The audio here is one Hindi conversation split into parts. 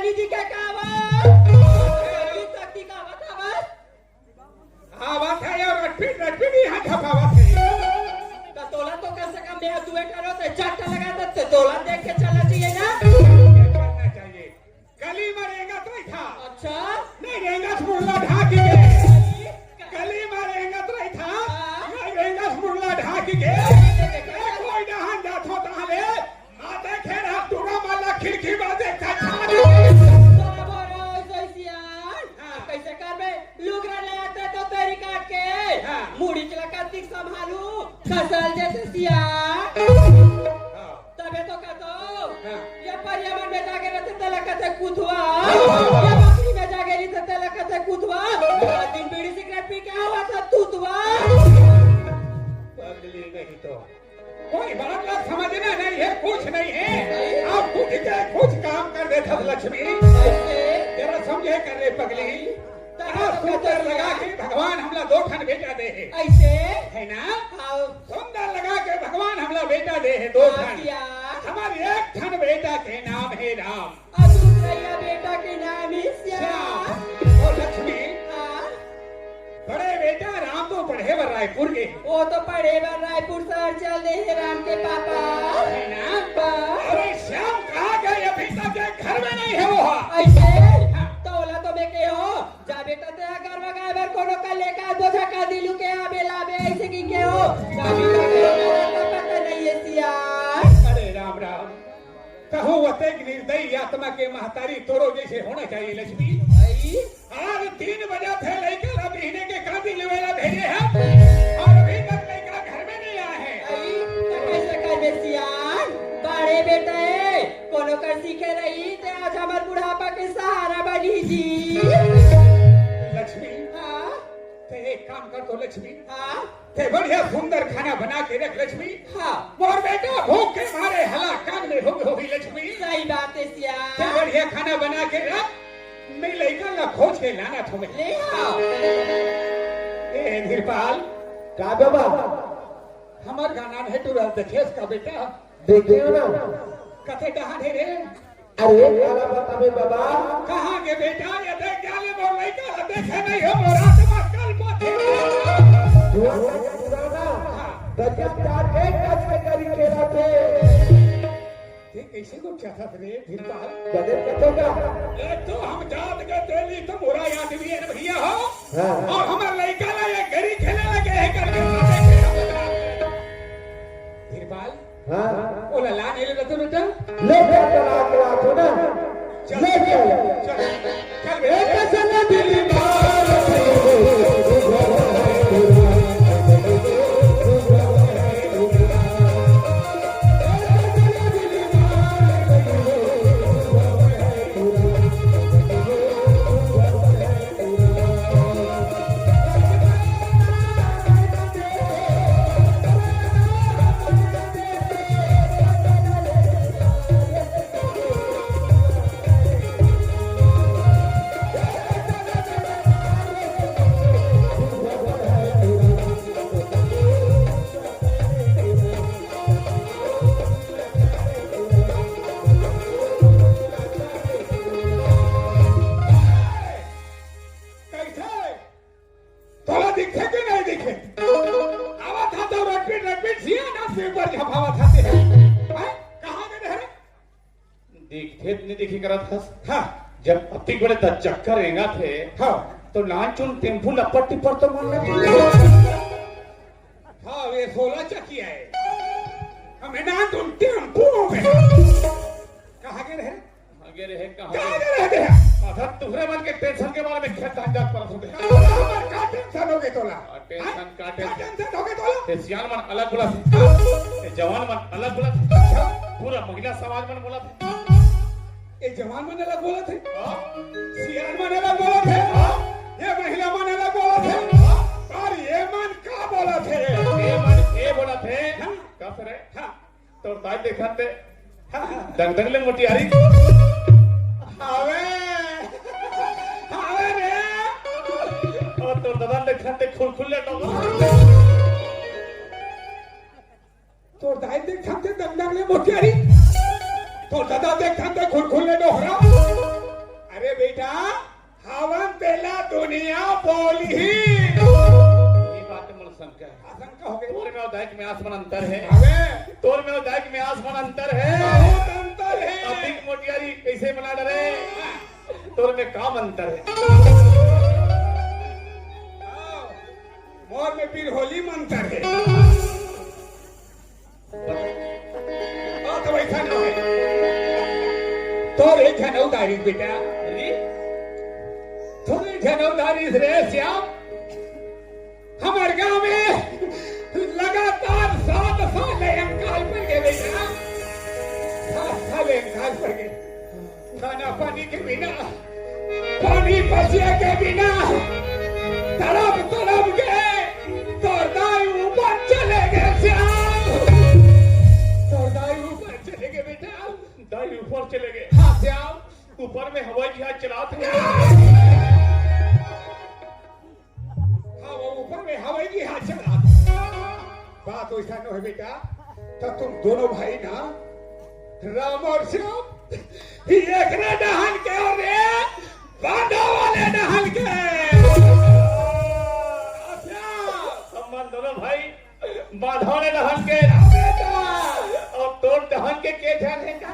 रानी जी क्या कहावत तकती कहावत कहावत है और रटपीट यहाँ छपावत है। तो तोला तो कम से कम मैं दुए करो तो चट्टा लगा देते तोला देख के चलना चाहिए ना। करना चाहिए। गली में रेंगत नहीं था। अच्छा नहीं रेंगत मुर्ला ढाक के गली में रेंगत नहीं था। नहीं रेंगत मुर्ला ढाक के कोई नहान जात हो ताले आ देखे ना तूरा माला खिड़की में देखता था। कैसे कर बे लुगरा ले आते तो तेरी काट के मुड़ी चला कार्तिक संभालू खसल जैसे सिया तबे तो कहतो ये परियामन में जाके रहते तला कहते कुथवा ये बकरी में जाके रहते तला कहते कुथवा दिन बीड़ी सिगरेट पी के हुआ था तूतवा पगली नहीं तो कोई बात ना समझना नहीं है कुछ नहीं है। आप कुछ काम कर दे था लक्ष्मी जरा समझे कर रहे पगली सुंदर लगा के भगवान हमला 2 ठन बेटा दे है ऐसे है ना। सुंदर लगा के भगवान हमला बेटा दे है 2 ठन। हमारे 1 ठन बेटा के नाम है राम और दूसरा बेटा के नाम है श्याम। और लक्ष्मी बड़े बेटा राम तो पढ़े वर रायपुर के वो तो पढ़े वर रायपुर शहर चल रहे हैं राम के पापा है ना। अरे श्याम कहाँ गए अभी तक घर में नहीं है वो ऐसे तोला तो बेके हो जा बेटा तेरा घर में गए बर कोनो का लेकर बोझा का दिलू के आबे लाबे ऐसे की के हो गाड़ी का तो पता नहीं है सिया। अरे राम राम कहो वतेक निर्दयी आत्मा के महतारी तोरो जैसे होना चाहिए लक्ष्मी। आज 3 बजे थे लेकर अब महीने के काफी लेवेला भेजे हैं और अभी तक लेकर घर में नहीं आए हैं। कैसे कर बे सिया बड़े बेटा है कोनो कर सीखे रही ते आज हमार बुढ़ापा के सहारा बनी जी। लक्ष्मी ते एक काम कर तो लक्ष्मी ते हाँ बढ़िया सुंदर खाना बना के रख लक्ष्मी। हाँ मोर बेटा भूख के मारे हला कान में होगी लक्ष्मी। सही बात है सिया ते बढ़िया खाना बना के रख मैं लेकर ना खोज के लाना तुम्हें ले आओ। ए धीरपाल का बाबा हमार का नाम है तू देखेस का बेटा देखियो ना कथे कहाँ थे रे। अरे काला बतावे बाबा कहाँ के बेटा ये देख क्या ले मोर लइका देखे नहीं हो मोर आत्मा कल पाथे पुराना बच्चा 4 एक कस के करी खेला थे ये कैसे को क्या था रे धीरपाल बदल कतोगा ए तो हम जात के तेली तो मोरा याद भी है भैया हो हां और हमार लइका ला ये गरी खेले लगे है करके धीरपाल हां ओला लाने ले तो बेटा ले जा चला के आतो ना ले चल चल बेटा चल दिल्ली मार जब पत्ती बड़े चक्कर रेंगा थे हाँ तो नाचुन टेम्पू लपट टिपर तो मान लगे हाँ वे 16 चकिया है हमें नाचुन टेम्पू में कहाँ के रहे आगे रहे कहाँ रहे आधा तुहरे मन के टेंशन के बारे में खेत अंजात पर होते हमार का टेंशन हो गए तोला टेंशन हो गए तोला ते सियान मन अलग बोला ते जवान मन अलग बोला पूरा महिला समाज मन बोला ये जवान मन अलग बोला थे सियान मन अलग बोला थे ये महिला मन अलग बोला थे और ये मन का बोला थे ये मन ए बोला थे का सर है तो ताई देखा थे दंग दंग ले मोटियारी हावे हावे रे और तो दादा देखा थे खुल खुल ले तो तो दाई देखा थे दंग दंग ले मोटियारी तो दादा देखा थे खुल खुल ले डोहरा दुनिया बोली ही ये बात मुझे शंका है। आशंका हो गई। तोर में और दायक में आसमान अंतर है। अबे तोर में और दायक में आसमान अंतर है। बहुत अंतर है। अधिक मोटियारी कैसे बना डरे? तोर में काम अंतर है। मोर में फिर होली मंतर है। तो वैसा ना है। थोड़े झनौदारी बेटा, अरे थोड़े झनौदारी रे श्याम। हमारे गांव में लगातार 7 साल अंकाल पड़ गए बेटा। 7 साल अंकाल पड़ गए। खाना पानी के बिना, पानी बचिया के बिना तड़प तड़प गए। तोरदाई ऊपर चले गए श्याम। तोरदाई ऊपर चले गए बेटा। दाई ऊपर चले गए। हाँ श्याम। ऊपर में हवाई जहाज चलाते हैं। हाँ वो ऊपर में हवाई जहाज चला। बात वैसा न हो बेटा। तो तुम दोनों भाई ना राम और श्याम एक ने डहन के और बांधा वाले डहन के। हम दोनों भाई बाधा ने दहन के बेटा और तोड़ दहन के ध्यान है का?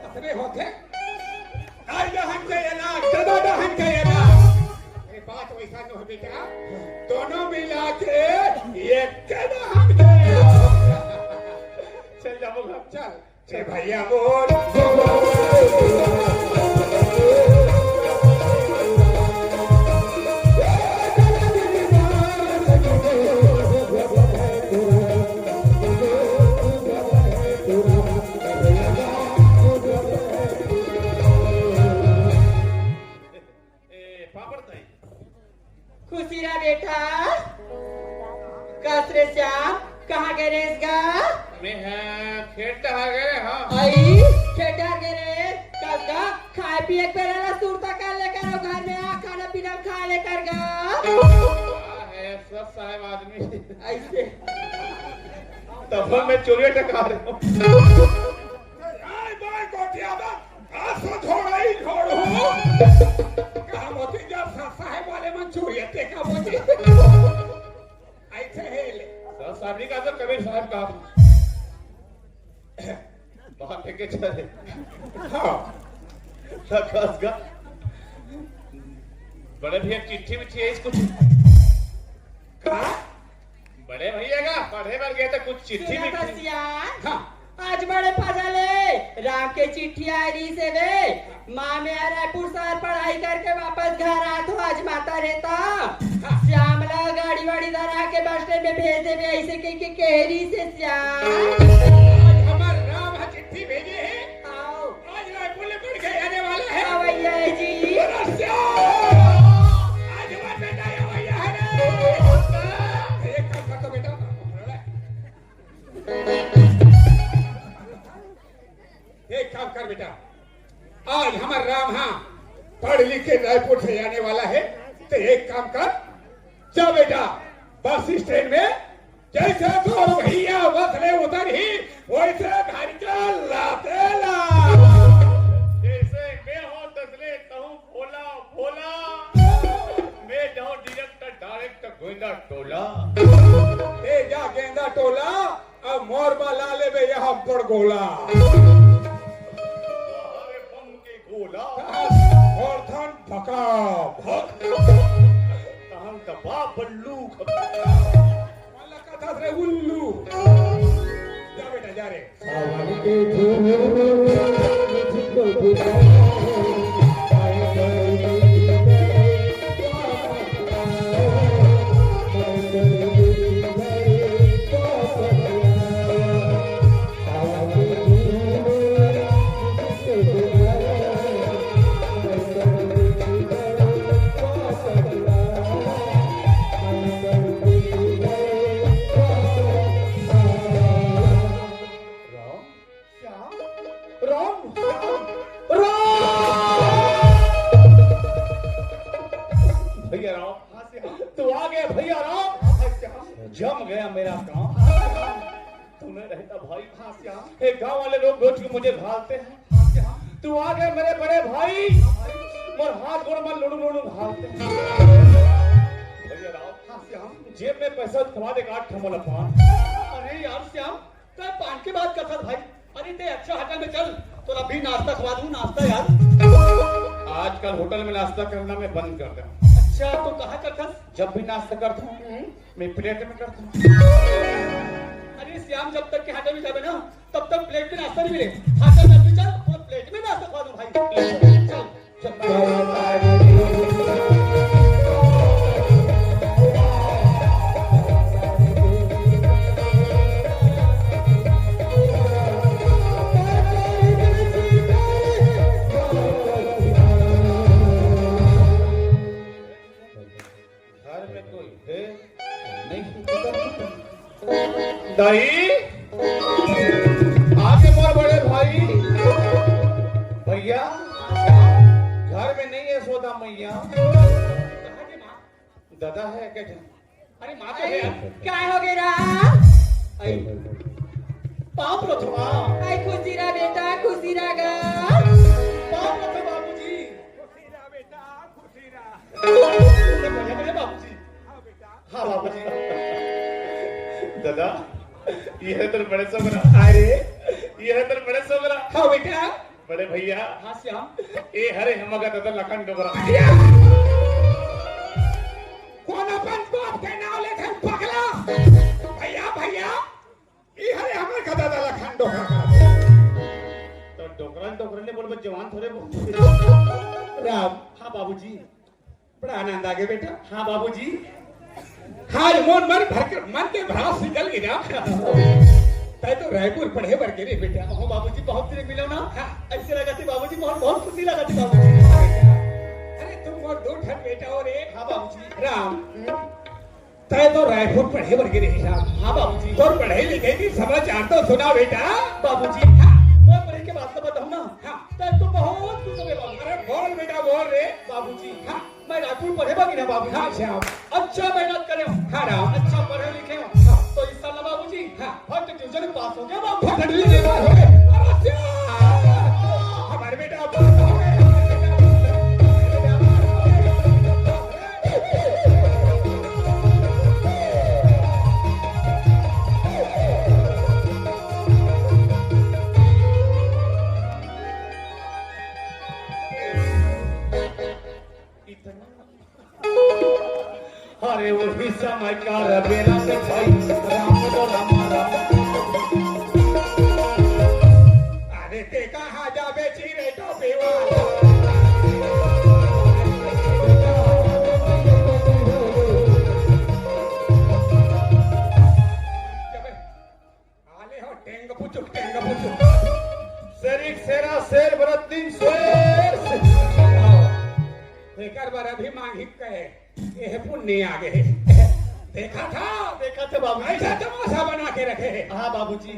अपने होते आई दहन के ये ना दादा दहन के ये ना। ये बात वैसा न हो बेटा। दोनों मिला के एक के दहन के। चल जाओ घर। चल भैया बोल। पापड़ ताई खुशीरा बेटा, कसरे श्याम कहाँ गए रे इसका? मैं खेत आ गए। हाँ आई खेटा गए रे कसका खाए पिए के बेरा सुरता कर लेकर आओ घर में। आ खाना पीना खा लेकर गा। है सब साहब आदमी ऐसे तब मैं चोरी टका रहा हूँ। आई बाय कोटिया बा आसो थोड़ा ही छोड़ो। कहाँ मोती जब साहब वाले मंचूरियन देखा मोती ऐसे है ले। सर साहब ने कहा तो कबीर साहब का बाहर फेंके चले। हाँ खस गा बड़े भैया चिट्ठी में चाहिए कुछ। कहाँ बड़े भैया का पढ़े पर गए तो कुछ चिट्ठी सुना में था श्याम, हाँ आज बड़े फजले राम के चिट्ठी आई रही से वे। माँ मेरा रायपुर शहर पढ़ाई करके वापस घर आ तो आज माता रहता। श्यामला गाड़ी वाड़ी धरा के बस स्टैंड में भेज दे ऐसे के केहरी से श्याम। आज हमारे राम है चिट्ठी भेजे है। आओ आज रायपुर में पड़ गए आने वाला है। भैया जी आज हमारा बेटा ये भैया है रे। एक काम कर तो बेटा एक काम कर बेटा। आज हमारा राम हाँ पढ़ लिख के रायपुर से आने वाला है। तो एक काम कर जा बेटा बस स्टैंड में जैसे तो भैया बस ले उतर ही वैसे घर का लाते ला। जैसे मैं हूँ तसले कहूँ भोला भोला। मैं जाऊँ डायरेक्ट गोविंदा टोला। ए जा गेंदा टोला अब मोरबा ला ले बे यहाँ पर गोला। अरे बम के गोला और धन भका भक तहन दबा बल्लू वाला कथा रे उल्लू। जा बेटा जा रे। भैया राम तू आ गया भैया राम। जम गया मेरा काम। तूने रहता भाई एक गांव वाले लोग रोज के मुझे भालते हैं। तू आ गए मेरे बड़े भाई और हाथ गोड़ में लुड़ू लुड़ू भागते भैया राव हाँ श्याम जेब में पैसा थमा दे काट थमल पान। अरे यार श्याम तो पान की बात कर भाई अरे ते अच्छा होटल में चल तो अभी नाश्ता खवा दूं नाश्ता यार आजकल होटल में नाश्ता करना मैं बंद कर दूं। अच्छा तो कहाँ करता जब भी नाश्ता करता हूँ मैं प्लेट में करता हूँ। अरे श्याम जब तक के होटल में जावे ना तब तक प्लेट में नाश्ता नहीं मिले होटल में अभी चल और प्लेट में नाश्ता खवा दूं भाई चल घर में कोई है नहीं दाई आगे मोर बड़े भाई भैया घर में नहीं है सोदा मैया कहाँ की माँ दादा है क्या अरे माँ तो है यार क्या हो गया आई पाप लो थोड़ा आई खुशी रहा बेटा खुशी रहा गा पाप लो थोड़ा बाबूजी खुशी रहा बेटा खुशी रहा बढ़िया बढ़िया बाबूजी हाँ बेटा हाँ बाबूजी दादा ये है तेरे बड़े सोगरा अरे ये है तेरे बड़े सोगरा हाँ बेटा बड़े भैया हाँ श्याम ए हरे हमगा दादा लखन डोगरा कौन अपन बाप के नाम लेके पगला भैया भैया ये हरे हमर का दादा लखन डोगरा तो डोगरन ने बोल जवान थोड़े बोल राम हाँ बाबूजी बड़ा आनंद आ गया बेटा हाँ बाबूजी हाँ मन मन के भरास निकल गया तय तो रायपुर पढ़े बर के रे बेटा हाँ बाबूजी बहुत दिन मिलो ना हाँ ऐसे लगा थी बाबूजी बहुत बहुत खुशी लगा थी बाबूजी अरे तुम और दो ठन बेटा हो रे हाँ बाबूजी राम तय तो रायपुर पढ़े बर के रे हाँ बाबूजी तो पढ़े लिखे की समाचार तो सुना बेटा बाबूजी हाँ मैं पढ़े के बात तो बताऊं ना हाँ तय तो बहुत खुश हो गए बाबू अरे बोल बेटा बोल रे बाबूजी हाँ मैं रायपुर पढ़े बागी ना बाबू हाँ श्याम अच्छा मेहनत करे हाँ राम अच्छा पढ़े लिखे हो हाँ तो इस साल बाबूजी हाँ फर्स्ट डिवीजन पास हो गया बाबू फर्स्ट डिवीजन पास हो गए हमारे बेटा पास हो गए अरे वो भी समय का रबेरा से भाई राम तो राम अरे ते कहाँ जा बेची रे टोपी वाला आले हो टेंग पुचुक शरीर सेरा शेर भरत दिन शेर बेकार बार अभी मांगी कहे ये पुण्य आ गए देखा था बाबू ऐसा तमाशा बना के रखे है हाँ बाबूजी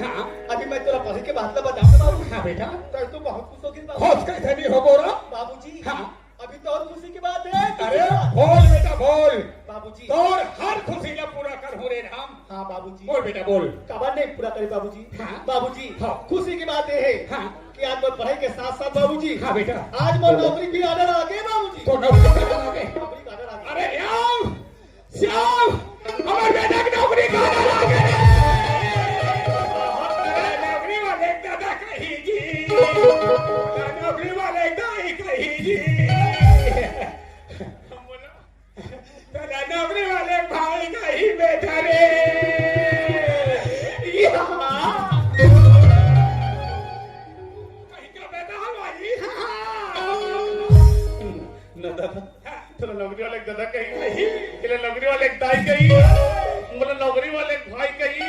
हाँ अभी मैं तेरा पढ़े के बात बताऊंगा बाबू हाँ बेटा कल तो बहुत खुश होगी खुश कैसे नहीं हो बोला बाबूजी हाँ अभी तो और खुशी की बात है अरे बोल बेटा बोल बाबूजी और हर खुशी का पूरा कर हो रे राम हाँ बाबूजी बोल बेटा बोल कबर नहीं पूरा करे बाबूजी हाँ बाबूजी हाँ खुशी की बात है हाँ कि आज मैं पढ़ाई के साथ साथ बाबूजी हाँ बेटा आज मैं नौकरी भी आर्डर आ गए बाबूजी तो नौकरी आ गए अरे यार श्याम हमारे बेटा की नौकरी का आर्डर आ गए नौकरी वाले दादा कही जी नौकरी वाले दाई कही जी दादा नौकरी वाले भाई का ही बेटा रे तेरा नौकरी वाले दादा कही तेरा नौकरी वाले दाई कही बोला नौकरी वाले भाई कही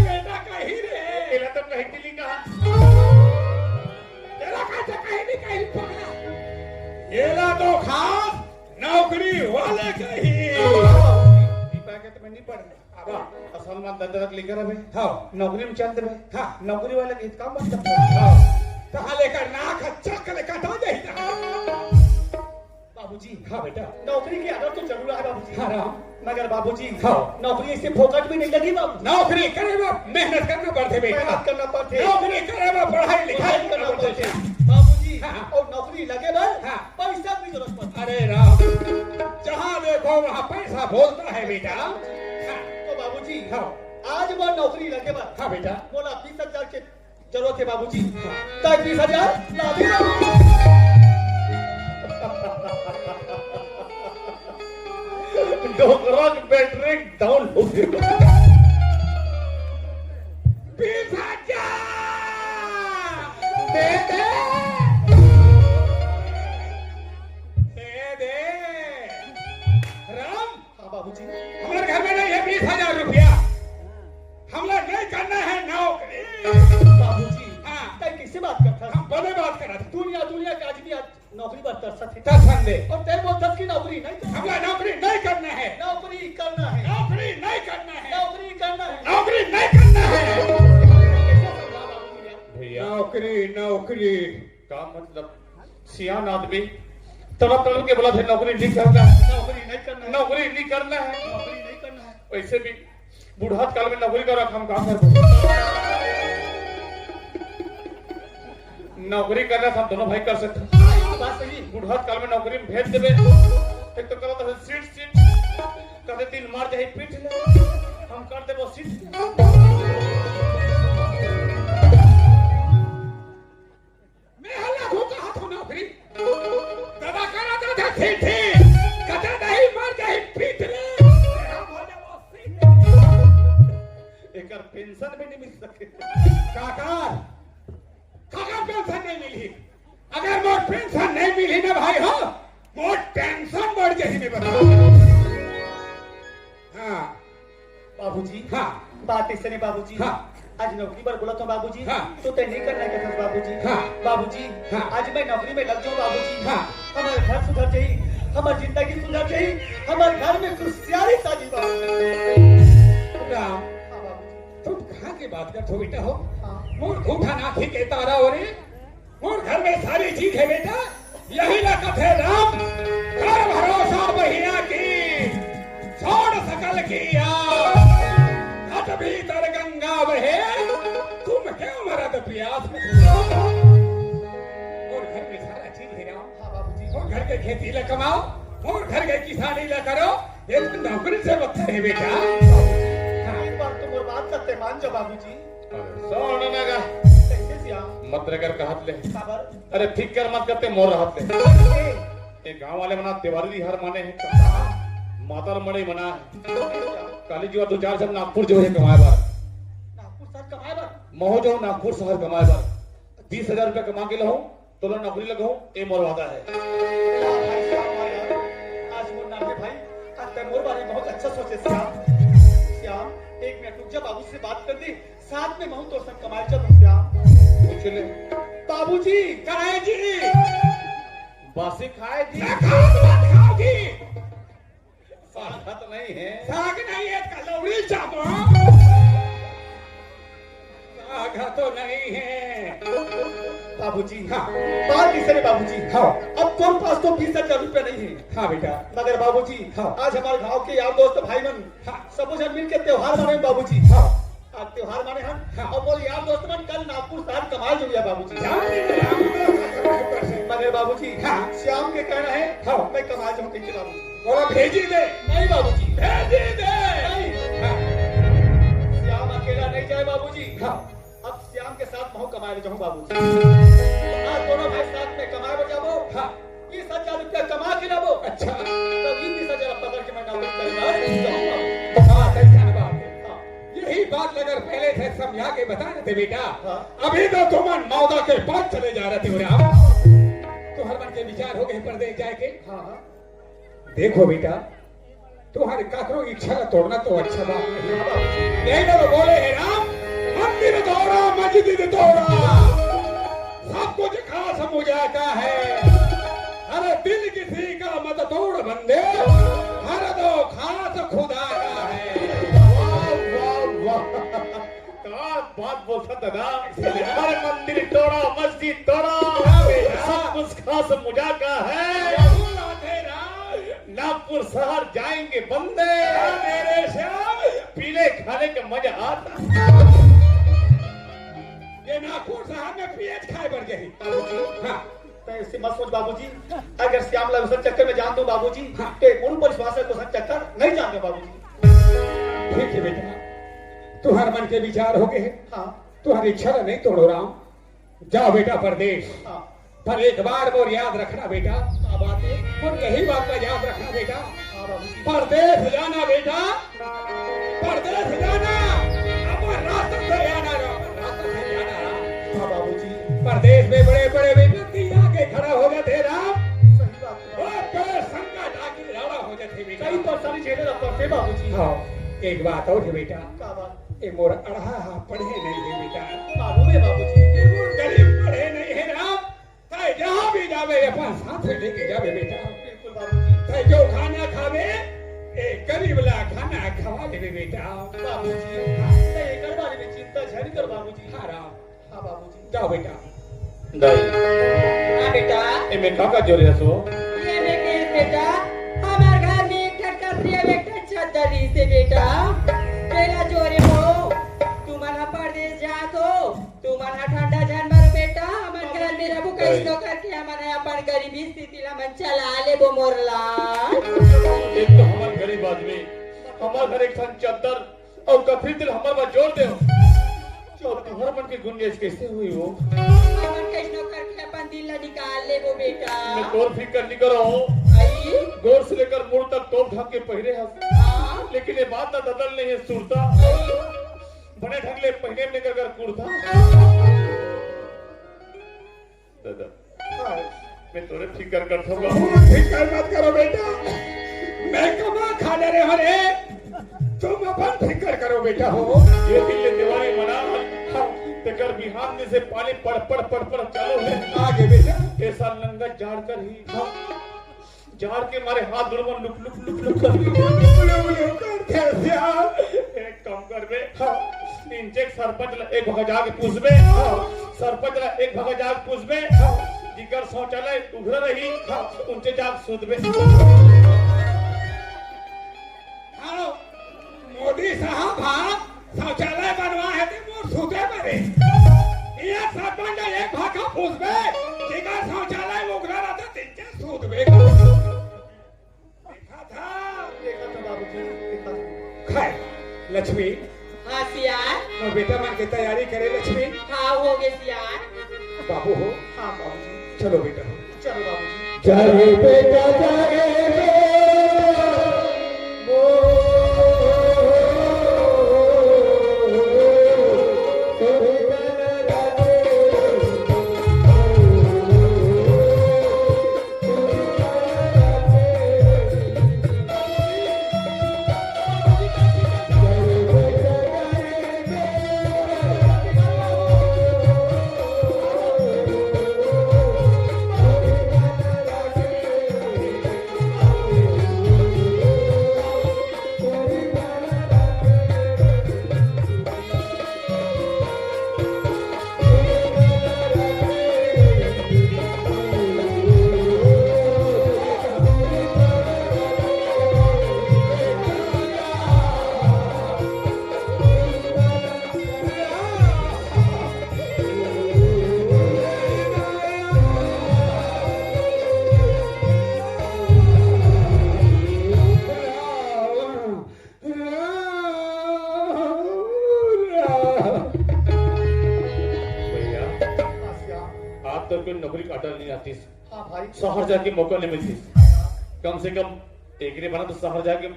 बेटा कही रे तेरा तो कहीं के लिए कहा तेरा का कहीं नहीं कहीं पकड़ा येला तो खास नौकरी वाले कही दीपा के तो मैं नहीं पढ़ अब सलमान दादा लेकर अबे हाँ नौकरी में चल दे हाँ नौकरी वाले के काम मतलब हाँ तो लेकर नाक चक ले कटा जाएगा बाबूजी हाँ बेटा नौकरी की आदत तो जरूर है बाबूजी। हाँ राम मगर बाबूजी हाँ। नौकरी इससे फोकट भी नहीं लगी बाबू। नौकरी करे वो मेहनत करना पड़ते बेटा मेहनत करना पड़ते नौकरी करे वो पढ़ाई लिखाई पढ़ाई करना करना पड़ते पड़ते बाबूजी। हाँ। और नौकरी लगे बस हाँ। पैसा की जरूरत पड़ती अरे राम जहाँ देखो वहाँ पैसा बोलता है बेटा हाँ तो बाबूजी हाँ आज वो नौकरी लगे बस हाँ बेटा बोला 20,000 के जरूरत है बाबूजी। तब 20,000 ला दी बाबू। डोकरा की बैटरी डाउन हो गई 20,000 दे दे दे राम हाँ बाबूजी। हमारे घर में नहीं है 20,000 रुपया हमला नहीं करना है नौकरी बाबूजी हाँ तब किससे बात करता हम बड़े बात कर रहे थे दुनिया के आदमी आज नौकरी पर तरसत है दर्शन दे और तेरे बोल की नौकरी नहीं करना। हमला नौकरी नहीं करना है नौकरी करना है नौकरी नहीं करना है नौकरी करना है। नौकरी नहीं करना है कैसे समझा बाबूजी ने? भैया नौकरी नौकरी का मतलब सियान आदमी तड़प तड़प के बोला था नौकरी नहीं करना है नौकरी नहीं करना है। नौकरी नहीं करना है नौकरी नहीं करना है। वैसे भी बुढ़ात काल में नौकरी का रखम काम कर नौकरी करना हम दोनों भाई कर सकते बात सही। बुढ़ात काल में नौकरी में भेज देवे एक तो करत है सीट कहते 3 मार जाए पीट ले हम कर देबो सीट मैं हल्ला धोखा हाथों नौकरी दादा करा था ठीक कहते नहीं मार जाए पीट ले हम बोले वो सीट एक पेंशन भी नहीं मिल सके काका पेंशन नहीं मिली अगर मोर पेंशन नहीं मिली ना भाई हो मोर टेंशन बढ़ जाही में बता हाँ बाबूजी हाँ बात ऐसे नहीं बाबूजी। हाँ। आज नौकरी पर बोला था बाबूजी। हाँ। तो तय नहीं करना क्या था बाबूजी। हाँ। बाबूजी हाँ। आज मैं नौकरी में लग जाऊँ बाबूजी। हाँ। हमारे घर सुधर जाये हमारी जिंदगी सुधर जाये हमारे घर में खुशहाली ताजी बाबू। राम हाँ बाबूजी। तुम कहाँ की बात करते हो बेटा हो हाँ। मोर घूठा नाखी के तारा हो रे मोर घर में सारी चीज है बेटा यही लकत है राम कर भरोसा बहिया की छोड़ सकल किया घट भीतर गंगा बहे तुम क्यों मरद प्यास में और घर में सारा चीज है राम हाँ बाबूजी। और घर के खेती ल कमाओ और घर के किसानी ल करो ये तो नौकरी से बदतर है बेटा एक बार तुम और बात करते मान जाओ बाबूजी। सोन नगा कैसे सियाम मत रगर कहत ले खबर अरे फिक्र मत करते मोर रहत ले ये गांव वाले मना तिवारी हर माने हैं माता मड़े मना है काली जी 2-4 सब नागपुर जो है कमाए बार नागपुर साहब कमाए बार महो जो नागपुर शहर कमाए बार 20,000 रुपया कमा के लहो तो लो नौकरी लगाओ ये मोर वादा है भाई साहब यार आज मोर नाम है भाई आज तय मोर बारे में बहुत अच्छा सोचे श्याम 1 मिनट रुक जा बाबू से बात कर दी साथ में महू तो सब कमाए चलो श्याम पूछ ले बाबूजी कराए जी बासी खाए जी खाओगी साथ नहीं है साग नहीं है कलौड़ी चापो साग तो नहीं है बाबूजी हाँ। बात इसलिए बाबूजी हाँ। अब तुम पास तो 20,000 रुपया नहीं है हाँ बेटा मगर बाबूजी हाँ। आज हमारे गांव के यार दोस्त भाई मन हाँ। सब जन मिल के त्योहार माने बाबूजी। हाँ आज त्योहार माने हम हाँ। और बोल यार दोस्त मन कल नागपुर शहर कमाल जो गया बाबूजी। हाँ मगर बाबूजी हाँ। श्याम के कहना है हाँ। मैं कमाल जाऊँ कहीं बाबूजी। बोला भेजी दे नहीं बाबूजी भेजी दे नहीं हाँ श्याम अकेला नहीं जाए बाबूजी। हाँ अब श्याम के साथ महू कमाए जाऊँ बाबूजी। आज दोनों भाई साथ में कमाए बजाबो हाँ 20,000 रुपया कमा के लाबो अच्छा तो 20,000 पकड़ के मैं नौकरी करूंगा। हाँ कैसा बात है यही बात अगर पहले से समझा के बता देते बेटा हाँ। अभी तो तुम मौदा के पास चले जा रहे थे हो राम तो हर मन के विचार हो गए परदेश जाए के हाँ हाँ देखो बेटा तुम्हारे काकरों की इच्छा का तोड़ना तो अच्छा बात नहीं हाँ बाबूजी। यही तो बोले है राम मंदिर तोड़ा मस्जिद तोड़ा सब कुछ खास हो जाता है अरे दिल किसी का मत तोड़ बंदे हर दो खास खुदा का है वाह वाह क्या बात बोलता दादा हर मंदिर तोड़ा मस्जिद तोड़ा सब कुछ खास मुझा का है राधे शहर जाएंगे बंदे मेरे श्याम पीले खाने का मजा आता। ये नागपुर साहब में पीएच खाए बढ़ गई। हाँ तो ऐसे मत सोच बाबूजी, अगर श्यामला उस चक्कर में जान दो बाबूजी, हाँ। तो उन पर विश्वास है तो सब चक्कर नहीं जान दो बाबूजी। ठीक है बेटा, तुम्हारे मन के विचार हो गए। हाँ तुम्हारी इच्छा नहीं तोड़ो राम। जाओ बेटा परदेश, हाँ पर एक बार और याद रखना बेटा, क्या बात है? और यही बात का याद रखना बेटा, हाँ बाबूजी। परदेश जाना बेटा, परदेश जाना, अब रास्ते से जाना, रास्ते से जाना। हाँ बाबूजी, परदेश में बड़े बड़े व्यक्ति आके खड़ा हो जाते राम, सही बात है। और बड़े संकट आके खड़ा हो जाते बेटा। कई परेशानी झेले रहा पड़ते बाबूजी। हाँ एक बात और है बेटा, क्या बात? ये मोर अढ़ा पढ़े नहीं है बेटा, मालूम है बाबूजी। ये मोर गरीब पढ़े नहीं है राम, चाहे जहाँ भी जावे अपन साथ में लेके जावे बेटा। बिल्कुल बाबूजी। चाहे जो खाना खावे एक गरीब ला खाना खवा देवे बेटा। बाबूजी, नहीं कर बारे में चिंता झड़ी कर बाबूजी। हाँ राम, हाँ बाबूजी। जाओ बेटा। दाई हाँ बेटा, ए मैं काका जोरे हसो ये मैं केस बेटा, हमारे घर में एक ठट कसरी है, एक ठट छतरी से बेटा। पहला जोरे हो, तुम्हारा परदेश जा तो, तुम्हारा ठंडा जानवर बेटा, हमारे घर में रहू कैसो करके हमारे अपन गरीबी स्थिति ला मन चला ले बो मोरला। एक तो हमार गरीब आदमी, हमार घर एक ठन चद्दर और कफरी दिल हमार बा जोड़ दे। और तुम्हारा मन की गुंजाइश कैसे हुई वो? अपन कैसो करके अपन दिल ला निकाल ले बो बेटा। मैं तोर फिक्र नहीं कर रहा हूँ, आई, गोर से लेकर मुड़ तक तोप ढक के पहरे हंस, हाँ, लेकिन ये बात ना बदल नहीं है सुरता। बड़े ढंगले पहने में कर कुर्ता। दादा हाँ, मैं तोरे फिक्र करता हूँ। फिक्र मत करो बेटा, मैं कमा खा ले रहे हो रे, तुम अपन फिक्र करो बेटा। हो ये दिल दीवारे मना तेकर बिहान में से पानी पड़ पड़ पड़ पड़ चालू है। आगे बेटा। ऐसा नंगा झाड़ कर ही झाड़ के मारे हाथ दुर्बन लुक लुक लुक लुक कर एक काम कर बे, इंजेक सरपंच ला एक भगा जाके पूछ बे, सरपंच ला एक भगा जाके पूछ बे, जिकर शौचालय उघर रही उनसे जाग सुध बे। हाँ, मोदी साहब हाँ शौचालय बनवा है तो मोर सुते पड़े। ये सरपंच एक भागा पूछबे, जिकर शौचालय उघरा रहता तिनके सुधबे। देखा था देखा था बाबूजी, देखा था। खाए लक्ष्मी, हाँ सियार, और बेटा मन की तैयारी करे लक्ष्मी। हाँ हो गए सियार। बाबू हो, हाँ बाबूजी। चलो बेटा। चलो बाबूजी। चल बेटा जागे नौकरी काटल नहीं आती, हाँ भाई। शहर जाके मौका नहीं मिलती। कम से कम एक ने बना तो शहर जाके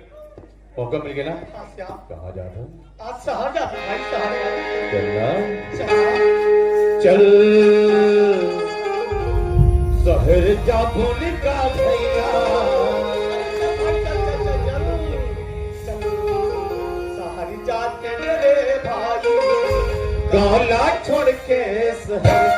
मौका मिल गया ना। हाँ श्याम, कहाँ जाता हूँ? आज शहर जाते भाई, शहर जाते। चलना चल चल शहर जा भूल का भैया, शहर जाते मेरे भाई, गाला छोड़ के शहर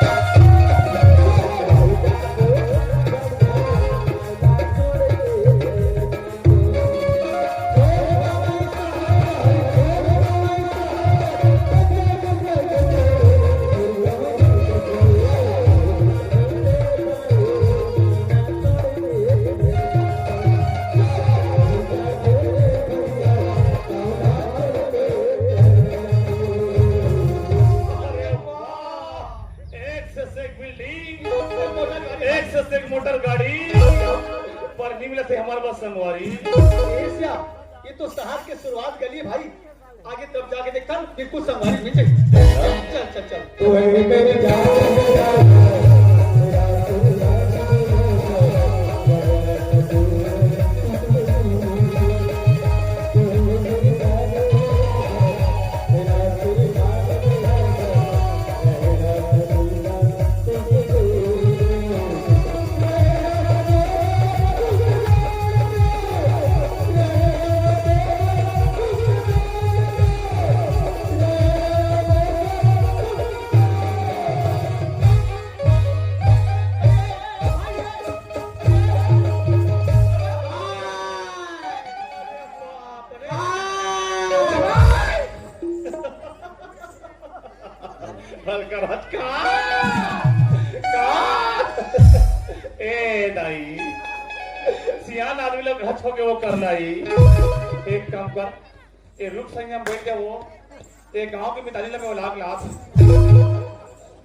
से एक बिल्डिंग, एक से एक मोटर गाड़ी, पर नहीं मिला थे हमारे पास संगवारी। ये तो शहर के शुरुआत गली है भाई, आगे तब जाके देखता बिल्कुल संगवारी मिल जाएगी। चल चल चल तू है मेरे सियान आदमी लोग हच होके वो करना ही। एक काम कर, ये रुक संयम बैठ जा, वो एक गांव की मिताली में वो लाख लाख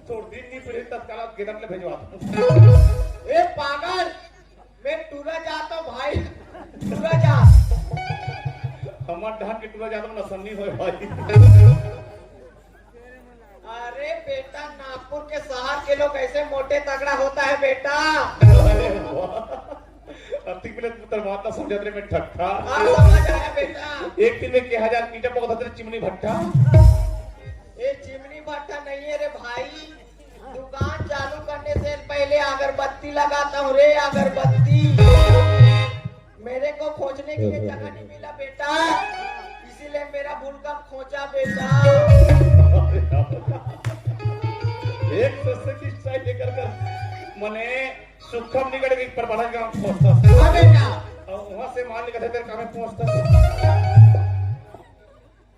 थोड़ दिन नहीं पड़े तत्काल गेदम ले भेजवा। ए पागल, मैं टूरा जाता हूँ भाई, टूरा जा। हमार ढान के टूरा जाता हूँ नसन्नी हो भाई। अरे बेटा, नागपुर के शहर के लोग ऐसे मोटे तगड़ा होता है बेटा। अरे वाह, अर्थिक मिले तरवाता समझते में ठट्ठा। समझ आया बेटा। एक दिन में 1000 ईटा पकड़ते चिमनी भट्टा। ये चिमनी भट्टा नहीं है रे भाई, दुकान चालू करने से पहले अगरबत्ती लगाता हूँ रे, अगरबत्ती। मेरे को खोजने के लिए जगह नहीं मिला बेटा, इसीलिए मेरा भूलकर खोजा बेटा। एक सस्ते की स्टाइल लेकर कर मने सुखम निकल गई पर बड़ा काम पहुंचता। हाँ बेटा। और वहां से मान लेकर तेरे काम में पहुंचता।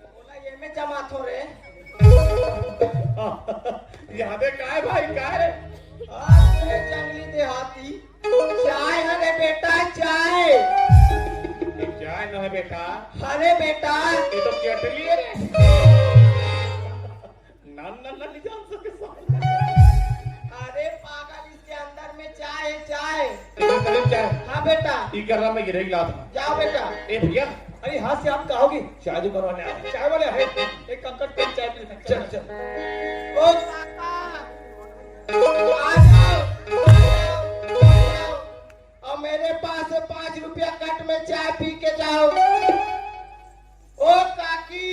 बोला ये में जमा थो रे। यादें का है भाई, का है? अरे जंगली देहाती चाय है रे बेटा, चाय। ये चाय न है बेटा। अरे बेटा, ये तो केटली है रे। नान नहीं जान सके साले। अरे पागल, इसके अंदर में चाय है, चाय। चाय। हाँ बेटा। ई कर रहा मैं गिरेगी लात। जाओ बेटा। ए भैया, अरे हाँ से आप कहोगी, चाय दुकान वाले आ। चाय वाले है, एक कंकड़ पेन चाय पी लेते हैं। चल चल। ओ काका, आ जाओ। और मेरे पास 5 रुपया कट में चाय पी के जाओ। ओ काकी,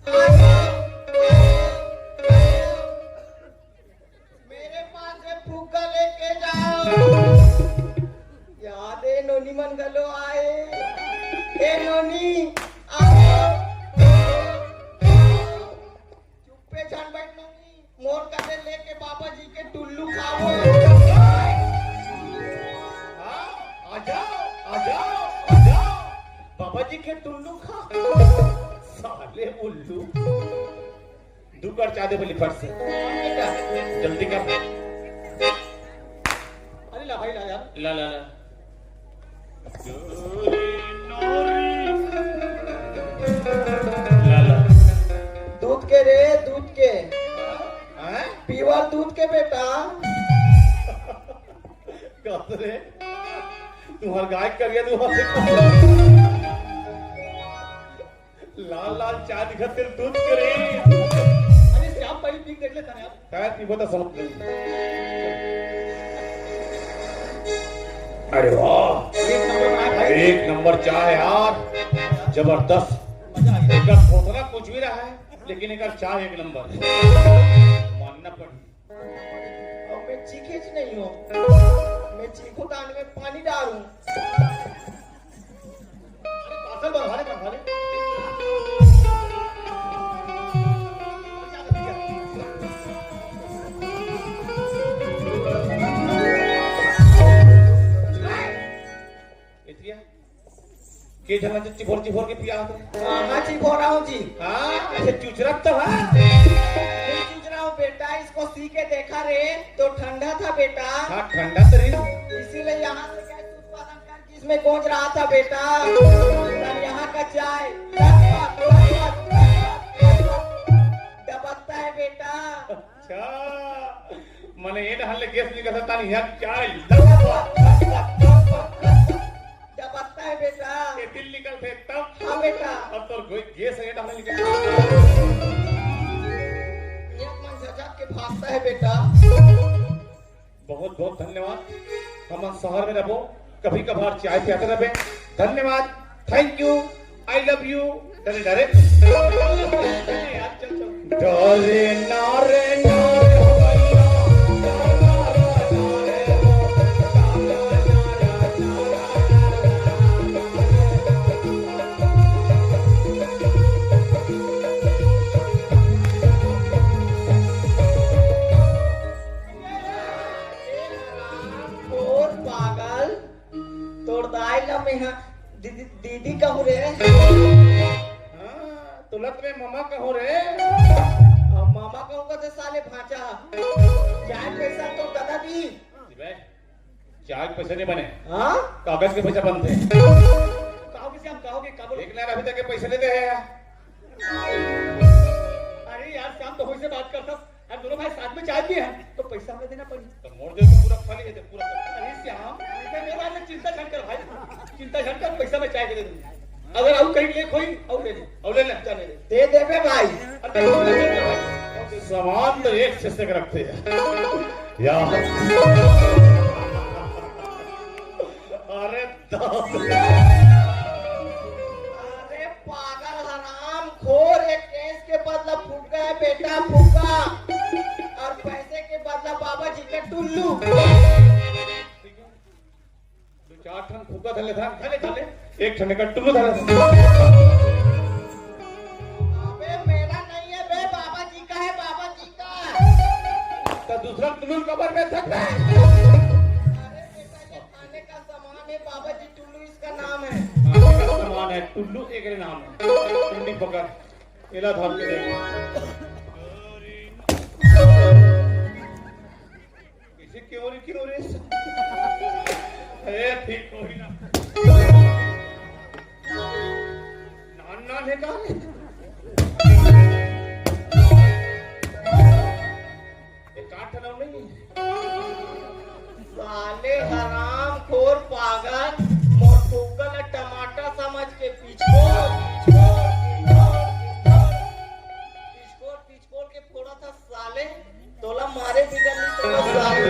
आ जाओ। मेरे पास से फुग्गा लेके जाओ। यादे नोनी मन गलो आए। ए नोनी, आओ। चुप्पे जान बैठ नोनी, मोर कदे लेके बाबा जी के टुल्लू खाओ। आ जाओ, आ जाओ, आ जाओ। बाबा जी के टुल्लू खा। साले उल्लू। दू कर चादे बोली फट से। जल्दी कर। अरे ला भाई, ला यार। ला ला ला। ला ला। दूध के रे, दूध के। हैं? पीवा दूध के बेटा। कब रे? तुम्हार गाय कर गया तुम्हारे। लाल लाल चाय दिखत तेरे दूध के रे। अरे श्याम पहले पी देख लेता ना यार। काय पीबो तो समझ गई। अरे वाह, एक नंबर बनाया भाई। एक नंबर चाय यार, जबरदस्त। मजा आ गया। एक थोड़ा कुछ भी रहा है, लेकिन एक चाय एक नंबर। मानना पड़। और मैं चीखेच नहीं हूँ, मैं चीखू दान में पानी डालूं। अरे बढ़ा ले, बढ़ा ले। के जना चिभोर चिभोर के पिया होते। हाँ चिखो रहा हूँ जी। हाँ, ऐसे चुचरत तो है। मैं चूच रहा हूँ बेटा, इसको सी के देखा रे तो ठंडा था बेटा। हाँ, ठंडा तो रही। इसीलिए यहाँ से गैस उत्पादन करके इसमें गूंज रहा था बेटा। और यहाँ का चाय दबकता है बेटा। अच्छा मने ये हल्ले गैस निकलता तानी यहाँ क्या जब आता है बेटा। ये दिल निकलते तब। हाँ बेटा। अब तो गैस ये हल्ले निकल एक मन झटक के भागता है बेटा। बहुत बहुत धन्यवाद। हम शहर में रहो कभी कभार चाय पियाते रहे। धन्यवाद thank you I love you. डरे डरे डरे नारे नारे और पागल तोड़ दाई ला में दीदी दीदी कहूँ रे। तुलत में मामा कहो रे। मामा कहूँगा तो साले भांचा। चाय पैसा तो दादा दी। चाय के पैसे नहीं बने। हाँ कागज के पैसे बनते हैं। कहोगे से हम कहोगे कब। एक लाख अभी तक के पैसे लेते हैं। अरे यार शाम तो हुई से बात करता हम दोनों भाई साथ में चाय पिए हैं तो पैसा हमें देना पड़ी। तो मोड़ दे तो पूरा खाली है पूरा। अरे श्याम मेरा आज चिंता छट कर भाई चिंता छट कर पैसा मैं चाय के दे दूंगा। अगर और कहीं ले कोई और ले ले और ले ले चले दे देवे भाई। सामान तो एक से रखते हैं यार। अरे अरे पागल हराम खोर। एक केस के बदला फूका है बेटा फूका और पैसे के बदला बाबा जी का टुल्लू। दो चार ठन फूका धले था धले धले एक ठन का टुल्लू धले। अबे मेरा नहीं है बे बाबा जी का है बाबा जी का। तो दूसरा टुल्लू कबर में था। अरे बेटा ये खाने का सामान है बाबा जी टुल्लू इसका नाम है। खाने का सामान है टुल्लू एक नाम है। टुंडी पकड़ इला धर के देख इसे क्यों रे। अरे ठीक हो ही ना नान है का एक आठ ना नहीं। साले हराम खोर पागल मोटूगल टमाटर समझ के पिछोड़ के फोड़ा था साले। तोला मारे बिगड़नी तो साले।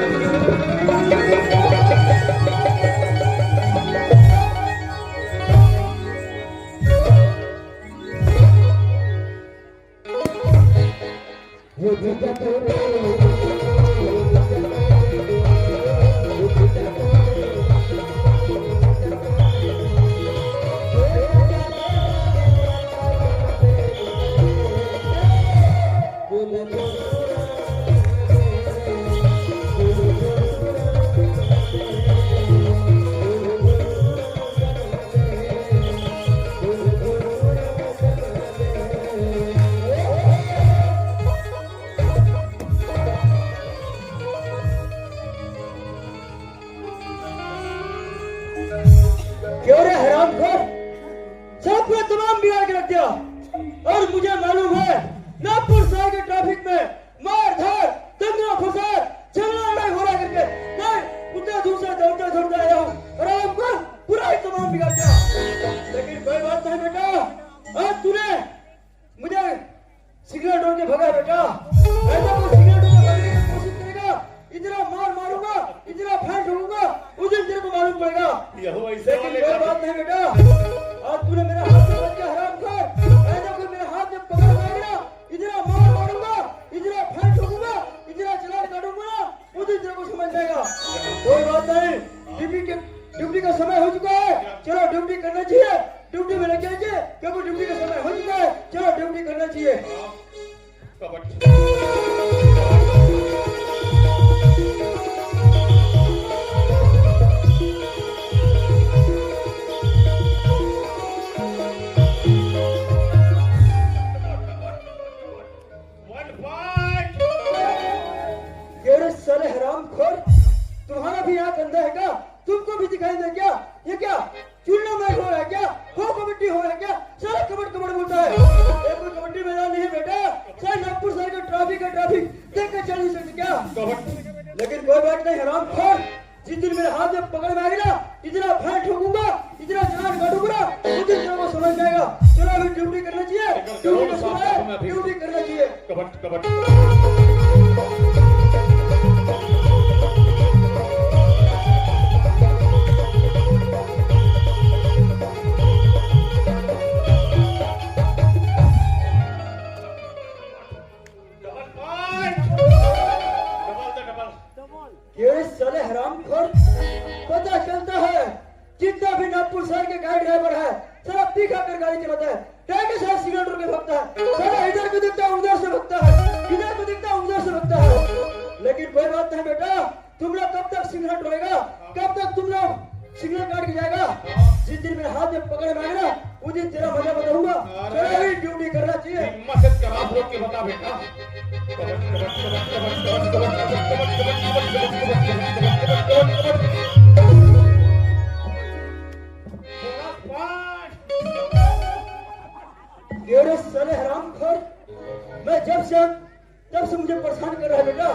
क्यों रे हरामखोर। सब पूरा तमाम बिगाड़ के रख दिया। और मुझे मालूम है नागपुर शहर के ट्रैफिक में मार धार दंगा फसाद झगड़ा लड़ाई हो रहा करके मैं उतना दूर से दौड़ते आया हूँ। हरामखोर पूरा ही तमाम बिगाड़ दिया। लेकिन कोई बात नहीं बेटा। आज तूने मुझे सिगरेट ओढ़ के भगा बेटा। ऐसा कोई सिगरेट ओढ़ के भगाने की कोशिश करेगा इतना मार मारूंगा इतना फाड़ दूंगा उस दिन तेरे को मालूम पड़ेगा। यहो ऐसे लेकिन कोई बात नहीं बेटा। आज तूने मेरा हाथ से बच के हरामखोर। ऐसा कोई मेरे हाथ में पकड़ पाएगा इतना मार मारूंगा इतना फाड़ दूंगा इतना चलान काटूंगा उस दिन तेरे को समझ जाएगा। कोई बात नहीं ड्यूटी का समय हो चुका है। चलो ड्यूटी करना चाहिए। ड्यूटी में लग जाइए क्योंकि ड्यूटी का समय हो चुका है। चलो ड्यूटी करना चाहिए। साले हरामखोर तुम्हारा भी आंख अंधा है क्या। तुमको भी दिखाई दे क्या। ये क्या चुनना मैच हो रहा है क्या। खो कबड्डी हो रहा है क्या। सारा कबड्डी बोलता है। ये कोई कबड्डी मैदान नहीं है बेटा। सारे नागपुर शहर का ट्रैफिक है। नहीं सकते क्या? कबट लेकिन कोई बात नहीं हरामखोर, जिस दिन मेरे हाथ में पकड़ में आएगी ना, इतना फैन ठोकूंगा, इतना जान काटूंगा, उस दिन तेरे को समझ में आएगा। चलो अभी ड्यूटी करना चाहिए, ड्यूटी का समय है, ड्यूटी करना चाहिए। कबट कबट ये साले हरामखोर, पता चलता है जितना भी नागपुर शहर के गाड़ी ड्राइवर है सारा पी खाकर गाड़ी चलाता है, टाइम के साथ सिगरेट के भगता है, सारा इधर को दिखता है उधर से भगता है, इधर को दिखता है उधर से भगता है। लेकिन कोई बात नहीं बेटा, तुम लोग कब तक सिगरेट रहेगा, कब तक तुम लोग सिगरेट काट के जाएगा? जिस दिन मेरे हाथ में पकड़ में आएगा ना, उस दिन तेरा मजा बताऊंगा। चलो अभी ड्यूटी करना चाहिए। हिम्मत से कबाब रोक के बता बेटा। कबट कबट कबट कबट कबट कबट कबट कबट कबट कबट कबट कबट ये साले हरामखोर, मैं जब से मुझे परेशान कर रहा है बेटा,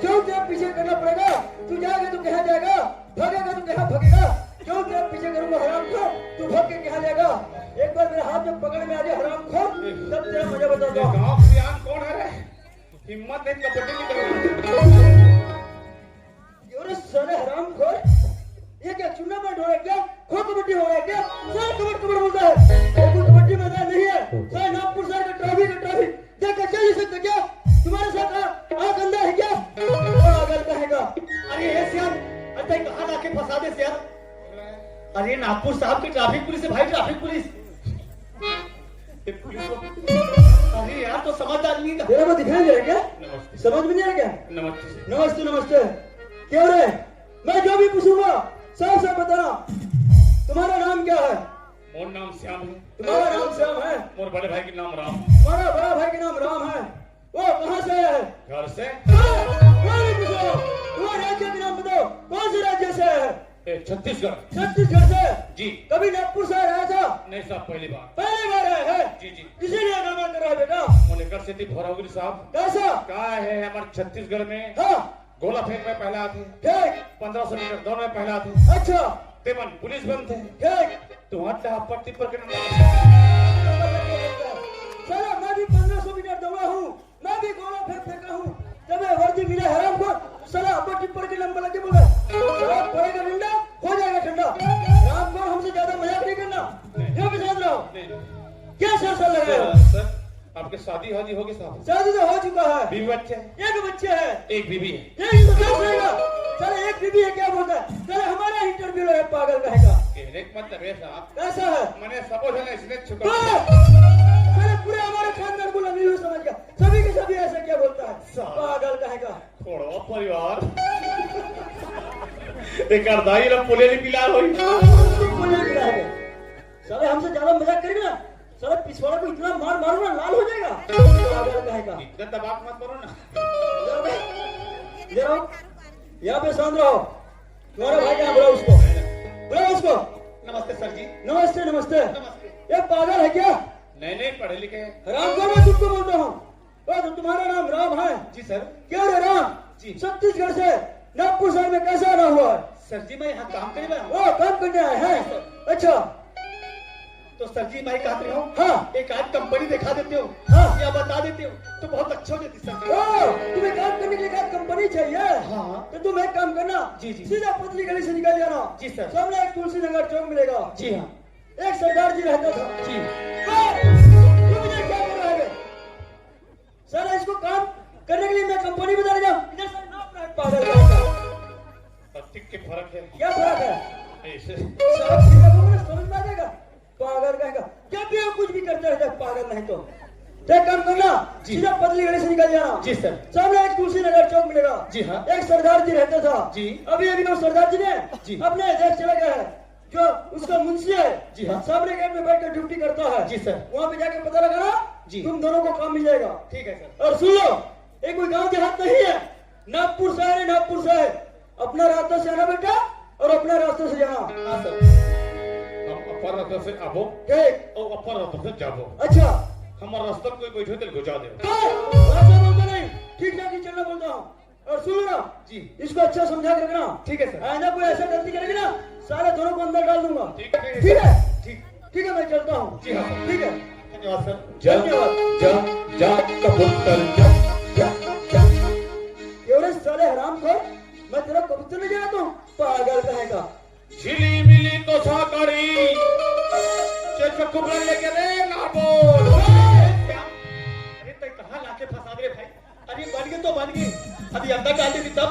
क्यों तेरे पीछे करना पड़ेगा? तू जाएगा तो कहाँ जाएगा, भागेगा तो कहाँ भागेगा? क्यों तेरे पीछे करूंगा हरामखोर? तू भाग के कहाँ जाएगा? एक बार मेरे हाथ में पकड़ में आ जाए हरामखोर, तब तेरा मजा बताता हूँ। गांव की आन कौन है रे? हिम्मत नहीं कबड्डी नहीं करना। ये साले हरामखोर, ये क्या चुना मैच हो रहा है क्या? खो कबड्डी हो रहा है क्या? सारे कबड्डी कबड्डी बोलता है, कोई कबड्डी मैदान नहीं है। सारे नागपुर शहर का ट्रॉफी देख कर चल नहीं सकते क्या? तुम्हारे साथ आंख अंधा है क्या? और अगर कहेगा अरे ये श्याम, अरे कहाँ लाके फंसा दे श्याम? अरे नागपुर साहब की ट्रैफिक पुलिस है भाई, ट्रैफिक पुलिस। ये पुलिस को- अरे यार तो समझ आदमी का। तेरा को दिखाई दे रहा है क्या? नमस्ते समझ में नहीं आ रहा क्या? नमस्ते नमस्ते नमस्ते, क्यों रे? मैं जो भी पूछूंगा साफ साफ बताना। तुम्हारा नाम क्या है? मोर नाम श्याम है। तुम्हारा नाम श्याम है, मोर बड़े भाई के नाम राम। तुम्हारा बड़ा भाई का नाम राम है। वो कहाँ से आया है? घर से तुम्हारे राज्य के नाम बताओ, कौन से राज्य से है? छत्तीसगढ़। छत्तीसगढ़ से। जी कभी नागपुर शहर आया था? नहीं साहब, पहली बार। पहली बार आया है? जी जी। इसीलिए काम कर रहा है बेटा। मोनेकर से थी भोरावगिरी साहब। कैसा? क्या है हमारे छत्तीसगढ़ में हाँ गोला फेंक में पहला आते, ठीक, 1500 मीटर दौड़ में पहला आते, अच्छा तेमन पुलिस बनते ठीक। तुम्हारा पट्टी पर के चलो मैं भी 1500 मीटर दौड़ा हूँ, मैं भी गोला फेंका हूँ, जब मैं वर्दी मिला हराम को साला अब्बा टिप्पर के नंबर लगे बोला शराब पड़ेगा ठंडा, हो जाएगा ठंडा। राम को हमसे ज्यादा मजाक नहीं करना, क्यों भी समझ रहा हूँ? क्या सर लगा है? सर आपके शादी हादी होगी साहब? शादी तो हो चुका है, बीवी बच्चे? एक बच्चे है, एक बीवी है। यही तो क्या रहेगा? चले एक बीबी है क्या बोलता है? चले हमारा इंटरव्यू है, पागल कहेगा। कहने का मतलब है साहब, कैसा है? मैंने सबको जो है इसने छुपा चले पूरे हमारे खानदान को लगी हुई समझ गया, सभी के सभी ऐसा क्या बोलता है? पागल कहेगा। छोड़ो परिवार एक अर्धाई लोग पुले नहीं पिला होई। साले हमसे ज्यादा मजाक करेगा ना, साले पिछवाड़े को इतना मार मारो ना लाल हो जाएगा। पागल कहेगा। इतना दबाव मत करो ना। इधर आओ, यहाँ पे शांत रहो। तुम्हारा भाई क्या बुलाओ उसको, बुलाओ उसको। नमस्ते सर जी। नमस्ते नमस्ते। नमस्ते। ये पागल है क्या? नहीं नहीं, पढ़े लिखे हैं। राम को मैं तुमको बोलता हूँ, तो तुम्हारा नाम राम है? जी सर। क्या रे राम? जी। छत्तीसगढ़ से नागपुर शहर में कैसा आना हुआ है? सर जी मैं यहाँ काम करने वाला हूँ। वो काम करने आए हैं? अच्छा तो सर जी मैं कहते रहा हूँ, हाँ एक आज कंपनी दिखा देते हो हाँ। या बता देते हो तो बहुत अच्छा हो जाती सर जी। ओ, तुम्हें काम करने के लिए कंपनी चाहिए? हाँ। तो तुम एक काम करना, जी, जी। सीधा पतली गली से निकल जाना। जी, सर। सामने एक तुलसी नगर चौक मिलेगा। जी हाँ। एक सरदार जी रहता था। जी। तुम इधर क्या कर रहे हो? सर इसको काम करने के लिए मैं कंपनी बता रहा हूँ, इधर सर नाप रहा है पागल का। टिक के फर्क है क्या फर्क है? ऐसे। सब चीजें को मुझे समझ में आ जाएगा। पागल कहेगा, जब भी हम कुछ भी करते रहते हैं, पागल नहीं तो एक काम करना, सीधा पतली गली से निकल जाना। जी सर। सामने एक तुलसी नगर चौक मिलेगा। जी हाँ। एक सरदार जी रहता था। जी। अभी अभी वो सरदार जी ने जी। अपने देश चला गया है, जो उसका मुंशी है। जी हाँ। सामने गेट में बैठ कर ड्यूटी करता है। जी सर। वहाँ पे जाके पता लगाना, जी। तुम दोनों को काम मिल जाएगा। ठीक है सर। और सुन लो, ये कोई गांव देहात नहीं है, नागपुर शहर है, नागपुर शहर। अपना रास्ते से आना बेटा और अपने रास्ते से जाना। हाँ सर। हम अपर रास्ते से आबो ठीक। और अपर रास्ते से जाबो। अच्छा हमारा रास्ता कोई बैठो तो घुचा दे। रास्ता बोलते नहीं, ठीक ठाक ही चलना बोलता हूँ। और सुनो ना जी। इसको अच्छा समझा के रखना। ठीक है सर। आइंदा कोई ऐसा गलती करेगी ना सारे दोनों को अंदर डाल दूंगा। ठीक है। ठीक है ठीक। ठीक है, मैं चलता हूँ। जी हाँ सर। ठीक है, धन्यवाद सर। धन्यवाद। जा कबूतर जा एवढे साले हराम खोर, मैं तेरा कबूतर नहीं जानता हूँ, पागल कहेगा। झिली मिली तो साकड़ी चेच कुबरा लेके रे ना बोल। अरे तय कहाँ लाके फंसा दे भाई। अरे बन गए तो बन गए, अभी अंदर डाल दी तब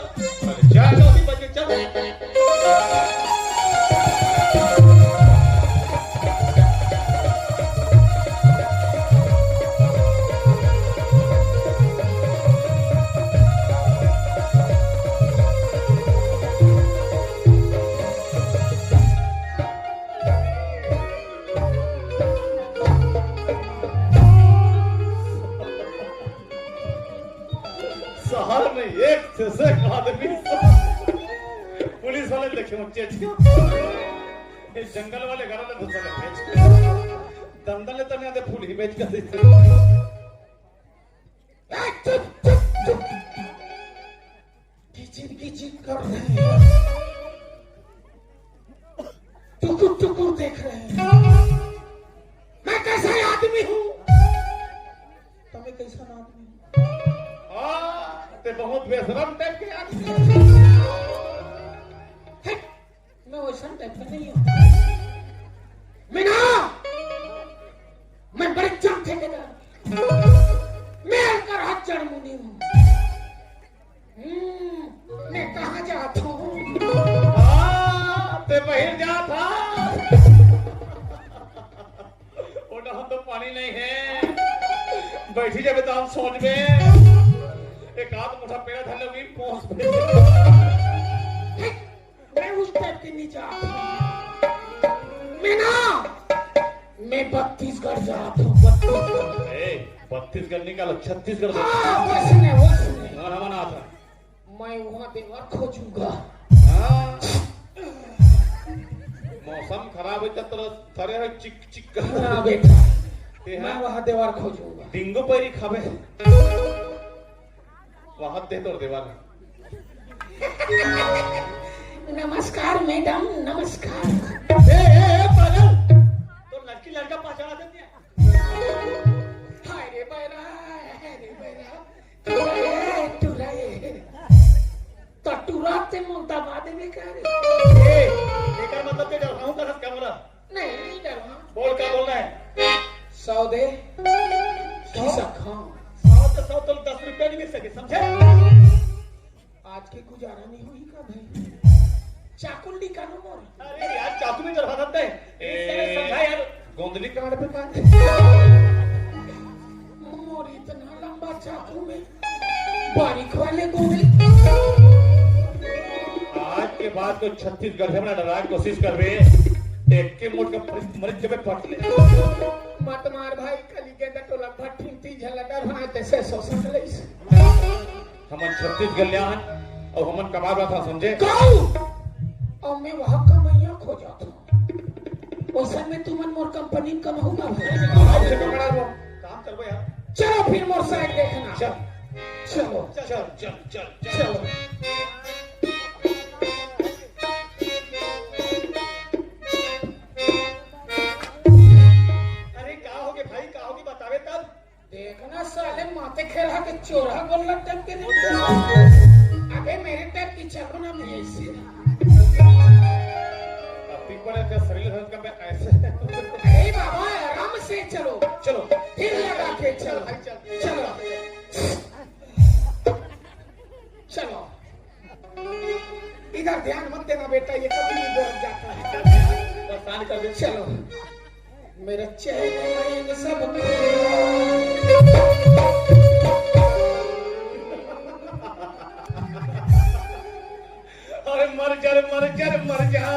जा चलो अभी बच गए, चल। शहर में एक से आदमी पुलिस वाले देखे मुझे इस जंगल वाले घर में घुसा लगे दंदले तो नहीं आते फूल ही बेच कर देते। किचिन कर रहे हैं, टुकुर टुकुर देख रहे हैं। मैं कैसा आदमी हूँ? तुम्हें कैसा आदमी हूँ? ते बहुत बेशरम टाइप के आदमी। मैं वैसा टाइप का नहीं हूँ। मैं बड़े जम ठेकेदार, मैं अलकर हच्चर मुनि हूँ। मैं कहाँ जाता हूँ? ते बहिर जा था ओटा हम तो पानी नहीं है बैठी जब तो हम सोच में एक हाथ मुठा पेड़ा धर लोगी पहुंच पे। मैं उस टाइप के नहीं जाता हूँ। मैं 32गढ़ जाता हूँ। 32गढ़ 32 निकालो 36 वसने मना था। मैं वहाँ देवर खोजूंगा। मौसम खराब है तो थरे चिक चिक हाँ बेटा, ते मैं हाँ वहाँ देवर खोजूंगा। डिंगो पैरी खावे वहां दे तोड़ देवाल। नमस्कार मैडम, नमस्कार। पागल तो लड़की लड़का पहचाना देती है। हाय रे बैरा टुराए तो टुराते मुद्दा बादे में कर। लेकर मतलब के डर हूं तरस क्या बोला? नहीं डर। बोल क्या बोलना है? सौदे किसा खां 100 तो 10 रुपया नहीं मिल सके, समझे? आज के गुजारा नहीं हुई का भाई। चाकुंडी का नो मोर। अरे यार चाकू में चढ़ा सकते हैं। समझा यार। गोंदली कहां पे पाए मोर इतना लंबा चाकू में बारीक वाले गोली। आज के बाद तो 36 में डरा की कोशिश करबे एक के मोट का मरीज जब पट ले मत मार भाई, कली के टोला भट्टी झलका बनाते से सोसत लइस। हमन 36 गल्यान और हमन कमा रहा था समझे। और मैं वहां कमैया खो जाता हूँ। उस समय तुमन मोर कंपनी में कम होगा भाई। काम करबो यार। चलो फिर मोर साइड देखना। चलो चल अरे क्या हो गया भाई, क्या होगी बतावे तब। देखना साले माथे खेला के चोरा गोल्ला टाइप के नहीं। अबे मेरे टाइप की चलो ना मैं ऐसे। पीपल का शरीर का मैं ऐसे अरे बाबा आराम से चलो। चलो फिर लगा के चलो। चलो चलो इधर ध्यान मत देना बेटा, ये कभी नहीं दौड़ जाता है। परेशान कर दे। चलो मेरे चेहरे में सब अरे मर जा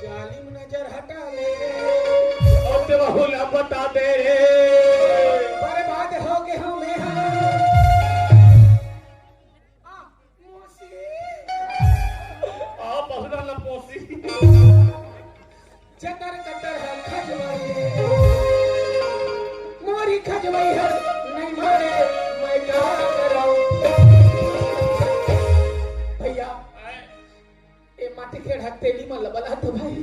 जालिम नजर हटा ले। और ते बहुला बता दे बर्बाद हो गए हमें आप बहुला लपोसी चटर कटर है खजवाई मोरी खजवाई है नहीं मारे मैं क्या दो भाई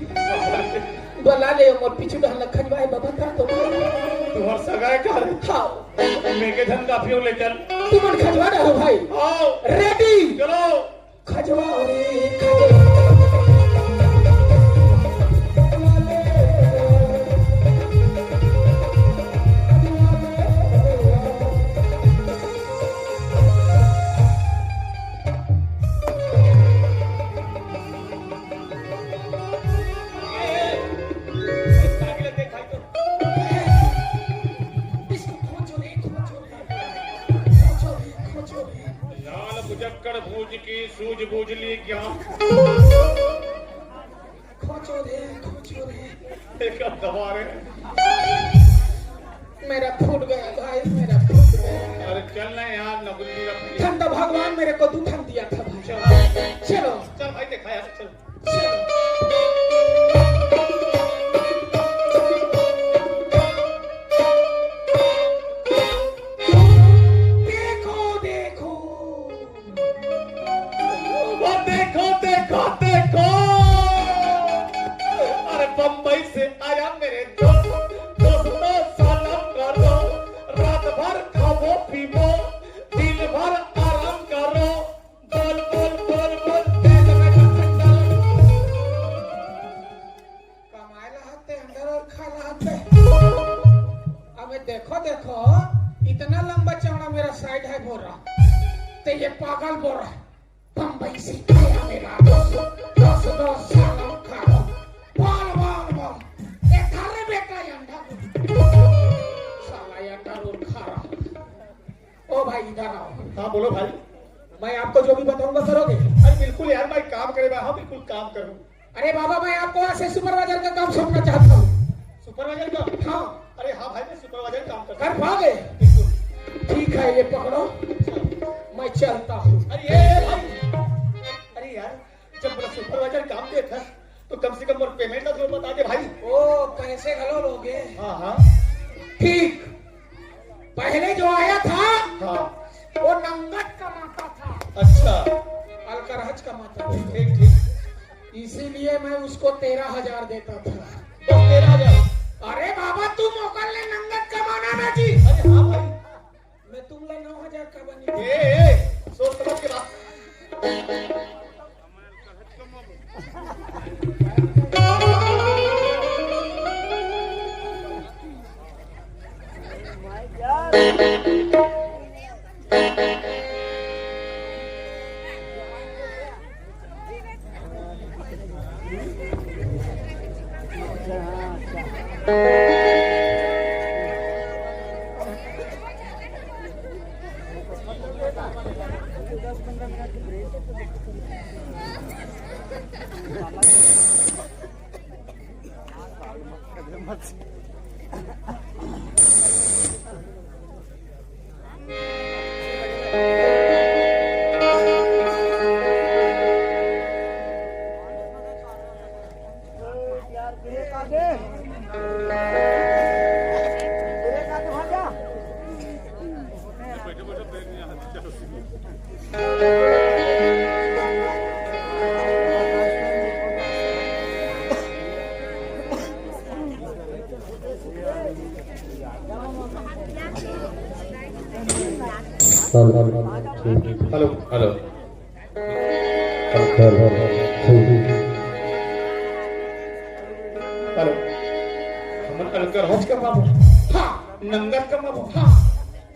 बोला ले मोर पीछे डाल खजवाए बाबा का दो तुम्हार सगाई का रे हाँ मेके धन काफियों ले चल तुम खजवा रहे हो भाई आओ रेडी चलो खजवा रे खजवा लाल बुझक्कड़ भूज की सूझ बूझ ली क्या खोचो रे एक दबारे मेरा फूट गया भाई मेरा फूट गया अरे चल ना यार नगुल्ली अपनी ठंडा भगवान मेरे को दुखन दिया था भाई चलो चल भाई देखा यार चल देखो देखो वो देखो देखो देखो अरे बम्बई से आया मेरे दोस्तों सलाम करो रात भर खाओ पीबो दिन भर आराम करो बोल बोल बोल बोल देश में ठंडा कमाए रहते अंदर और खा रहते अबे देखो देखो इतना लंबा चौड़ा मेरा साइड है बोरा तो ये पागल बोरा बम्बई से आया मेरा दस साल खा लो बोल बोल बोल एक थारे बेटा ये अंडा साला ये अंडा रोल खा रहा ओ भाई इधर आओ हाँ बोलो भाई मैं आपको जो भी बताऊंगा करोगे अरे बिल्कुल यार भाई काम करे मैं हाँ बिल्कुल काम करूँ अरे बाबा मैं आपको ऐसे सुपरवाइजर का काम सौंपना चाहता हूँ सुपरवाइजर का हाँ अरे हाँ भाई मैं सुपरवाइजर काम करता कर पाओगे बिल्कुल ठीक है ये पकड़ो मैं चलता हूँ अरे ये भाई अरे यार जब मेरा सुपरवाइजर काम पे था तो कम से कम और पेमेंट का तो बता दे भाई ओ पैसे घलो लोगे हाँ हाँ ठीक पहले जो आया था हाँ वो नंगट कमाता था अच्छा अलकरहज कमाता था ठीक ठीक इसीलिए मैं उसको 13,000 देता था बस 13,000 अरे बाबा तुम मोकल ने नंगट कमाना ना जी अरे हाँ भाई मैं तुमला 9,000 का बनी ए सोच समझ के बात हेलो हेलो हेलो हमन अलकरहज का बाबू हाँ नंगर का बाबू हाँ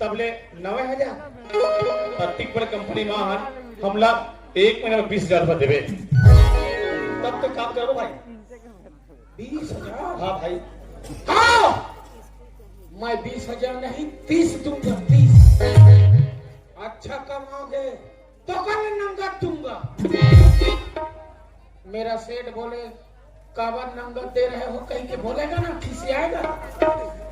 तबले 9,000 अतिक पर कंपनी में हमला 1 महीना में 20,000 रुपए देवे तब तो काम करो भाई 20,000 हाँ भाई हाँ मैं 20,000 नहीं 30 दूंगा 30 अच्छा कमाओगे तो कल नंगत दूंगा मेरा सेठ बोले कावन नंगत दे रहे हो कहीं के बोलेगा ना खिसियाएगा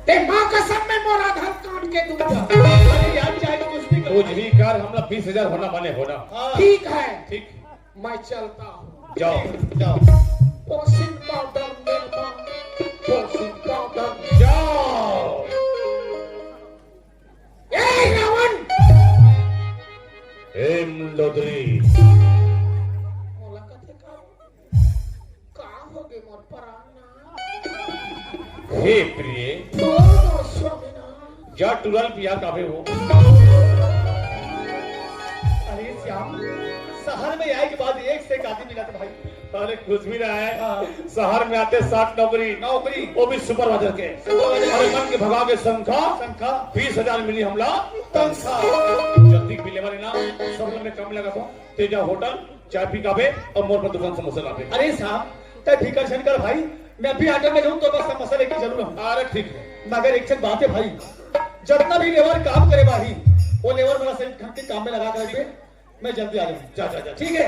ते माँ कसम में मोरा धन काट के दूंगा अरे यार चाहे कुछ भी कुछ भी कर हमला 20,000 होना माने होना ठीक है ठीक मैं चलता हूँ जाओ जाओ पोसिंग पाउडर मेरे पोसिंग पाउडर जाओ ए रावण हेम लोदरी मुलाकात है का हो गे मोर पराना हे प्रिय तो स्वामीनाथ जा टुरल पिया काबे हो। अरे श्याम शहर में आए के बाद एक से एक आदमी मिला था भाई। अरे कुछ भी रहा है शहर में आते 60 नौकरी वो भी सुपरवाइजर के। अरे मन के भगा के संख्या 20,000 मिली हमला तनख्वाह। जल्दी पीले वाले ना सब में कम लगा था। तेजा होटल चाय पी काबे और मोर पर दुकान समोसा लाबे। अरे साहब तय फिकर छन कर भाई, मैं अभी आगे में जाऊं तो बस समोसा लेके जरूर आऊं। अरे ठीक है मगर एक बात है भाई, जितना भी लेबर काम करे भाई वो लेबर मेरा सही ढंग के काम में लगा कर के मैं जल्दी आ जाऊँ। जा ठीक है।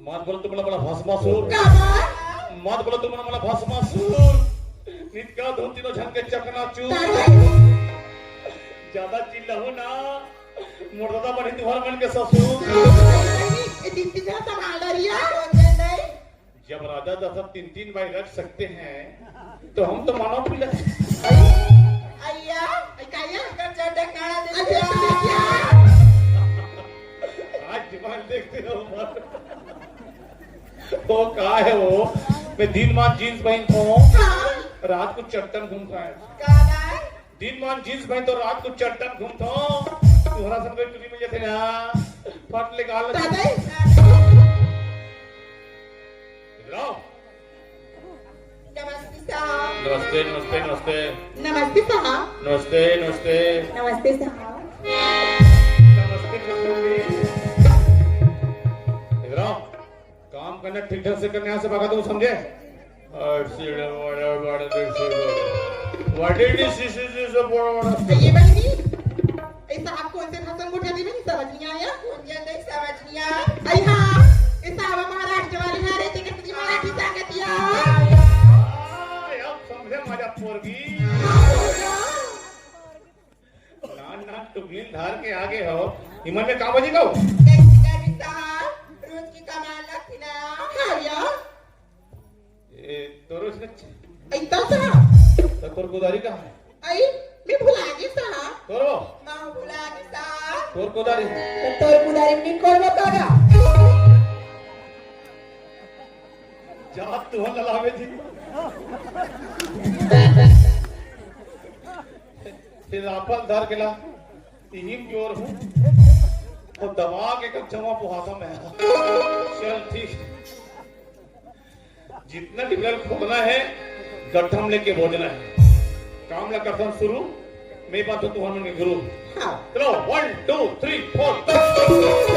मत बोलो तुम मला भस्मासुर मत बोलो तुम मला भस्मासुर नित्का दोन तीनों झनके चकनाचूर ज्यादा चिल्लाओ ना मुर्दा बनी तुम्हारा मन के ससुर। जब राजा दशरथ 3 भाई रख सकते हैं तो हम तो मानव भी रख आज दिमाग देखते हो वो कहा है वो मैं दिन मान जीन्स पहनता हूँ रात को चट्टन घूमता है। दिन मान जीन्स पहन तो रात को चट्टन घूमता हूँ तुम्हारा सब कोई टुरी में जैसे ना फट निकाल नमस्ते नमस्ते नमस्ते नमस्ते साहब। नमस्ते नमस्ते नमस्ते साहब। नमस्ते इधर आओ काम करना ठीक ठाक से करने यहाँ से भागा तो समझे। ये बहनी ऐसा आप कौन से भाषण को जल्दी में समझ नहीं आया। नहीं समझ नहीं आया। हाँ ऐसा आप महाराष्ट्र वाले हैं रहते करते मराठी सांगतिया समझे मजा पोरगी नान नान टुकली धार के आगे हो हिमन में काम बजी को रोज की कमाल लगती ना। हाँ यार तो रोज ऐसा सा तो तोर गोदारी कहाँ है। आई मैं भुला गई साहब। तोरो माँ भुला गई साहब। तोर गोदारी तोर गोदारी में कौन बतागा जा तू ललावे जी फिर आपल धर के ला तीन प्योर हूँ और दबा के कब जमा पुहाता मैं चल ठीक जितना डिबलर खोलना है गठम लेके भोजना है काम ला करता शुरू मैं बात तो तुम्हारे मन में गुरु। हाँ चलो 1 2 3 4 हाँ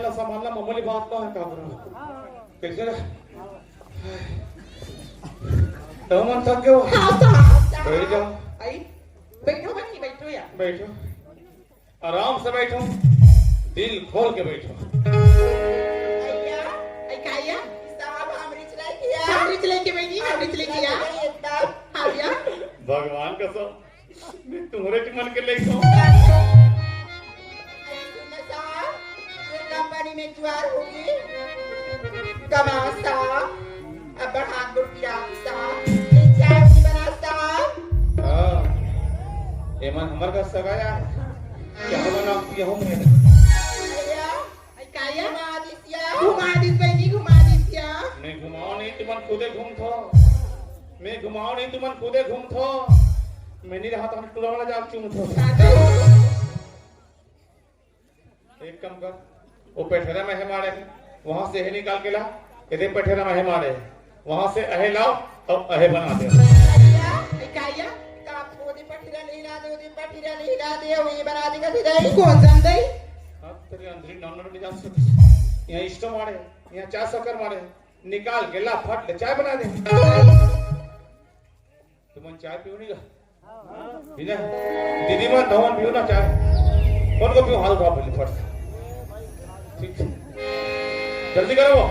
ला संभालना मामूली बात ना है काबरा कैसे रे तो मन थक गयो बैठ जाओ आई बैठो बनी बैठो या बैठो आराम से बैठो दिल खोल के बैठो अय्या आई काया साहब हमरी चलाई के बैठी हमरी चलाई किया एकदम आया भगवान कसम मैं तुम्हारे मन के लेके हूं कंपनी में ज्वार होगी कमासा अब हाथ रुपया सा चाय भी बनाता हां एमन हमर का सगाया क्या बना ये हूं मैं अय्या आई काया घुमा दिसिया मैं घुमाओ नहीं तुमन खुदे घूम थो मैं घुमाओ नहीं तुमन खुदे घूम थो मैं नहीं रहा तो हम टूरा वाला जाग चूम थो एक काम कर वो पेठेरा में है मारे वहां से है निकाल के ला इधर पेठेरा में है मारे वहां से अहे लाओ अब अहे बना दे अय्या आई काया का ओदी पठिरा नहीं ला दे वही बना देगा सीधा कौन जान दई अब तेरे अंदर नॉन में जा सकते यहां इष्ट मारे यहां चाय शक्कर मारे निकाल के ला फट ले चाय बना दे तुमन चाय पियो नहीं का बिना दीदी मन धवन पियो ना चाय कौन को पियो हाल खा पहले फट ठीक जल्दी करो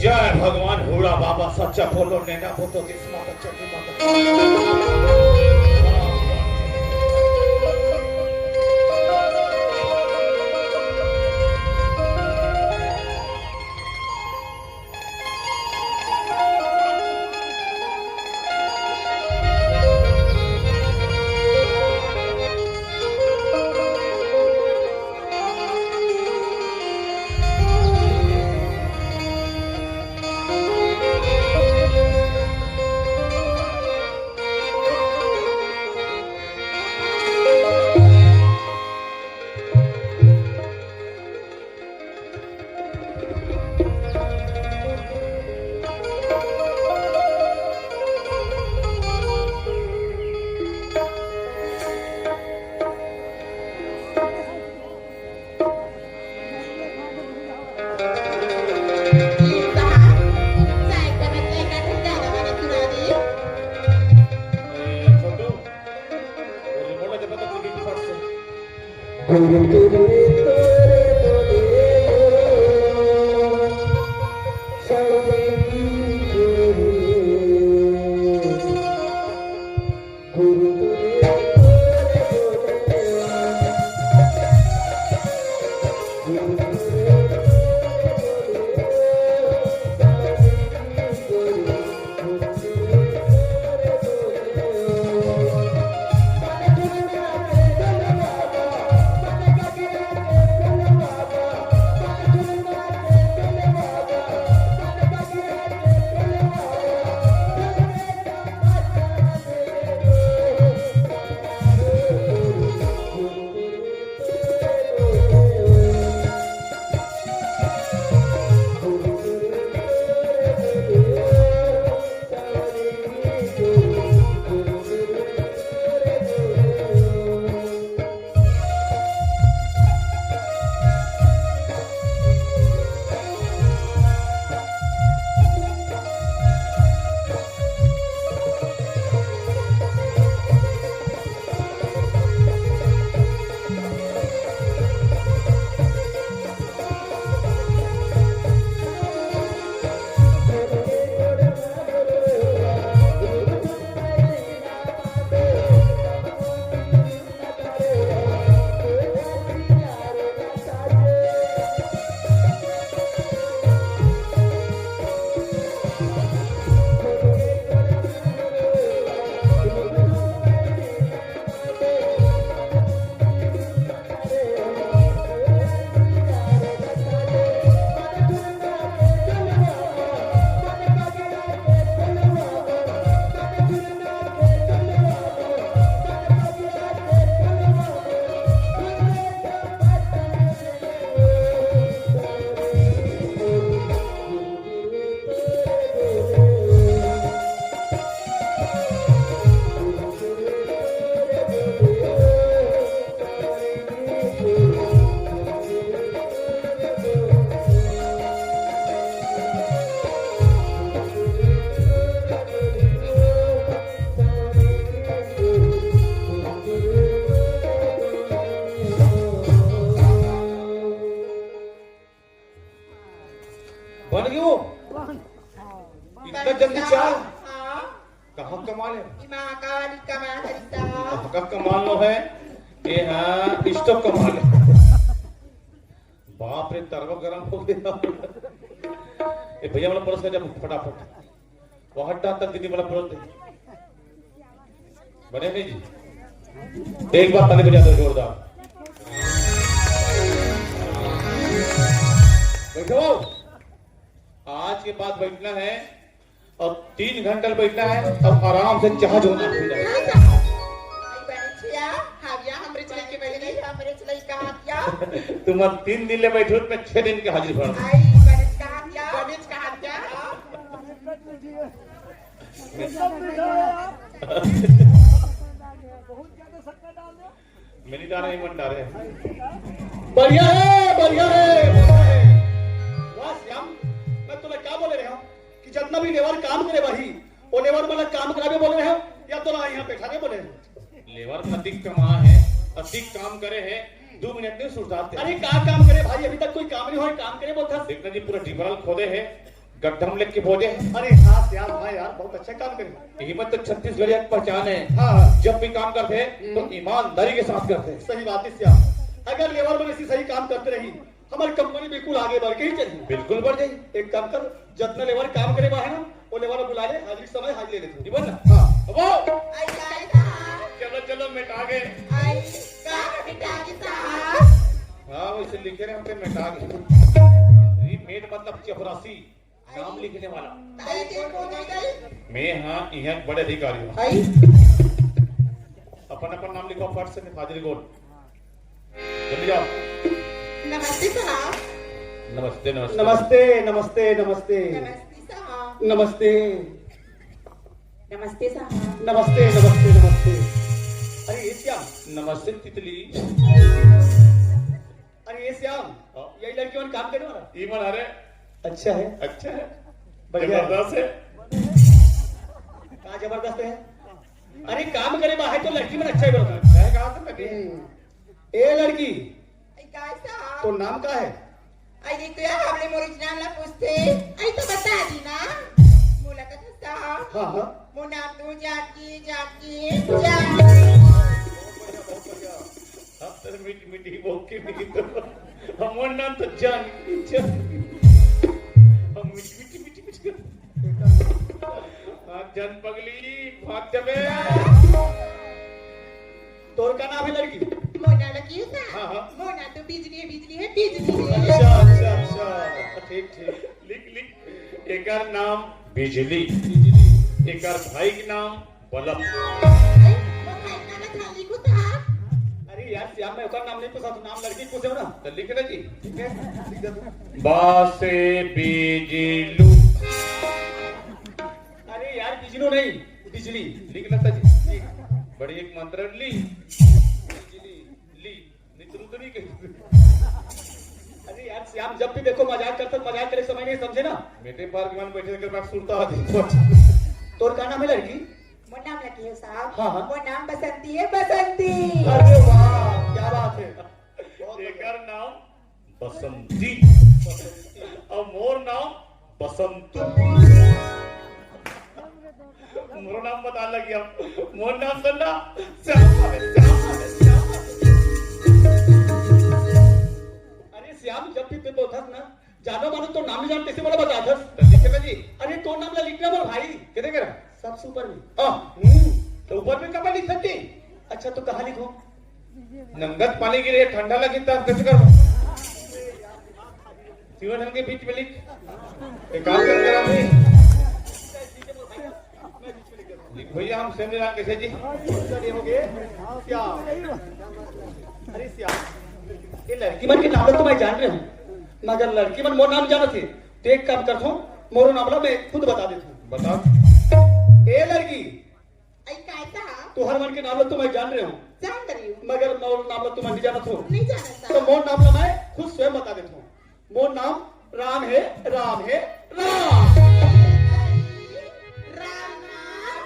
जय भगवान हुड़ा बाबा सच्चा बोलो नैना बोतो किस माता चौकी माता कहाँ कमाल है? महाकाली कमाल है साहब। का कमाल नो है ये हाँ इस्तो कमाल है। बाप रे तरवा गरम हो गया। ये भैया वाला परोस कर जब फटाफट वहां तक दीदी वाला परोस दे बने नहीं जी। एक बार ताली बजा दो जोरदार। बैठो आज के बाद बैठना है और 3 घंटे बैठना है तब आराम से जहाज होना तुम 3 दिन ले बैठो मैं 6 दिन के हाजिर भर मेरी डाले ही मन डाले बढ़िया है बढ़िया है वाह श्याम मैं तुम्हें क्या बोले रहा हूँ कि जितना भी लेबर काम करे वही वो लेबर वाला काम करावे बोले रहे हो या तो ना यहाँ बैठा के बोले रहे हो? लेबर में अधिक कमा है अधिक काम करे है 2 मिनट में सुलझाते अरे क्या काम करे भाई अभी तक कोई काम नहीं हुआ काम करे बोलता देखना जी पूरा डिफरल खोदे है गड्ढा में लेके के बोझे अरे हाँ श्याम भाई यार बहुत अच्छा काम करे यही मत तो छत्तीसगढ़ की पहचान है। हाँ जब भी काम करते हैं तो ईमानदारी के साथ करते हैं। सही बात है श्याम अगर लेबर में ऐसी सही काम करते रही हमारी कंपनी बिल्कुल आगे बढ़ के ही चली बिल्कुल बढ़ जाए। एक काम कर जितना लेबर काम करे है ना वो लेबर बुला ले हाजिर समय हाजिर ले लेते बोल ना हाँ वो चलो चलो मिटा गए। हाँ वैसे लिखे रहे होते मिटा गए। मेड मतलब चपरासी नाम लिखने वाला मैं हाँ यहाँ बड़े अधिकारी हूँ। अपन अपन नाम लिखो फट से हाजिर गोल जल्दी जाओ। नमस्ते साहब। नमस्ते नमस्ते नमस्ते नमस्ते नमस्ते नमस्ते साहब। नमस्ते नमस्ते साहब। नमस्ते नमस्ते नमस्ते अरे ये श्याम नमस्ते तितली। अरे ये श्याम यही लड़की वाला काम करने वाला ईमान अरे अच्छा है अच्छा है बढ़िया है। जबरदस्त है। कहाँ जबरदस्त है अरे काम करे बाहर तो लड़की में अच्छा ही बनता मैं कहा था मैं ए लड़की साहब तो नाम क्या है आई तो यार हमने मोरिजिनल ला पूछते आई तो बता दी ना मोला का साहब हाँ हाँ मो नाम तो जाकी जाकी अब तेरे मीठी मीठी बोके नहीं तो हमारा नाम तो जान हम मीठी मीठी मीठी जान पगली भाग जाबे। तोर का नाम है लड़की मोना लगी है हाँ, हाँ। मोना तो बिजली है बिजली है अच्छा अच्छा अच्छा ठीक ठीक लिख लिख एकर नाम बिजली एकर भाई के नाम बल्ब। अरे यार श्याम मैं उसका नाम नहीं पूछा तो नाम लड़की पूछे हो ना तो लिख ना जी ठीक है लिख दे तू। बासे बिजलू। अरे यार बिजली नहीं बिजली लिख ना जी बड़ी एक मंत्र ली बिजली ली नितरू तो नहीं कही। अरे यार श्याम जब भी देखो मजाक करते मजाक करे समय नहीं समझे ना मेरे पार्क में बैठे कर मैं सुनता हूँ। तोर का नाम है लड़की वो नाम लगी है साहब हाँ, हाँ। वो नाम बसंती है बसंती। अरे वाह क्या बात है एकर नाम बसंती और मोर नाम बसंतु। मोर नाम बता लगी मोर नाम सुनना अरे श्याम जब भी तो था ना जानो मानो तो नाम नहीं जानते से बोला बता था लिखे ना जी अरे तो नाम ला लिखना बोल भाई कितने करा सबसे ऊपर में तो ऊपर में कब लिख सकती। अच्छा तो कहाँ लिखो नंगत पानी के लिए ठंडा लगी तब कैसे करो जीवन के बीच में लिख एक काम कर जरा लिख भैया हम समझ रहा कैसे जी चलिए हो गए श्याम अरे श्याम ये लड़की मन के नाम तो मैं जान रहा हूँ मगर लड़की मन मोर नाम जाना थे तो एक काम करता हूँ मोर नाम मैं खुद बता देता हूँ बता ए लड़की आई काय साहब तो हर मन के नाम तो मैं जान रहा हूँ जान रही हूँ मगर मोर नाम तुम नहीं जाना हो नहीं जाना तो साहब मोर नाम मैं खुद स्वयं बता देता हूँ मोर नाम राम है राम है राम राम नाम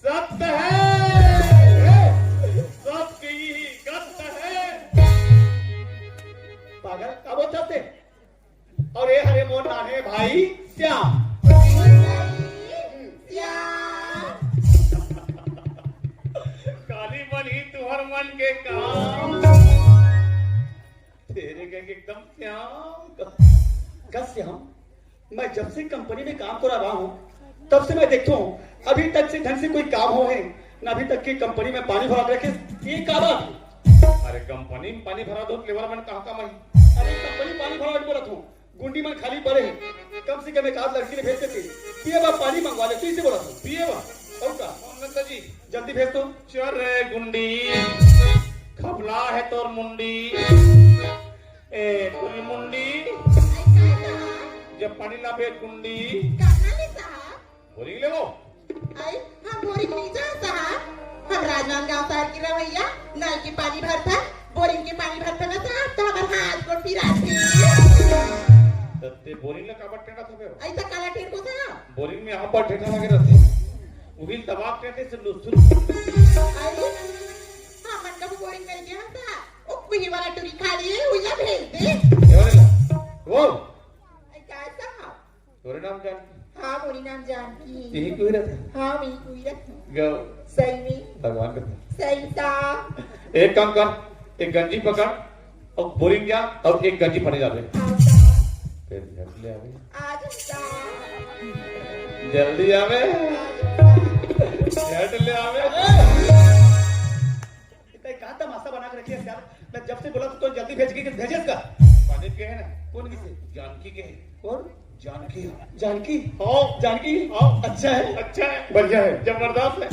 सत्य है सत्य ही गत्य है। पागल क्या बोल सकते और ये हरे मोर नाम है भाई श्याम श्याम मन के काम तेरे के एकदम श्याम कस श्याम, मैं जब से कंपनी में काम कर रहा हूँ तब से मैं देखता हूँ अभी तक से ढंग से कोई काम हो है न। अभी तक की कंपनी में पानी भरा रखे ये का बात। अरे कंपनी में पानी भरा दो लेबर मन कहाँ का मैं। अरे कंपनी पानी भरा बोला तू, गुंडी मन खाली पड़े हैं। कम से कम एक आध लड़की ने भेजते थे पिए बा पानी मंगवा ले, तू इसे बोला तू पिए बा और का नंदा जी जल्दी भेज दो। चल रे गुंडी खबला है तोर मुंडी ए तुरी मुंडी जब पानी ला भेज गुंडी बोरिंग ले वो हम राजनांदगांव शहर की रवैया नल के पानी भरता बोरिंग के पानी भरता ना साहब तो हमारे हाथ को फिराती तत्ते बोरिंग ला काबट टेढ़ा था बेरो ऐसा काला टेढ़ को साहब बोरिंग में यहाँ पर टेढ़ा लगे रहते उगिल दबाव टेढ़े से लुसुर आई हाँ मन का बोरिंग कर दिया था ओ कुही वाला टूरी खा लिए उला भेज दे ये वाले ला वो क्या साहब तोरे नाम जान हाँ मोरी नाम जानकी यही कोई रहता हाँ मैं कोई रखूं गो सही में भगवान का सही साहब एक काम कर एक गंजी पकड़ और बोरिंग जा और एक गंजी पानी डाल दे हाँ साहब फिर झट ले आवे आज साहब जल्दी आवे झट ले आवे कहा तमाशा बना के रखिए यार। मैं जब से बोला तो जल्दी भेज के भेजेस का पानी के है ना कौन किसे जानकी के है कौन जानकी जानकी हाँ जानकी हाँ अच्छा है अच्छा है बढ़िया है जबरदस्त है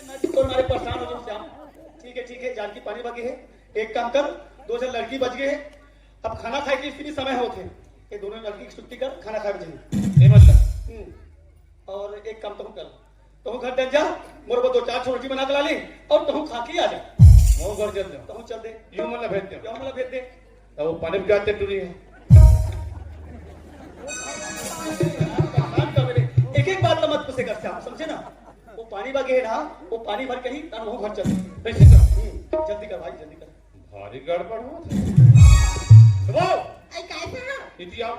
मैं तो तुम्हारे परेशान हो श्याम। ठीक है जानकी पानी बाकी है। एक काम कर, दो चार लड़की बच गए हैं, अब खाना खाए के इसके भी समय होते हैं। ये दोनों लड़की की छुट्टी कर खाना खा जाए ये मतलब और एक काम तुम कर, तुम घर डर जा मोर को दो चार रोटी बना के ला ले और तुम खा के आ जा। वो घर चल दे तुम चल दे यूं मतलब भेज दे क्यों मला भेज दे अब वो पानी में जाते टूरी है एक एक बात मत पूछे कर श्याम, समझे ना। वो पानी बाकी है ना, वो पानी भर के ही तार वो घर चल कैसे कर जल्दी कर भाई जल्दी कर। भारी गड़बड़ हो वो आई काय साहब इति आप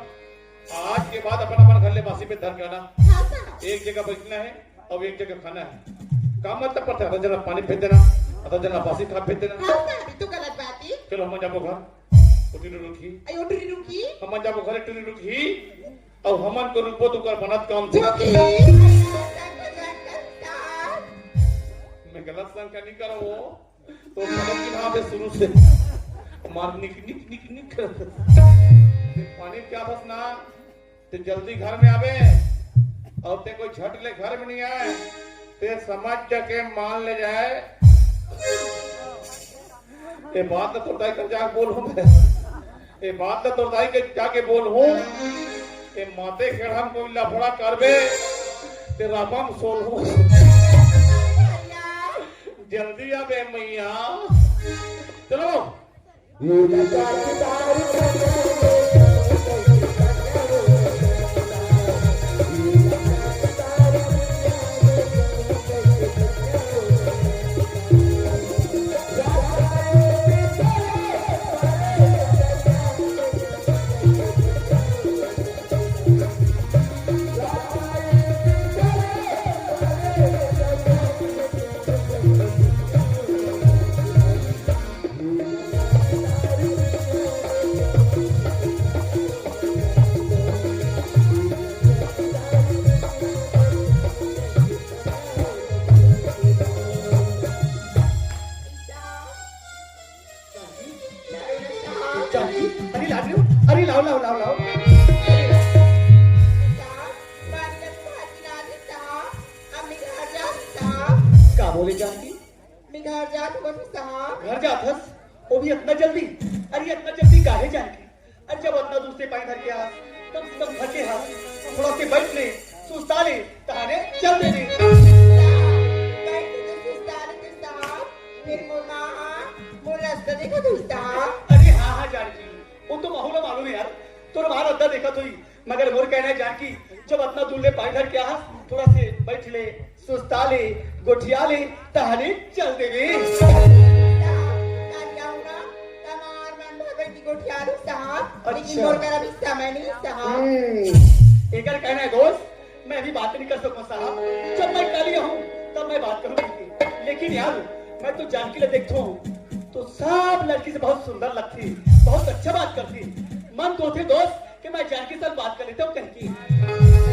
आज के बाद अपन अपन घर ले बासी पे धर के आना हाँ साहब एक जगह बैठना है और एक जगह खाना है काम मतलब पड़ता है जना पानी भेज देना अतः जना बासी खा भेज देना हाँ साहब ये तो गलत बात है चलो हम जाबो घर उठी रुकी आई ओटरी रुकी हम जाबो घर टुली रुकी और हमन को रूपो तो कर बनत काम थे मैं गलत संग नहीं करो वो तो मतलब कि वहां पे शुरू से मार निक निक निक निक पानी क्या बस ना ते जल्दी घर में आवे और ते कोई झट ले घर में नहीं आए ते समझ के मान ले जाए ये बात तो तय कर जाके बोल हूं मैं ये बात तो तय के जाके बोल हूं ये माते खेड़म कोई लफड़ा करबे ते रापम सोल हूं जल्दी आवे मैया चलो अरे लाओ लाओ लाओ लाओ क्या बोले जानकी घर जाथस वो भी इतना जल्दी। अरे इतना जल्दी काहे जानकी, अरे जब इतना दूर से पानी भर के आ कम से कम थके हाथ थोड़ा से बैठ ले सुस्ता ले ताने चल दे अरे हाँ हाँ जानकी वो तो माहौल मालूम है यार, तो बाहर अद्दा देखा तो ही मगर मोर कहना है जानकी जब इतना दूर ले पानी भर के आ थोड़ा से बैठ ले सुस्ता ले गोठिया ले ताने चल देवे एक कहना है दोस्त मैं भी बात नहीं कर सकूं साहब, जब मैं कल हूँ तब मैं बात करूंगी लेकिन यार मैं तो जानकी ले देखता हूँ तो सब लड़की से बहुत सुंदर लगती, बहुत अच्छा बात करती। मन तो थे दोस्त कि मैं जानकी से बात कर लेता हूँ कहीं,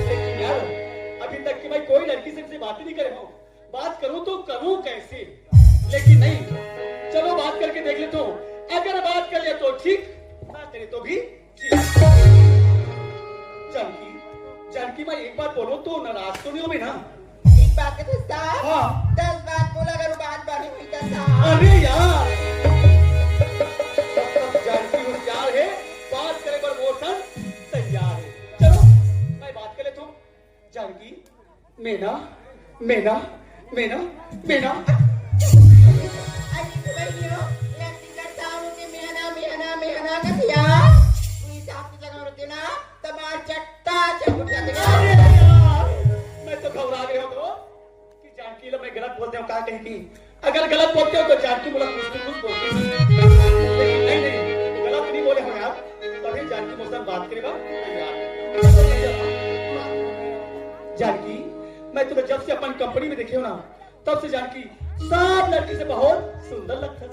लेकिन यार अभी तक कि मैं कोई लड़की से बात ही नहीं करे हूँ। बात करूँ तो करूँ कैसे? लेकिन नहीं, चलो बात करके देख लेता हूँ। अगर बात कर ले तो ठीक, ना करे तो भी ठीक। जानकी, जानकी मैं एक बात बोलूं तो नाराज तो नहीं हो ना? एक बात कहते साहब, हाँ। 10 बात बोला अगर वो बात बानी हुई था साहब। अरे यार, जानकी होशियार है, बात करे पर मोशन तैयार है। चलो मैं बात कर लेता हूँ। जानकी, मेना मेना मेना मेना अजी बहनियों, लड़की करता हूँ कि मेहना कथिया। कोई साहब की जगह होती ना, तमार चट्टा चकुट जातेगा। अरे यार, मैं तो घबरा गया हूँ कि जानकी लो मैं गलत बोलते हूँ कहा कहीं की। अगर गलत बोलते हो तो जानकी बोला कुछ बोलती है। लेकिन नहीं, गलत नहीं बोले हो यार, तभी जानकी मुझसे बात करेगा यार। जानकी, मैं तुम्हें जब से अपन कंपनी में देखे हो ना, तब से जानकी सब लड़की से बहुत सुंदर लगता है,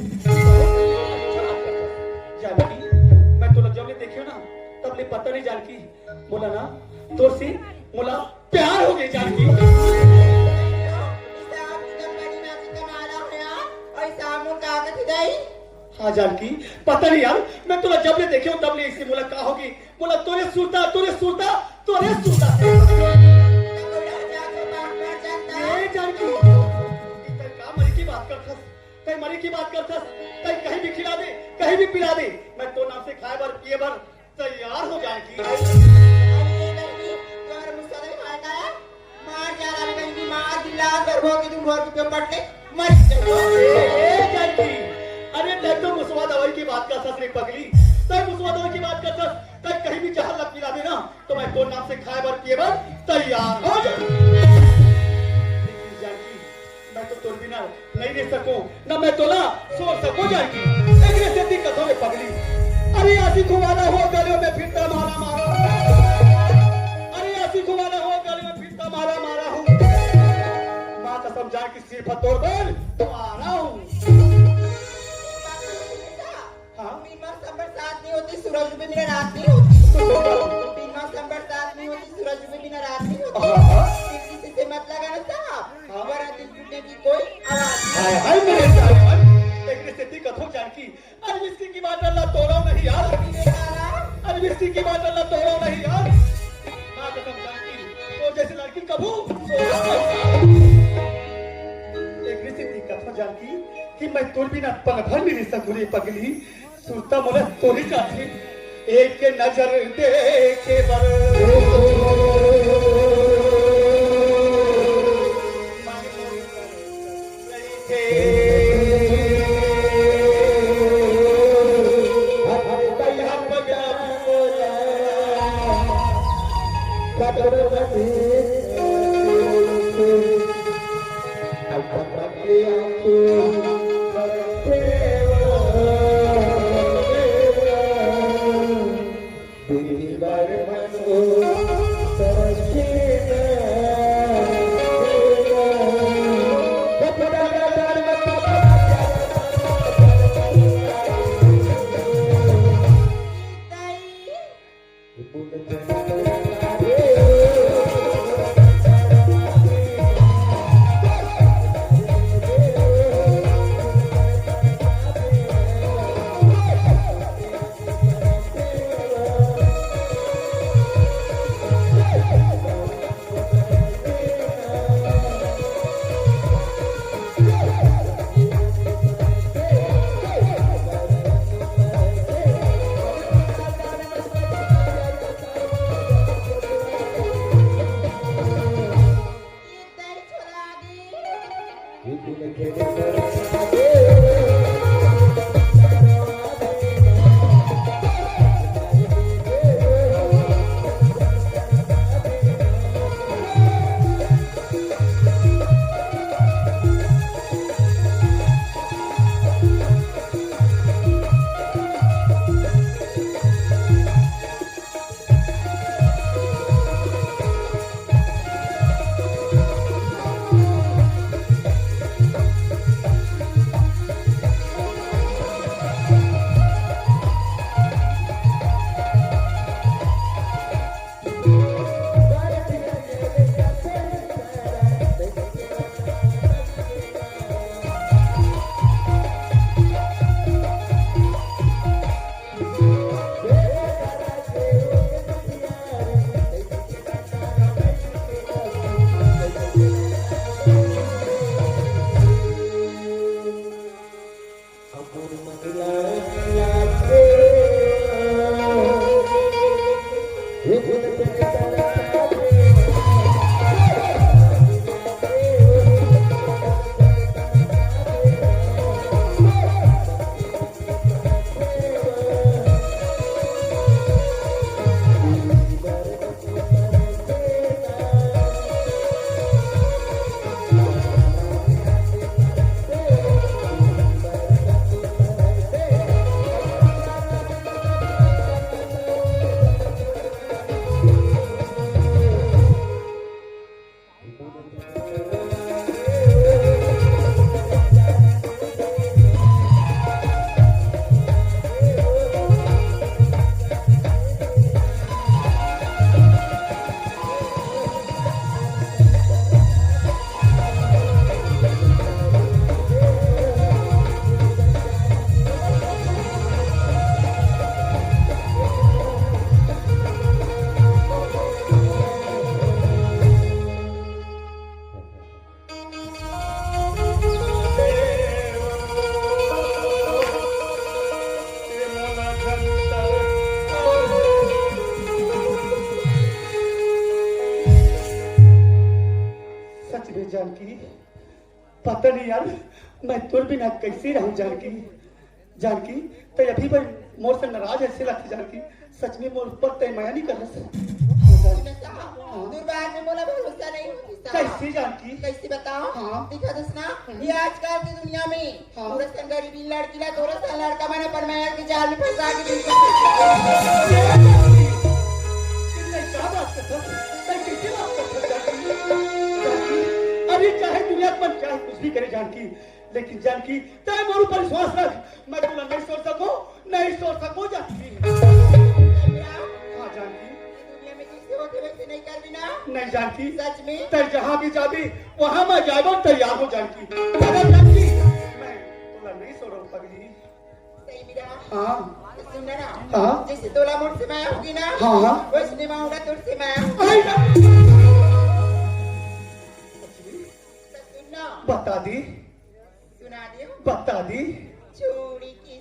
अच्छा लगता है। जानकी, मैं तुम्हें जब ले देखे हो ना, तब ले पता नहीं जानकी बोला ना तो सी बोला प्यार हो गई जानकी। हाँ जानकी, पता नहीं यार, मैं तुम्हें जब ले देखे हो तब ले इसे बोला कहा होगी, बोला तोरे सूता तोरे सूता तोरे सूता। जानकी, मरी की बात करता, कहीं मरी की बात करता, कहीं भी खिला दे, कहीं भी पिला दे, मैं तो नाम से खाए बार पिए बार तैयार हो जानकी। जानकी, अरे मैं तो मुसवा दवाई की बात करता रे पगली, तब मुसवा दवाई की बात करता, तब कहीं भी जहर लग पिला देना तो मैं तो नाम से खाए बार पिए बार तैयार हो जानकी। मैं तो तोड़ बिना नहीं रह सकूं, ना मैं तो ना सो सकूं जानकी। एक से दिक्कत हो पगली। अरे ऐसी घुमाना हो गलियों में फिरता मारा मारा, अरे ऐसी घुमाना हो गलियों में फिरता मारा मारा हूँ। माँ कसम जानकी सिर पर तोड़ बोल तो आ रहा हूँ। हाँ? बरसात नहीं होती, सूरज में बिना रात नहीं होती। बरसात नहीं होती, सूरज में बिना रात नहीं होती। किसी से मत लगाना साहब, हमारा दिल टूटने की कोई आवाज हाय मेरे साहब, एक से दिक्कत हो जानकी। अरे विस्की की बात अल्लाह तोड़ो नहीं यार, अरे विस्की की बात अल्लाह तोड़ो नहीं यार। माँ कसम जानकी, तो जैसे लड़की कबू एक से दिक्कत हो जानकी कि मैं तोड़ बिना पल भर नहीं रह सकूं रे पगली। सुरता मोला तोड़ी चाहती, एक नजर देखे बर अरे जानकी, पता नहीं यार मैं तुर बिना कैसे रहूं जानकी। जानकी तो अभी पर मोर से नाराज ऐसे लगती जानकी, सच में मोर ऊपर तय माया नहीं कर रहा। दुर्भाग्य में बोला भरोसा नहीं होती। कैसे जानकी? कैसे बताओ? हाँ। दिखा दसना ये आजकल की दुनिया में हाँ। पूरा गरीबी लड़की ला थोड़ा सा लड़का बना पर माया के जाल में फंसा के अरे चाहे दुनिया पर चाहे कुछ भी करे जानकी, लेकिन जानकी चाहे मोर ऊपर विश्वास रख, मैं बोला नहीं सोच सकूं जानकी। हाँ जानकी, दुनिया में किसी होते वैसे नहीं कर बिना नहीं जानकी, सच में तय जहाँ भी जाबी वहाँ मैं जाबो तैयार हो जानकी। अगर जानकी मैं बोला नहीं सो रहा हूँ पगली। सही मेरा हाँ सुन ना हाँ। जैसे तोला मोड़ से माया होगी ना हाँ। वैसे माऊंगा तुझसे माया होगी। आई जानकी। सुनना बता दी, सुना दियो बता दी। चूड़ी की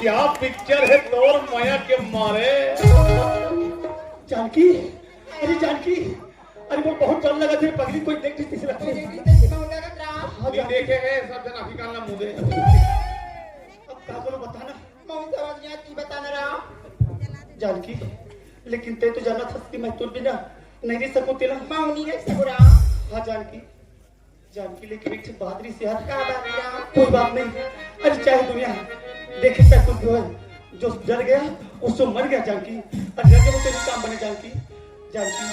क्या पिक्चर है तोर माया के मारे। जानकी, अरे जानकी, अरे वो बहुत डर लगा थे पगली, कोई देख नहीं किसी लगती। हाँ नहीं जानकी, देखे गए सब जना फिकाना मुझे। अब क्या करो बताना मौन समझ नहीं आती बताना रहा जानकी, लेकिन ते तो जाना था कि मैं तुर बिना नहीं रह सकूं तेरा। मौनी रह सकुरा हाँ जानकी, जानकी लेकिन एक बहादुरी से हाथ का बात रहा कोई बात नहीं। अरे चाहे दुनिया देखे क्या कुछ जो है जो डर गया उससे मर गया जानकी, और डर के वो तेरी काम बने जानकी। जानकी,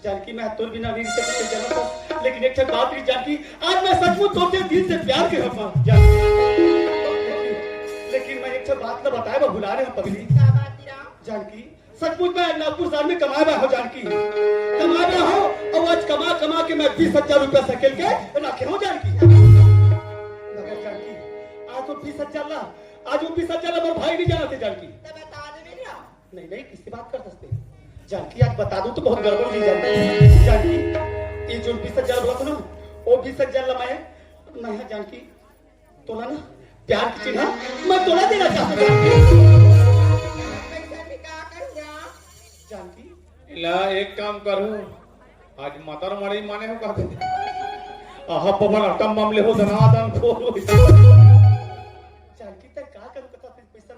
जानकी मैं तुर बिना नहीं रह सकूं जाना था, लेकिन एक बात रही जानकी, आज मैं सचमुच तुमसे दिल से प्यार कर रहा हूं जानकी। लेकिन मैं एक बात ना बताया मैं भुला रहे हूं पगली। का बात रहा जानकी सचमुच मैं नागपुर शहर में कमाया हो जानकी, कमाया हो, और आज कमा कमा के मैं 20,000 रुपया सकेल के रखे हो जानकी। मगर जानकी आज वो पीसा चल मोर भाई नहीं जाना थे जानकी तो बता दे मेरा नहीं नहीं किससे बात कर सकते जानकी आज बता दूं तो बहुत गड़बड़ नहीं जानती जानकी ये जो पीसा चल बोला था ना वो पीसा चल मैं जानकी तोला ना प्यार की चिन्ह मैं तोला देना चाहता पैसा भी क्या करूँगा जानकी ला एक काम करो आज मातार मारी माने हो कहते आहा पवन अटम मामले हो धनादन खोलो जानकी तक क्या करूं कता पैसा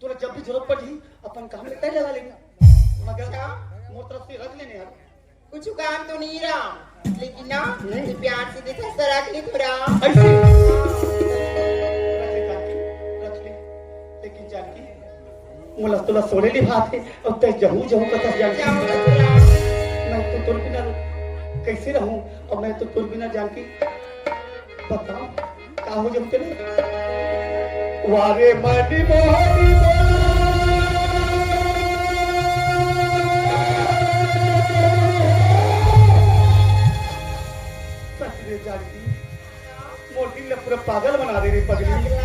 तोरा जब भी जरूरत पड़ी अपन काम में तय लगा लेना मगर मोर तरफ से रख लेने यार कुछ काम तो नहीं रहा लेकिन ना ये प्यार से देखा सर रख ली थोड़ा ऐसे रख ले लेकिन जानकी मोला तोला सोने ली बात है अब तक जहू कता जानकी जाऊंगा थोड़ा मैं तो तुर बिना कैसे रहूं और मैं तो तुर बिना जानकी बताओ का हो जब तेरे वारे मानी मोहनी सच रे जानकी मोटी ने पूरा पागल बना दे रे पगली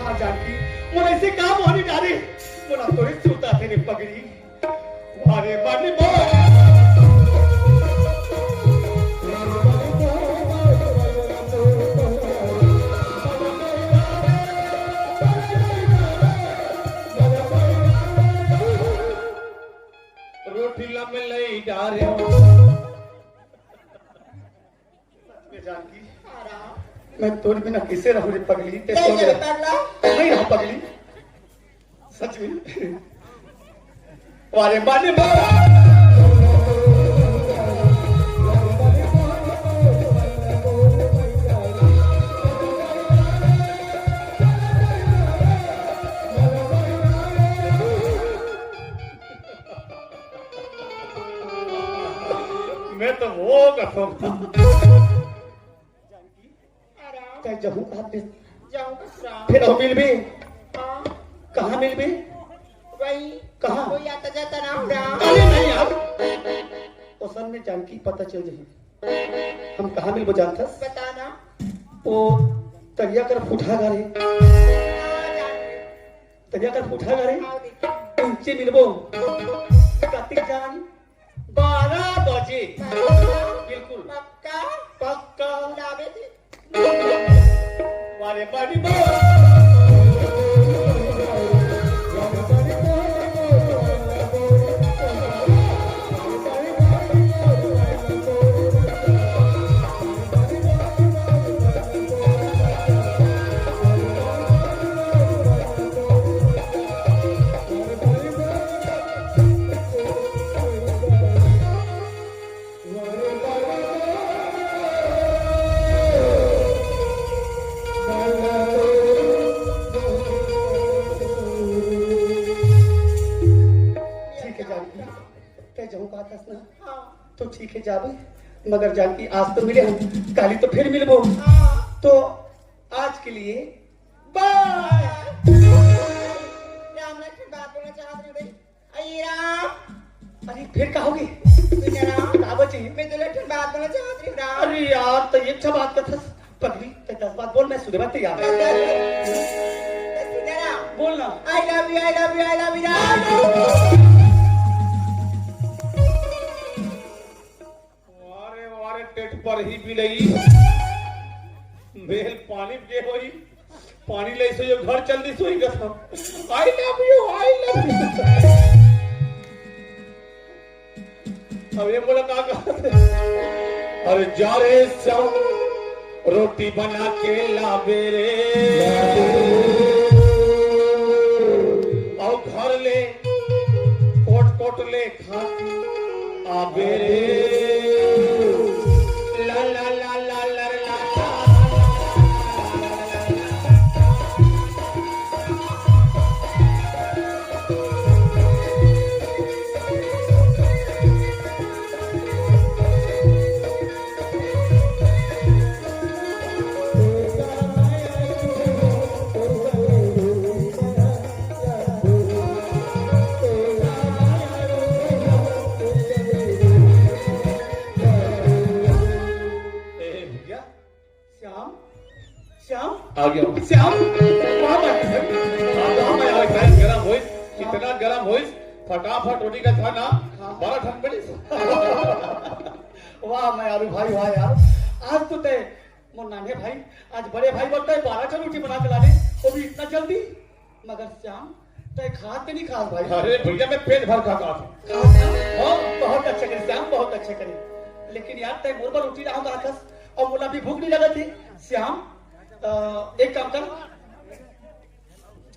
हाँ जानकी मोर ऐसे काम होने डाले मोला तो ही चूता थे रे पगली वारे मानी मोहनी रोटीला में लई डारे जानकी मैं तोड़ बिना किसे रहूं रे पगली ते नहीं सोच चले रहा पगला नहीं रहा पगली सच में वारे माने मैं तो वो कसम चाहे जहू कहा जाऊंगा थोड़ा फिर हम मिल भी हाँ कहाँ मिल भी वही कहाँ? कोई आता जाता ना हो रहा अरे नहीं यार ओसन में जानकी पता चल जाए हम कहाँ मिल वो जानता बताना वो तरिया कर फुठा घरे तरिया कर फुठा घरे आओ देखो उनसे मिलबो कार्तिक जान 12 बजे बिल्कुल पक्का पक्का लावे थे वारे पानी तो ठीक है जाबे मगर जानकी आज तो मिले हम काली तो फिर मिलबो तो आज के लिए बाय राम लक्ष्मण बात बोलना चाहत रही अरे राम अरे फिर कहोगे सुन राम का बचे मैं तो लक्ष्मण बात बोलना चाहत रही राम अरे यार तो ये अच्छा बात कर पगली तो 10 बात बोल मैं सुने बात तैयार सुन राम बोलना I love you I love you I love you Ram वारे वारे टेट पर ही भी लई बेल पानी जे होई पानी ले सो घर चल दी सोई कसम आई लव यू अब ये बोला का अरे जा रे सब रोटी बना के लावे रे और घर ले कोट कोट ले खा आवे रे ला ला ला ला ला ला फटाफट रोटी का खाना 12 ठन पड़ी। वाह मैं यार भाई वाह यार, आज तो तय मोर नाने भाई, आज बड़े भाई बोलता है 12 रोटी बना के लाने, वो भी इतना जल्दी। मगर श्याम तय खात नहीं खास भाई। अरे भैया मैं पेट भर खाता हूँ। बहुत अच्छा करे श्याम, बहुत अच्छा करे। लेकिन यार तय मोर पर रोटी रहा आकस और मोला भी भूख नहीं लगा थी। श्याम एक काम कर,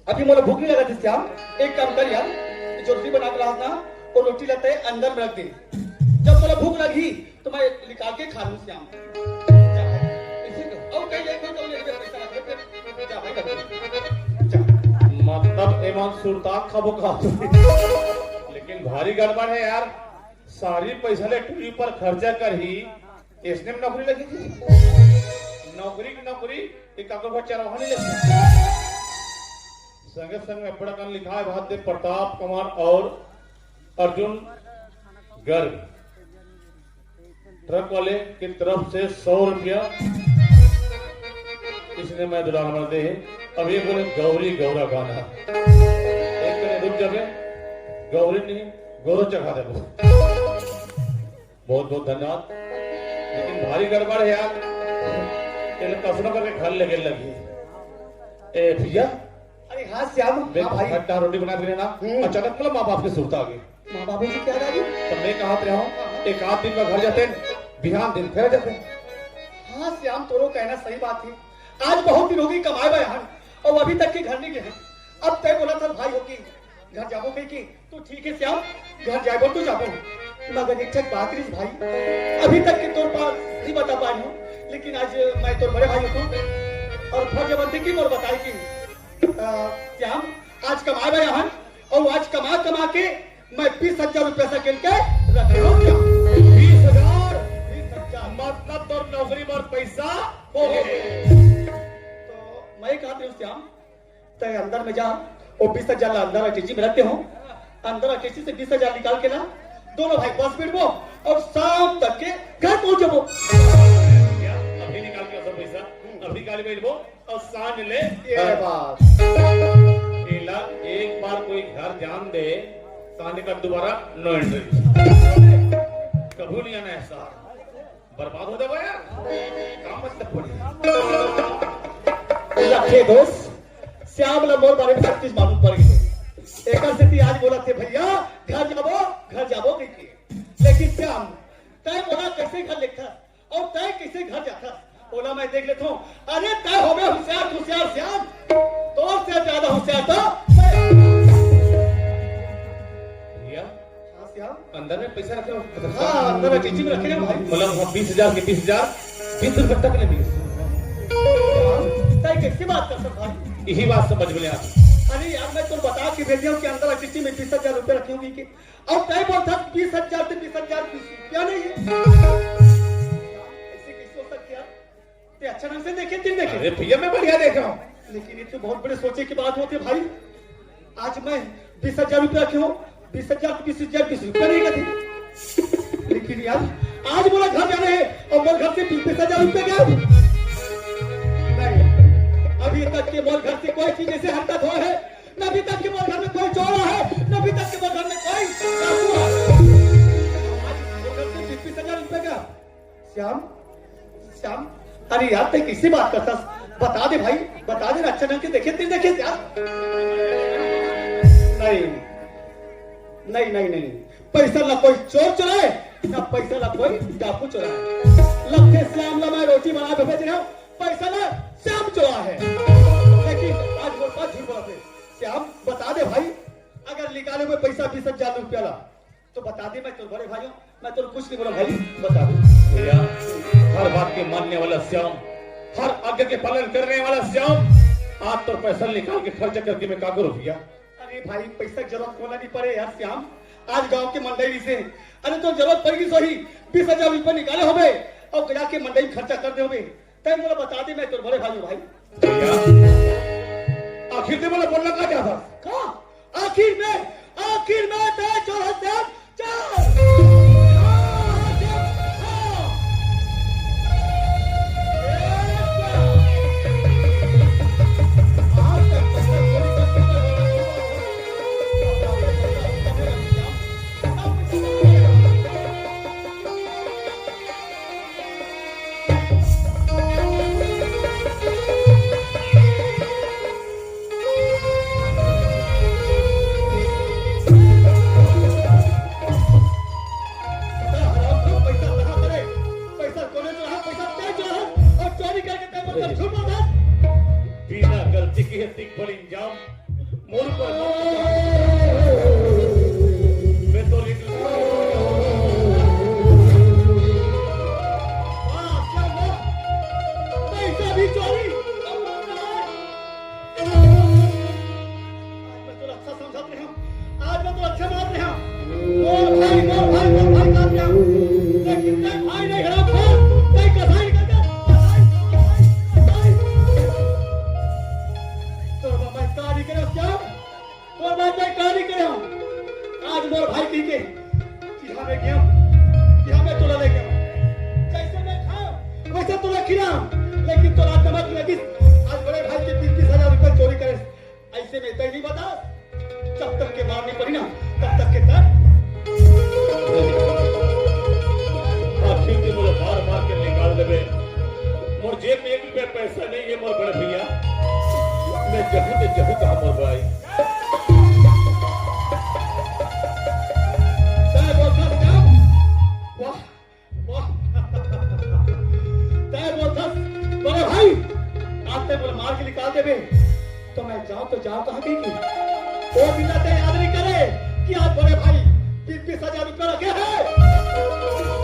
अभी मोला भूख नहीं लगा थी श्याम, एक काम कर यार, जो रोटी बना के रहा था वो रोटी लेते है अंदर में रख दे, जब मोला भूख लगी तो मैं निकाल के खा लूं। श्याम जा भाई, इसी को और कहीं एक तो ले पैसा रख दे, जा भाई जा। मतलब एमन सुरता खाबो खा। लेकिन भारी गड़बड़ है यार, सारी पैसा ले टूरी पर खर्चा कर ही इसने में नौकरी लगी थी। नौकरी एक कागज पर चरवाहा नहीं लगी। संगे संग में बड़ा कर लिखा है भारतीय प्रताप कुमार और अर्जुन गर्ग ट्रक वाले की तरफ से 100 रुपया इसने मैं दुलान मर दे। अब ये बोले गौरी गौरा गाना एक करे रुक जावे, गौरी नहीं गौरव चढ़ा दे। बहुत बहुत धन्यवाद। लेकिन भारी गड़बड़ है यार, कसना करके घर लगे लगी। ए भैया अरे हाँ श्याम, हाँ भाई खट्टा रोटी बना देना ना, अचानक मतलब माँ बाप की सुरता आ गई। माँ बाबू जी क्या दादी? तो मैं कहा रहा हूँ एक आध दिन में घर जाते बिहान दिन फिर जाते। हाँ श्याम तोरो कहना सही बात है, आज बहुत दिन हो गई कमाए भाई यहाँ और अभी तक के घर नहीं गए। अब तय बोला था भाई होगी घर जाबो कहीं की, तो ठीक है श्याम घर जाबो तो जाबो, मगर एक ठक बात रही भाई, अभी तक के तोर पास नहीं बता पाई हूँ, लेकिन आज मैं तो बड़े भाई हूँ और फर्ज बनती की और बताई की श्याम आज कमाए भाई यहाँ और आज कमा के मैं 20,000 रुपया से गिन के रखे हो। 20,000 मतलब तो नौकरी पर पैसा हो गए। तो मैं कहती हूँ श्याम तय अंदर में जा और 20,000 अंदर अटैची में रखते हो, अंदर अटैची से 20,000 निकाल के ना दोनों भाई बस बैठो और शाम तक के घर पहुंचो। अभी निकाल के सब पैसा अभी गाड़ी बैठो और सांझ ले ये बात एक बार कोई घर जान दे सांझ का दोबारा नो एंट्री कभी नहीं आना। ऐसा बर्बाद हो जाएगा यार, काम मत पड़ी। रखे दोस्त श्याम मोर बारे में सब चीज मालूम पड़ गई। एक स्थिति आज बोला थे भैया घर जाबो कहीं, लेकिन श्याम तय बोला कैसे घर लिखता और तय कैसे घर जाता बोला मैं देख लेता हूँ। अरे तय हो गया होशियार श्याम, तो से ज्यादा होशियार तो भैया। हाँ श्याम अंदर में पैसा रखे हो? हाँ अंदर चीची में रखे भाई, मतलब 20,000 के 20,000 20 रुपए तक नहीं मिले। तय कैसे बात कर सकता भाई? यही बात समझ में आ। अरे यार मैं तो बता के भेज दिया कि अंदर चिट्ठी में 20,000 रुपए रखे होंगे कि और तय बोलता 20,000 से 20,000 क्या नहीं है? ऐसे कैसे हो सकता है? ते अच्छा ढंग से देखे दिन देखे। अरे भैया मैं बढ़िया देख रहा हूँ, लेकिन ये तो बहुत बड़े सोचे की बात होती है भाई। आज मैं 20,000 रुपए रखे हो, 20,000 20,000 रुपए नहीं रखे, लेकिन यार आज बोला घर जाना है और मोर घर से 20,000 रुपए गया नहीं। अभी तक के मोर घर से कोई चीज ऐसे हरकत हुआ है, न अभी तक के मोर घर में कोई चोरा है, न अभी तक के मोर घर में कोई डाकू है। आज मोर घर से 20,000 रुपए का श्याम अरे यार तय किसी बात करता बता दे भाई, बता दे अच्छा ढंग के देखे यार। नहीं पैसा ना कोई चोर चुराए, ना पैसा ना कोई डाकू चुराए। लखे श्याम ला मैं रोटी बना के भेज रहा हूँ, पैसा ना श्याम चुरा है। लेकिन आज वो बात झूठ बोलते श्याम बता दे भाई, अगर निकाले हुए पैसा 20,000 रुपया ला तो बता दे, मैं तो बड़े भाई हूँ, मैं तो कुछ नहीं बोला भाई, बता दे। भैया हर बात के मानने वाला श्याम, हर आज्ञा के पालन करने वाला श्याम, आज तो पैसा निकाल के खर्च करके मैं क्या करूं भैया? अरे भाई पैसा जरूरत होना नहीं पड़े यार श्याम, आज गांव के मंडई से अरे तो जरूरत पड़ेगी सही 20,000 रुपए निकाले होगे और गया के मंडई खर्चा कर दे होगे, तय मुझे बता दे, मैं तो बड़े भाई हूँ भाई। भैया आखिर में बोला बोलना क्या था? कहा आखिर में तय चोर श्याम चल गलती की है तिक पर इंजाम मोर पर मैं तो लेकिन तो रात नमक लगी आज बड़े भाई के 30,000 रुपए चोरी करे ऐसे में तय नहीं बता जब तक के मारनी पड़ी ना तब तक के तक आखिर के मुझे मार मार के निकाल देवे मोर जेब में 1 रुपया पैसा नहीं है मोर बड़े भैया मैं जहू कहा मोर भाई वाह वाह तय बोलता बड़े भाई आज तक बोले मार के निकाल देवे तो मैं जाऊं तो जाऊं कहाँ गई वो बिना ते याद नहीं करे कि आज बड़े भाई 20,000 रुपया रखे हैं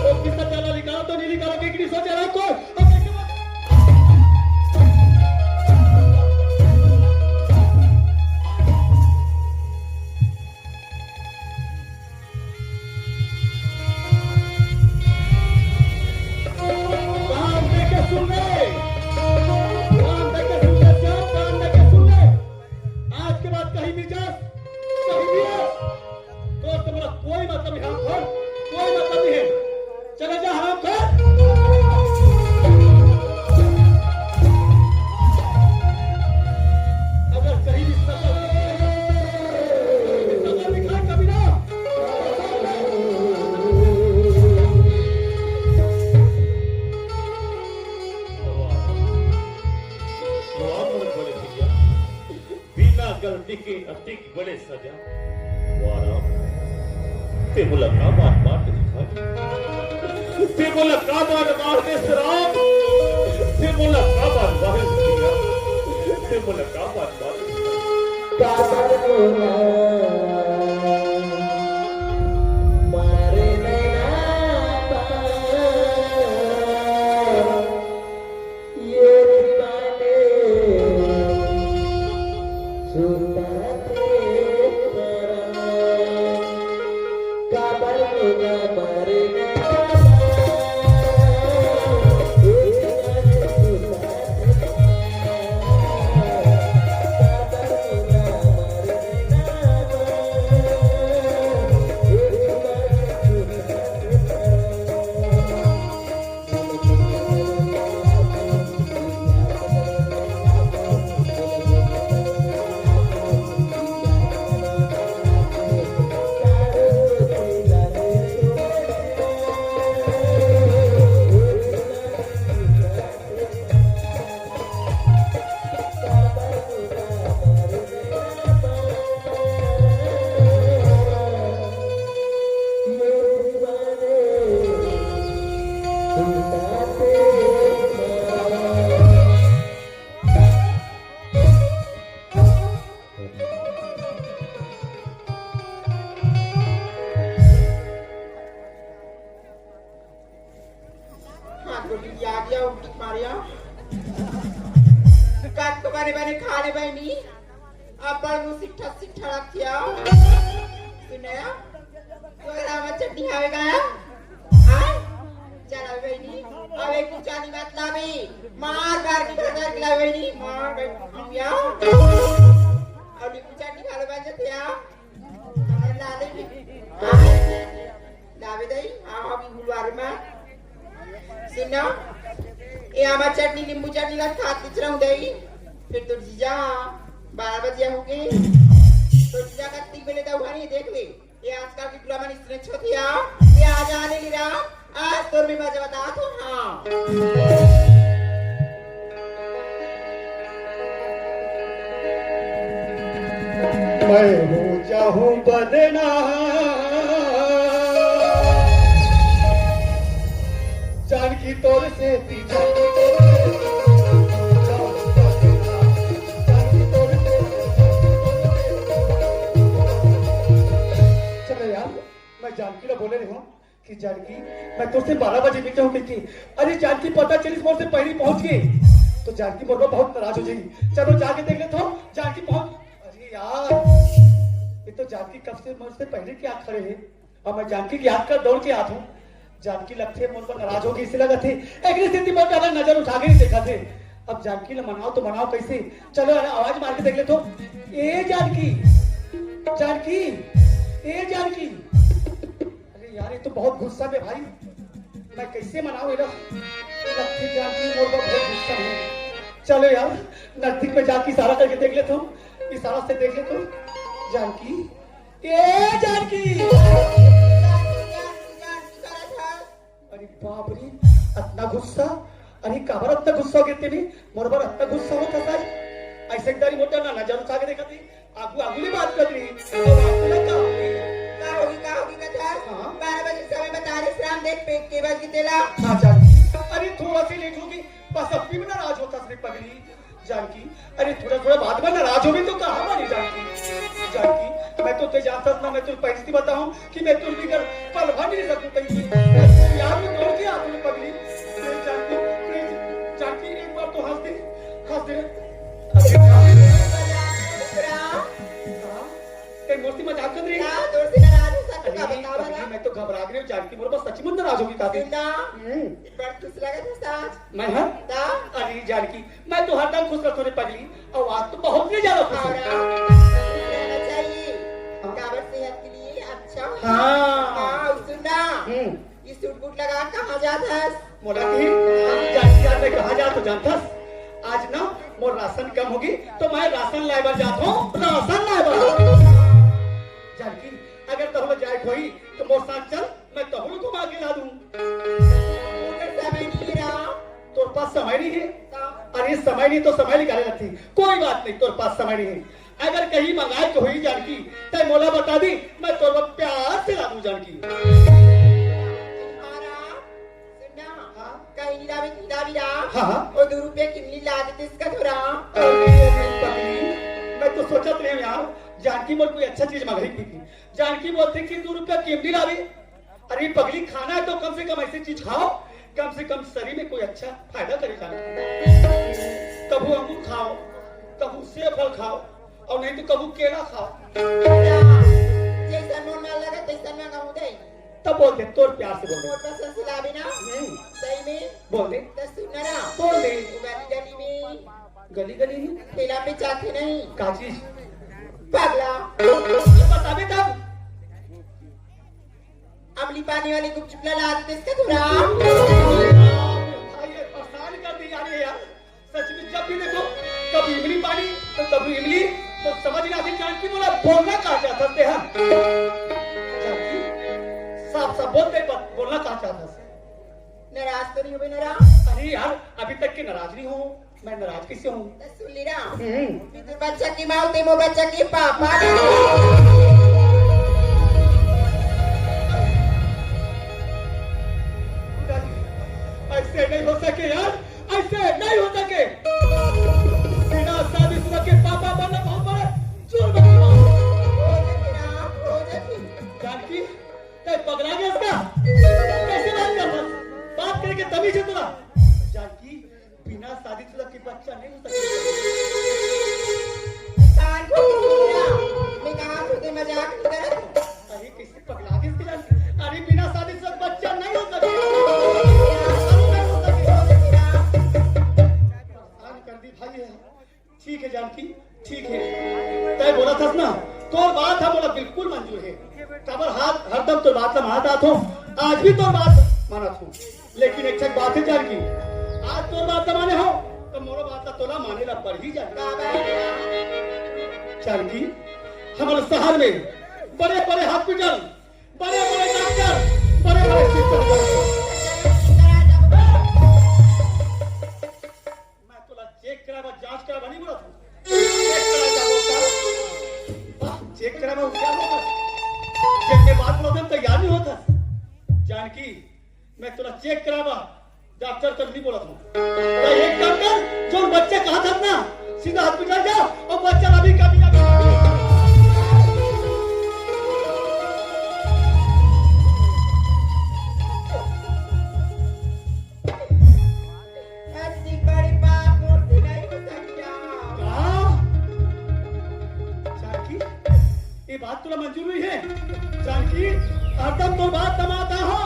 वो 20,000 निकालो तो नहीं निकालोगे कि नहीं सोचे रहा को गलती के अतिक बड़े सजा वारा ते मुलाकात मार ते मुलाकात मार दे सराम ते मुलाकात मार दिया ते मुलाकात मारे नैना ये दीवाने सुनाते काबर होगा मारे खाने बनी अपन मुंह सिट्ठा सिट्ठा रखिया सुनया तो रामा चटनी आवेगा हां चला बनी अब एक चानी बात लावी मार मार के घर के लावी बनी मार हम या अब एक चटनी खा ले बन जतिया ला ले लावे दई हां हम गुलवार में सुनो ये आमा चटनी नींबू चटनी का खाते रहूं दई फिर तो जीजा 12 बजे हो गए तो जीजा का 3 बजे तक हुआ नहीं देख ले ये आजकल की ड्रामा इतने छोटिया ये आ जाने नहीं रहा आज तो मैं मजा बता तो हाँ मैं हो चाहूं बदना जानकी तोर से पीछा जानकी बोले रहे हो कि जानकी मैं तुझसे 12 बजे निकला हूँ कि अरे जानकी पता चली मोड़ से पहले पहुंच गई तो जानकी मोड़ पर बहुत नाराज हो जाएगी। चलो जाके देख लेते हो जानकी पहुंच। अरे यार ये तो जानकी कब से मोड़ से पहले क्या खड़े हैं और मैं जानकी की याद कर दौड़ के आता हूँ। जानकी लगते मोड़ पर नाराज होगी इससे लगा थे एक स्थिति पर ज्यादा नजर उठा के देखा थे। अब जानकी ने मनाओ तो मनाओ कैसे। चलो आवाज मार के देख ले तो ए जानकी जानकी ए जानकी। अरे यार ये तो बहुत गुस्सा में भाई मैं कैसे मनाऊं लगती जानकी मोर पर बहुत गुस्सा है। चलो यार नजदीक में जाके इशारा करके देख लेता हूँ इशारा से देख लेता हूँ जानकी ए जानकी। अरे बाप रे इतना गुस्सा अरे काबर इतना गुस्सा हो गए तेरे मोर पर इतना गुस्सा होता साज ऐसे दारी मोटा ना नजर उठा के देखा थी आगू आगू नहीं बात कर रही का होगी कथा 12 बजे समय बता रहे श्राम देख पेट के बज तेला। हाँ जानकी अरे थोड़ा सी लेट होगी बस अब भी नाराज होता सिर्फ पगली जानकी। अरे थोड़ा थोड़ा बाद में नाराज होगी तो कहाँ मानी जानकी। जानकी मैं तो ते जानता ना मैं तुझे पहले बताऊं कि मैं तुझ बिगर पल भर नहीं सकूं कहीं यार में दौड़ के आती हूँ पगली। जानकी जानकी एक बार तो हंस दे मूर्ति मजाक कर रही है। मैं तो घबरा गई हूँ जानकी मोर बस सच्ची मुंदर नाराज होगी काफी मैं हाँ अरे जानकी मैं तो हरदम खुश रहता हूँ पगली और आज तो बहुत नहीं ज्यादा खुश सेहत के लिए अच्छा। हाँ सुनना ये सूट बूट लगा कहाँ जाता है मोला जानकी आज मैं कहाँ जा तो जानता आज ना मोर राशन कम होगी तो मैं राशन लाइबर जाता हूँ राशन लाइबर। जानकी अगर तहलो जाए कोई तो मोर साथ चल मैं तहलो को आगे ला दूं। समय नहीं रहा तोर पास समय नहीं है। अरे समय नहीं तो समय निकाले रहती कोई बात नहीं तोर पास समय नहीं है। अगर कहीं मंगाए तो हुई जानकी तय मोला बता दी मैं तोर प्यार से ला दूं जानकी। कहीं नीला भी रहा हाँ और 2 रुपये किमली ला देते इसका थोड़ा। मैं तो सोचा नहीं यार जानकी मोर कोई अच्छा चीज मंगाई थी जानकी बोलते कि 2 रुपया किमली लावे। अरे पगली खाना है तो कम से कम ऐसी चीज खाओ कम से कम शरीर में कोई अच्छा फायदा करे जानकी। कभी अंगूर खाओ कभी सेब फल खाओ और नहीं तो कभी केला खाओ। जैसा नोट ना लगा तैसा मैं कहूँ दे तब बोल दे तोर प्यार से बोल दे मोटा संस लावे ना सही में बोल दे तो सुनना ना बोल दे गली में गली गली में ठेला पे जाते नहीं का चीज पगला बता बे तब अमली पानी वाली गुपचुप ला देते इसका थोड़ा। ये परेशान कर दी यार सच में जब भी देखो कभी इमली पानी तो कभी इमली तो समझ नहीं आती जानकी बोला बोलना कहाँ चाहता थे हम जानकी साफ साफ बोलते बोलना कहाँ चाहता थे। नाराज तो नहीं हो नाराज। अरे यार अभी तक के नाराज नहीं हूँ मैं नाराज किससे हूँ। सुन ली ना फिर बच्चा की माँ होते मो बच्चा की पापा ऐसे नहीं हो सके यार ऐसे नहीं हो सके बिना शादीशुदा के पापा बनना बहुत बड़ा जुर्म जानकी पगला गया इसका कैसे बात कर बात करके तमीज है तुला जानकी बिना शादीशुदा के बच्चा नहीं हो सकता। मजाक अरे कैसे पगला गया इसके जानकी अरे बिना शादीशुदा बच्चा नहीं हो सकता। ठीक है जानकी ठीक है तय बोला था ना तो बात है बोला बिल्कुल मंजूर है कबर हाथ हरदम तो बात मानता था आज भी तो बात माना था लेकिन एक बात है जानकी आज तो बात माने हो तो मोरो बात तोला माने ला पड़ ही जानकी हमारे शहर में बड़े बड़े हॉस्पिटल बड़े बड़े डॉक्टर बड़े बड़े मैं तोला चेक करावा जांच करावा नहीं बोला था चेक करावा क्या होगा चेक के बाद बोला तैयार नहीं होता जानकी मैं तोला चेक करावा डॉक्टर तक नहीं बोला था एक काम कर जो बच्चे कहा था ना सीधा हॉस्पिटल जाओ और बच्चा अभी का भी बात तुला मंजूर हुई है जानकी आतम तो बात तमाता हो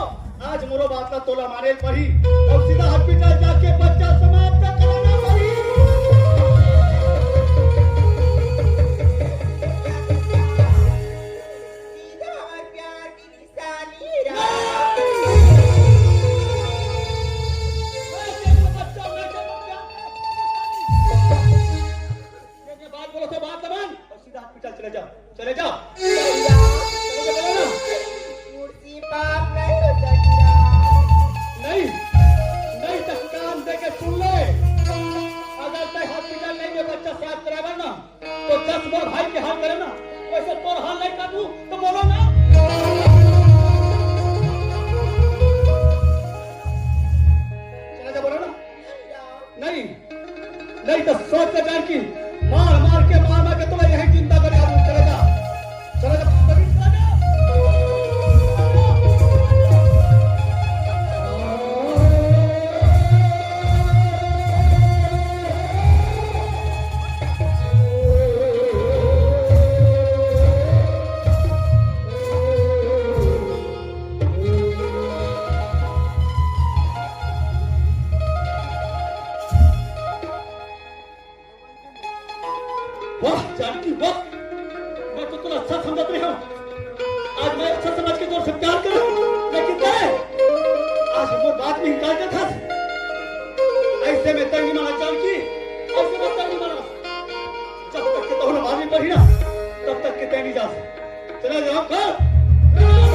आज मोरो बात का तोला मारे पड़ी और सीधा हॉस्पिटल जाके बच्चा समाप्त कराना पड़ी सीधा हमारे प्यार की निशानी राम। बात बोलो तो बात तमान और सीधा हॉस्पिटल चले जाओ भैया, कुर्सी पाप नहीं हो सकती राम। नहीं तो काम दे के सुन ले अगर तय हॉस्पिटल नहीं में बच्चा साफ कराएगा ना तो 10 बार भाई के हाल करे ना वैसे तोर हाल नहीं कर दूं तो बोलो ना चला जा बोलो ना नहीं तो सोच के जान की मार के तुम्हें यही चिंता करे आदमी चले जा वाह जानकी वाह मैं तो तुला अच्छा समझ रही हूँ आज मैं अच्छा समझ के तोर से प्यार कर रहा हूँ लेकिन तय आज वो बात में इनकार कर था ऐसे में तंगी मारा जानकी ऐसे में तंगी मारा जब तक के तो हम मारनी पड़ी ना तब तक के तय नहीं जा चला जाओ कर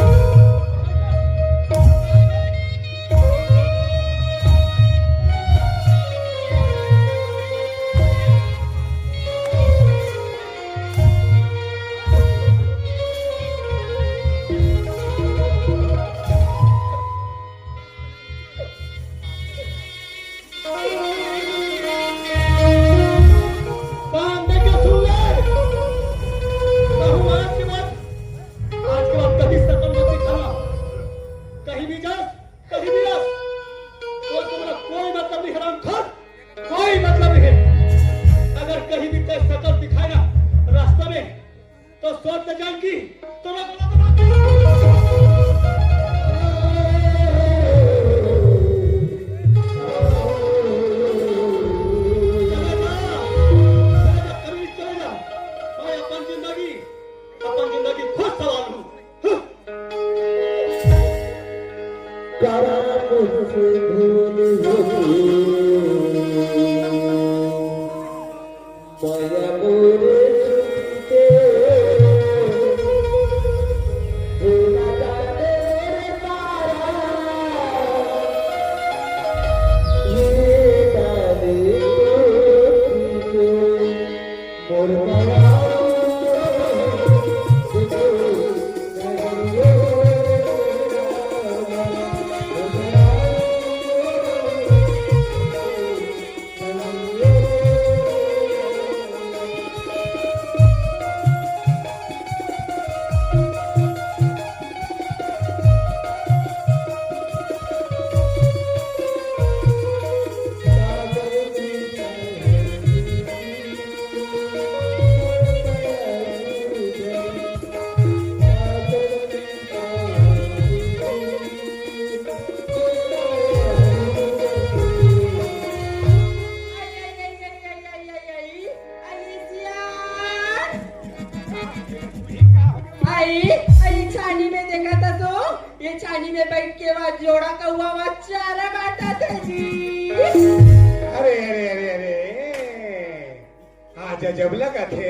जब लगा थे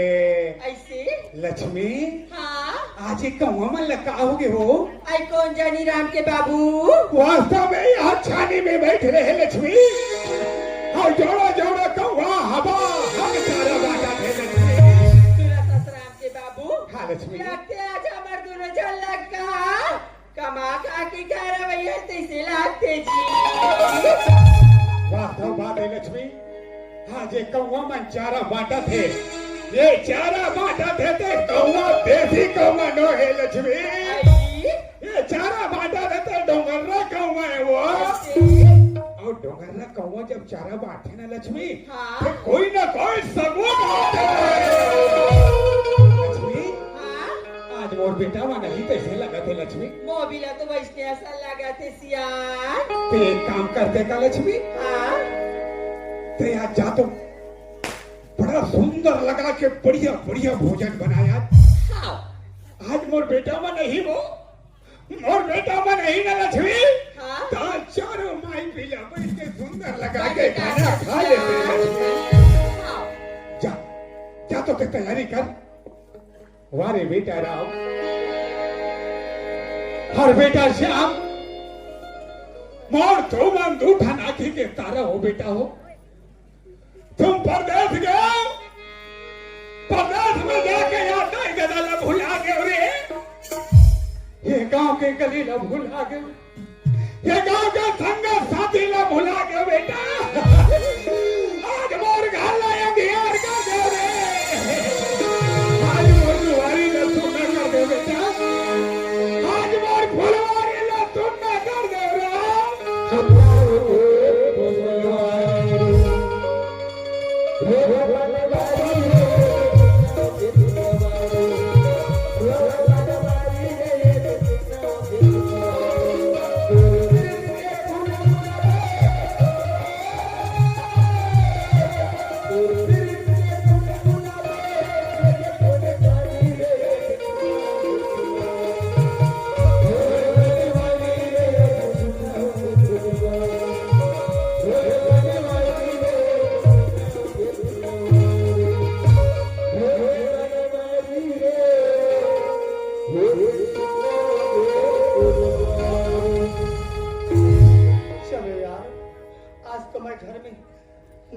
ऐसे लक्ष्मी हाँ आज एक कौवा में लगा होगे हो आई कौन जानी राम के बाबू वास्तव में यहाँ छानी में बैठ रहे लक्ष्मी और जोड़ा जोड़ा कौवा हवा हम सारा बाटा थे लक्ष्मी राम के बाबू हाँ लक्ष्मी लगते आज हमारे दोनों जल लगा कमा खा के घर भैया तैसे लगते जी वास्तव बात है लक्ष्मी आज एक कौवा में चारा बांटा थे ये चारा बांटा थे तो कौवा देसी कौवा नो है लक्ष्मी ये चारा बांटा थे तो डोंगर्रा कौवा है वो और डोंगर्रा कौवा जब चारा बांटे ना लक्ष्मी हाँ? तो कोई ना कोई सबूत होता है लक्ष्मी हाँ? बेटा वहां नहीं पैसे लगा थे लक्ष्मी मोबिला तो वैसे ऐसा लगा थे सियार। तो एक काम करते का लक्ष्मी हाँ तो यहाँ जा तो बड़ा सुंदर लगा के बढ़िया बढ़िया भोजन बनाया। हाँ आज मोर बेटा में नहीं वो मोर बेटा में नहीं ना लक्ष्मी हाँ दाल चारों माई पीला बैठ के सुंदर लगा के खाना खा लेते लक्ष्मी। हाँ जा जा तो तैयारी कर। वारे बेटा राम और बेटा श्याम मोर तो मन दूठा नाखी के तारा हो बेटा हो। तुम परदेश गए परदेश में जाके आता है गदा भुला गए रे। ये गांव के गली ला भुला गए ये गांव का संगा साथी ला भुला गए बेटा। आज मोर घर लाया बिहार का दे रे। आज मोर दुआरी ला सुना कर दे बेटा। आज मोर फुलवारी ला सुना कर दे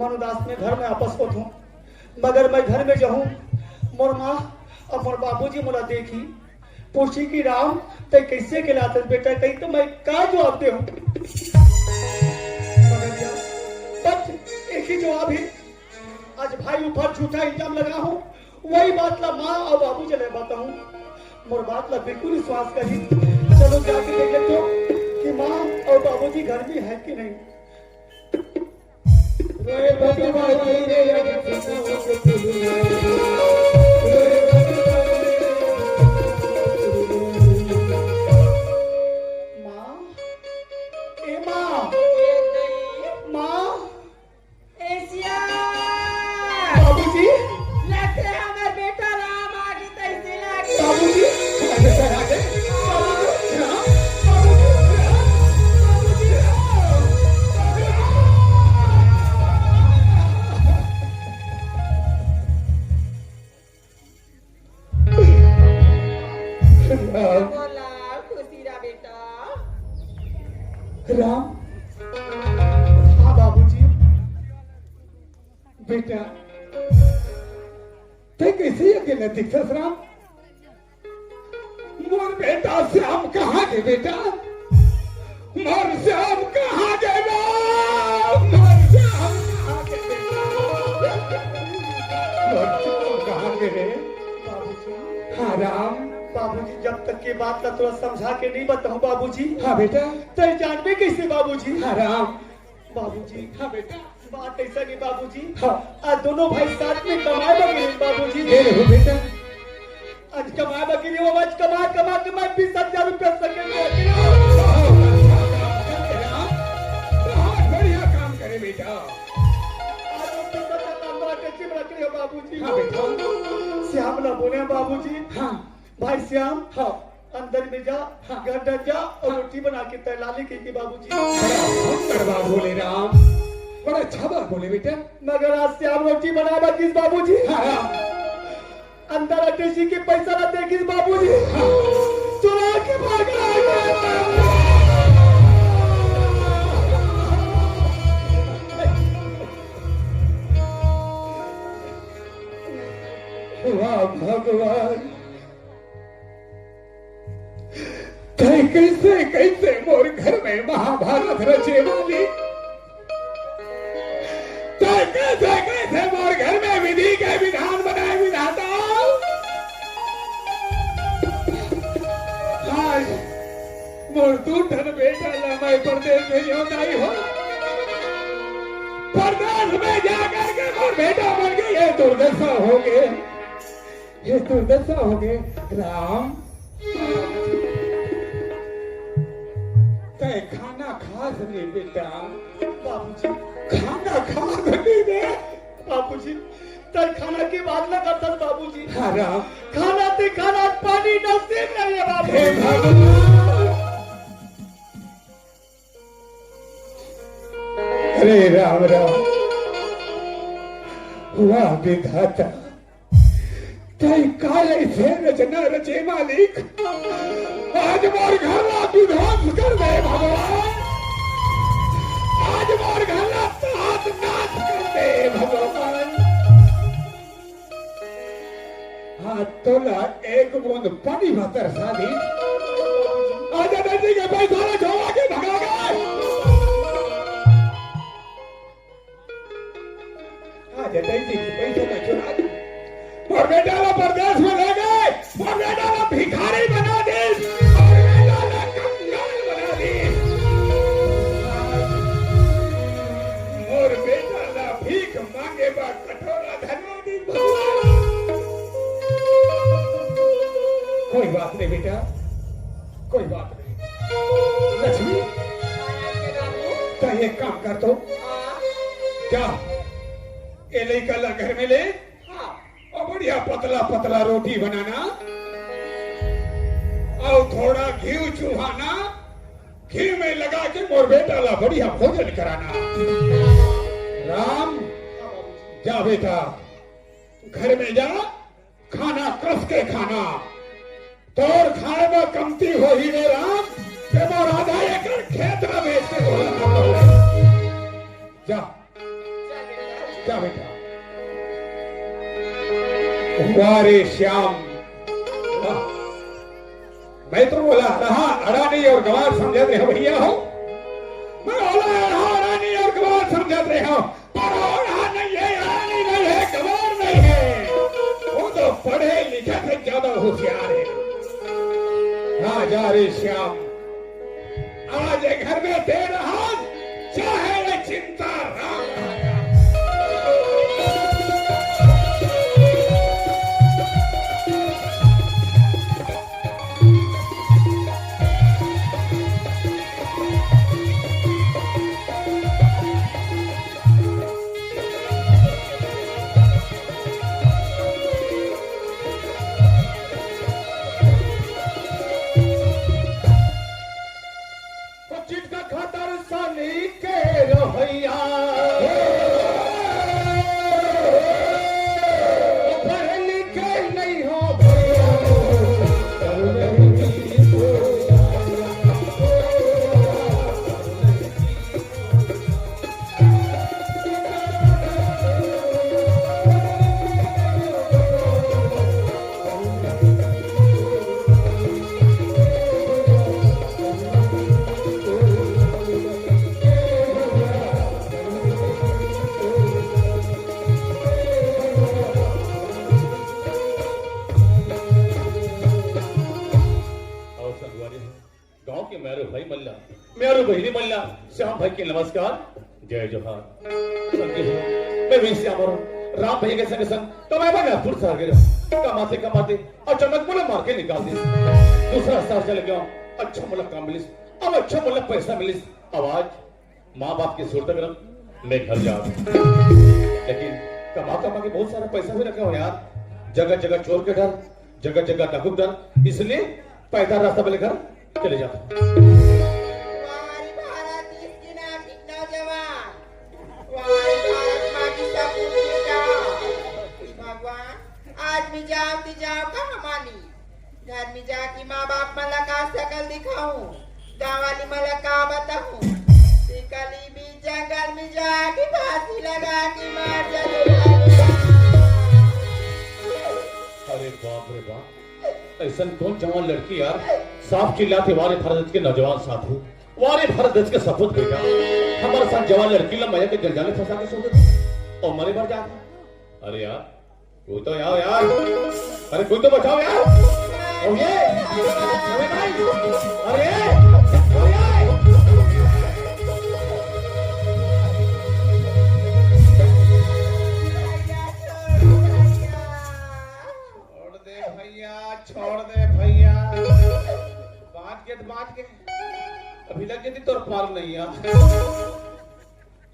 मनुदास में घर में आपस को हूँ मगर मैं घर में जाऊँ मोर माँ और मोर बाबूजी मोरा देखी पूछी कि राम ते कैसे खिलाते बेटा कहीं तो मैं क्या जवाब दे हूँ। बस एक ही जवाब है आज भाई ऊपर झूठा इल्जाम लगा हूँ वही बात ला माँ और बाबू चले बताऊँ मोर बात ला बिल्कुल विश्वास करी। चलो जाके देखे तो कि माँ और बाबूजी घर में है कि नहीं। बाबूजी लगते है हमारे बेटा राम आगे तैसे लागे। बाबूजी बोला खुशी रा बेटा। राम हाँ बाबूजी बेटा ते कैसे अकेले दिखस राम। मोर बेटा श्याम कहाँ गए बेटा मोर श्याम कहाँ गए मोर श्याम कहाँ गए बेटा मोर श्याम कहाँ गए। बाबूजी हाँ राम बाबूजी जब तक की बात का थोड़ा समझा के नहीं बताऊं बाबूजी। हाँ बेटा तो जानवे कैसे बाबूजी। हाँ राम बाबूजी हाँ बेटा बात ऐसा नहीं बाबूजी। हाँ आज दोनों भाई साथ में कमाए बगे बाबूजी। ये रहो बेटा आज कमाए बगे वो आज कमा कमा कमा 20,000 रुपया सके बहुत बढ़िया काम करे बेटा। आज 20,000 काम टेची में रख रहे हो बाबूजी। हाँ बेटा श्याम ना बोले बाबूजी। हाँ भाई श्याम हाँ अंदर में जा हाँ। घर डर जा और रोटी बना के तैला लेके की बाबूजी। बड़ा सुंदर बात बोले राम बड़ा अच्छा बात बोले बेटा। मगर आज श्याम रोटी बनाएगा किस बाबूजी। हाँ राम अंदर अटेशी के पैसा ना दे किस बाबूजी। चुरा के भाग वाह भगवान कैसे कैसे मोर घर में महाभारत रचे वाली कैसे कैसे मोर घर में विधि के विधान बनाए विधाता। आज मोर दूठन बेटा ला मैं परदेश में योदाई हो परदेश में जाकर के मोर बेटा बन गई ये दुर्दशा हो गए ये दुर्दशा हो गए। राम रे बेटा बाबूजी खाना खा नहीं दे बाबूजी तर खाना की बात ना करता बाबूजी हराम खाना ते खाना पानी नसीब नहीं है हे बाबू भगवान अरे राम राम वाह विधाता तई काले से रचना रचे मालिक आज मोर घर विध्वंस कर दे भगवान आज मोर घर हाथ नाश कर दे भगवान हाथ तोला एक बूंद पानी भतर साधी आज नदी के पैसा छोड़ा के भगा गए आज नदी के पैसे का चुरा दी और बेटा वो परदेश में ले गए और बेटा वो भिखारी बना दी और बेटा वो कंगाल बना दी और बेटा ना भीख मांगे बा कटोरा धरवा दी कोई बात नहीं बेटा कोई बात नहीं लक्ष्मी तो एक काम कर दो क्या ये लेकर घर में ले और बढ़िया पतला पतला रोटी बनाना और थोड़ा घी चूहाना घी में लगा के मोर बेटा ला बढ़िया भोजन कराना राम जा बेटा घर में जा खाना कस के खाना तोर खाए में कमती हो ही रे राम ते मोर आधा एकड़ खेत में बेच के जा जा बेटा वारे श्याम मैं तो बोला रहा अडानी और गवार समझा रहे हो भैया हो मैं बोला रहा अडानी और गवार समझा रहे हो पर रहा नहीं है अडानी नहीं है गवार नहीं है वो तो पढ़े लिखे से ज्यादा होशियार है राजा रे श्याम आज घर में दे रहा चाहे चिंता राम श्याम भाई के नमस्कार जय जोहार मैं भी श्याम और राम भाई के संग संग कमाए बना फुर्सत गए कमाते और चमक मुल्क मार के निकाल दी दूसरा शहर चले गया अच्छा मुल्क काम मिलिस अब अच्छा मुल्क पैसा मिलिस अब आज माँ बाप की सूरत गरम मैं घर जा लेकिन कमा के बहुत सारा पैसा भी रखा हो यार जगह जगह चोर के डर जगह जगह डाकू डर इसलिए पैदा रास्ता पे लेकर चले जाते आज भी जाओ कहाँ मानी घर में जाके माँ बाप मला का शकल दिखाऊं गाँव वाली मला का बताऊं कली भी जंगल में जाके फांसी लगा के मार अरे बाप रे बाप ऐसा कौन जवान लड़की यार साफ चिल्लाते वारे भारत के नौजवान साथी वारे भारत देश के सपूत बेटा हमारे साथ जवान लड़की ला मजा के जंजाल में फंसा के सो देते और मरे भर जाते अरे यार कोई तो आओ यार अरे कोई तो बचाओ यार ओ ये अरे भाई अरे छोड़ दे भैया बात के अभी लग गई तो पार नहीं आ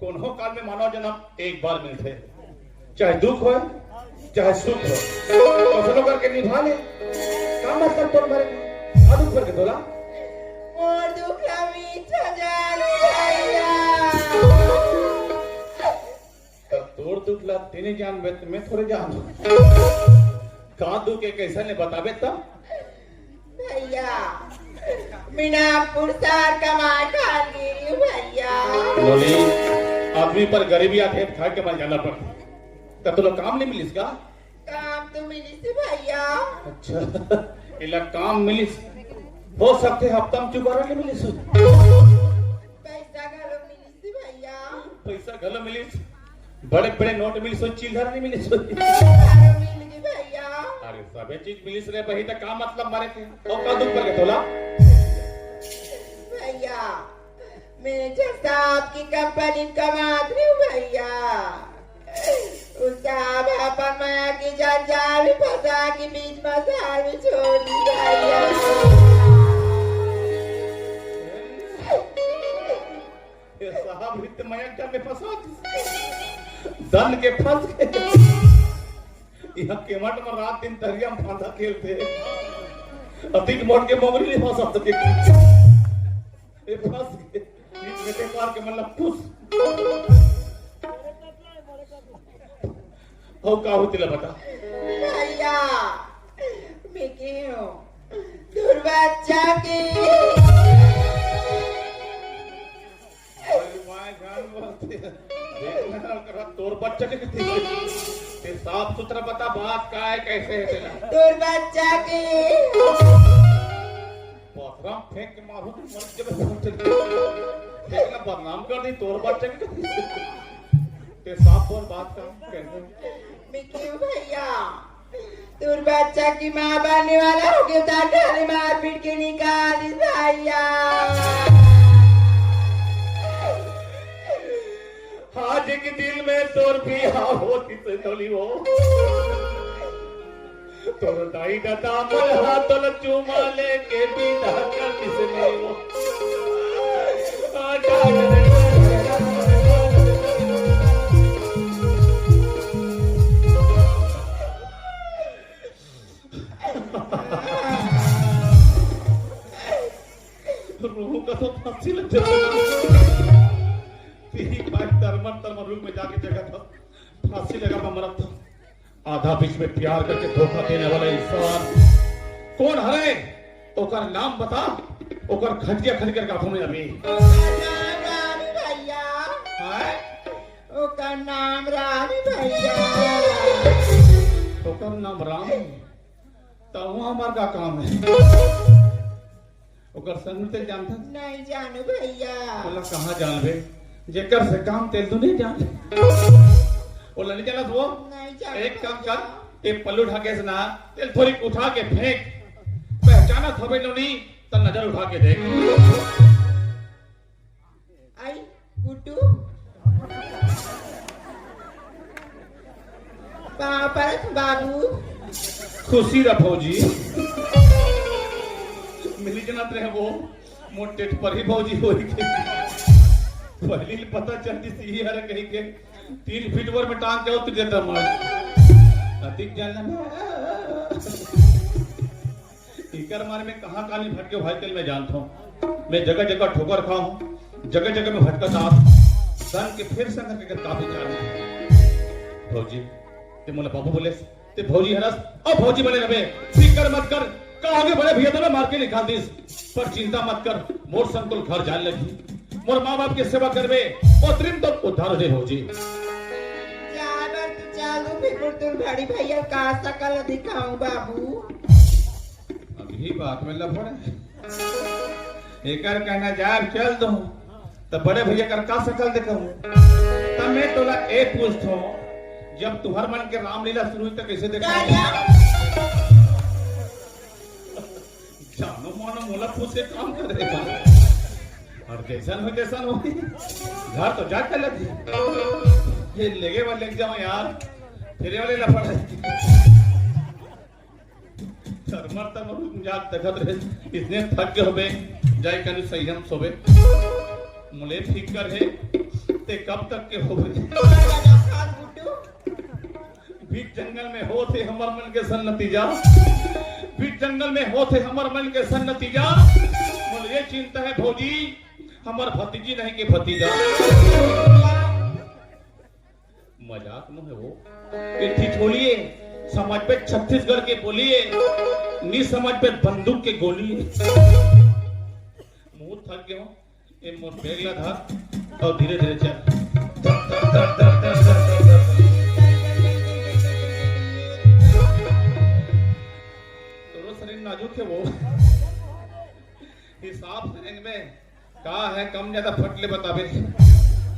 कोनो काल में मानव जन्म एक बार मिलते, चाहे दुख हो चाहे सुख हो, कसनो करके निभा ले। का मतलब तोर भरे दुख करके तोला और दुख मीठा जाली भैया। तोर दुख ला तेने जान बे मैं थोड़े जान का दुख के कैसा ने बताबे तब भैया बिना पुरसार कमाए खान गिरी भैया। बोली आदमी पर गरीबी आके खा के मर जाना पड़ता, तब तो काम नहीं मिलिस का? काम तो मिली थी भैया। अच्छा इला काम मिलिस, हो सकते हफ्ता में चुकारा नहीं मिलिस, पैसा घरों मिली थी भैया। पैसा घलो मिलिस, बड़े बड़े नोट मिलिस, चिल्लर नहीं मिलिस। घरों मिल गई भैया। अरे सबे चीज मिलिस रे बही, त का मतलब मारे के और का दुख करके तोला भैया मेजर साहब की कंपनी कमात रही हूँ भैया। उसका अपन माया की जंजाल में फंसा के बीच मजार में छोड़ दी भैया। ये साहब हित मयक जब में फंसा दन के फंस गए। यह केवट में रात दिन दरिया में फांदा खेलते, अतिक मोड़ के मोगरी नहीं फंसा सके, ये फंस गए बेटे पार के मतलब खुश हो का होती ला बता भैया मैं क्यों दुर्बच्चा की तोर बच्चा के ते साफ सुथरा बता बात का है कैसे है तेरा दुर्बच्चा की पथराम फेंक के मारू तो मर के फेंकना बदनाम कर दी तोर बच्चा के ते साफ बोल बात का कैसे मैं क्यों भैया दुर्बच्चा की माँ बनने वाला हो गया था, खाली मार पीट के निकाल दी भैया। आज के दिल में तोर भी हाँ होती से डोली हो तोर दाई दादा मल हाथल चुमा लेके बिना कर किसने वो रूह का तो फांसी लग जाता तरमर रूम में जाके जगह था फांसी लगा मैं मरा था। आधा बीच में प्यार करके धोखा देने वाला इंसान कौन हरे ओकर नाम बता, ओकर खटिया खड़ी करके आंखों में अभी रामी भैया है ओकर नाम रामी भैया। ओकर नाम राम तो वहां हमार का काम है ओकर संग ते जानता नहीं जानू भैया। बोला कहां जानबे जेकर से काम तेल तू नहीं जान बोला नहीं जानत वो नहीं जानू एक काम कर एक पल्लू उठा के ना तेल थोड़ी उठा के फेंक पहचाना थबे लो नहीं तो नजर उठा के देख आई गुड्डू परत बाबू खुशी रखो जी मिली जनत रहे वो मोटे पर ही भौजी हो पहली पता चलती सी हर कहीं के 3 फीट वर में टांग के उतर देता मार अधिक जानना इकर मारे में कहां काली भटके भाई तेल में जानता हूं मैं जगह जगह ठोकर खाऊं जगह जगह में भटका था सन के फिर संग के काफी जान भौजी ते मोला बाबू बोले ते भौजी हरस अब भौजी बोले रबे फिकर मत कर का आगे बड़े भैया तो मार के निकाल दिस पर चिंता मत कर मोर संकुल घर जान लगी मोर माँ बाप की सेवा करबे ओतरिन तो उद्धार हो जाए भौजी जाबर तू चालू फिर तुम बड़ी भैया का शकल दिखाऊं बाबू। अभी बात में लफड़ एकर कहना जाब चल दो तो बड़े भैया कर का शकल दिखाऊं तब मैं तोला एक पूछतो जब तुहर मन के रामलीला शुरू हुई तो कैसे देखा जानो मानो मोला पूछ के काम कर देगा और जैसन हो तैसन हो घर तो जाके लग ये लेगे वाले लग जाओ यार फिर वाले लफड़ शर्मा तब जात तखत रहे इतने थक के हो बे जाय कनु संयम सोबे मुले फिकर है ते कब तक के होबे बीच जंगल में हो थे हमर मन के सन नतीजा बीच जंगल में हो थे हमर मन के सन नतीजा मुझे ये चिंता है भौजी हमर भतीजी नहीं के भतीजा मजाक में है वो इठी छोड़िए समझ पे छत्तीसगढ़ के बोलिए नी समझ पे बंदूक के गोली मुंह थक गया ये मोर बैग ला धर और धीरे धीरे चल तो शरीर नाजुक है वो हिसाब से में का है कम ज्यादा फटले बताबे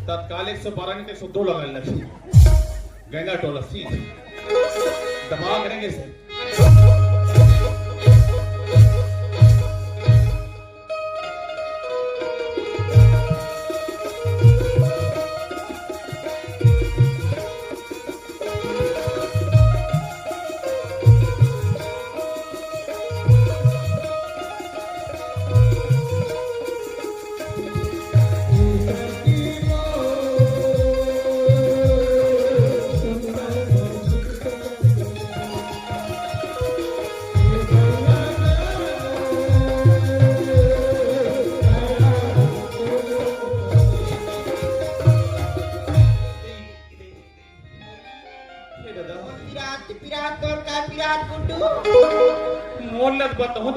तत्काल 112 नहीं 102 लगा लगे गंगा टोला सी दबा करेंगे से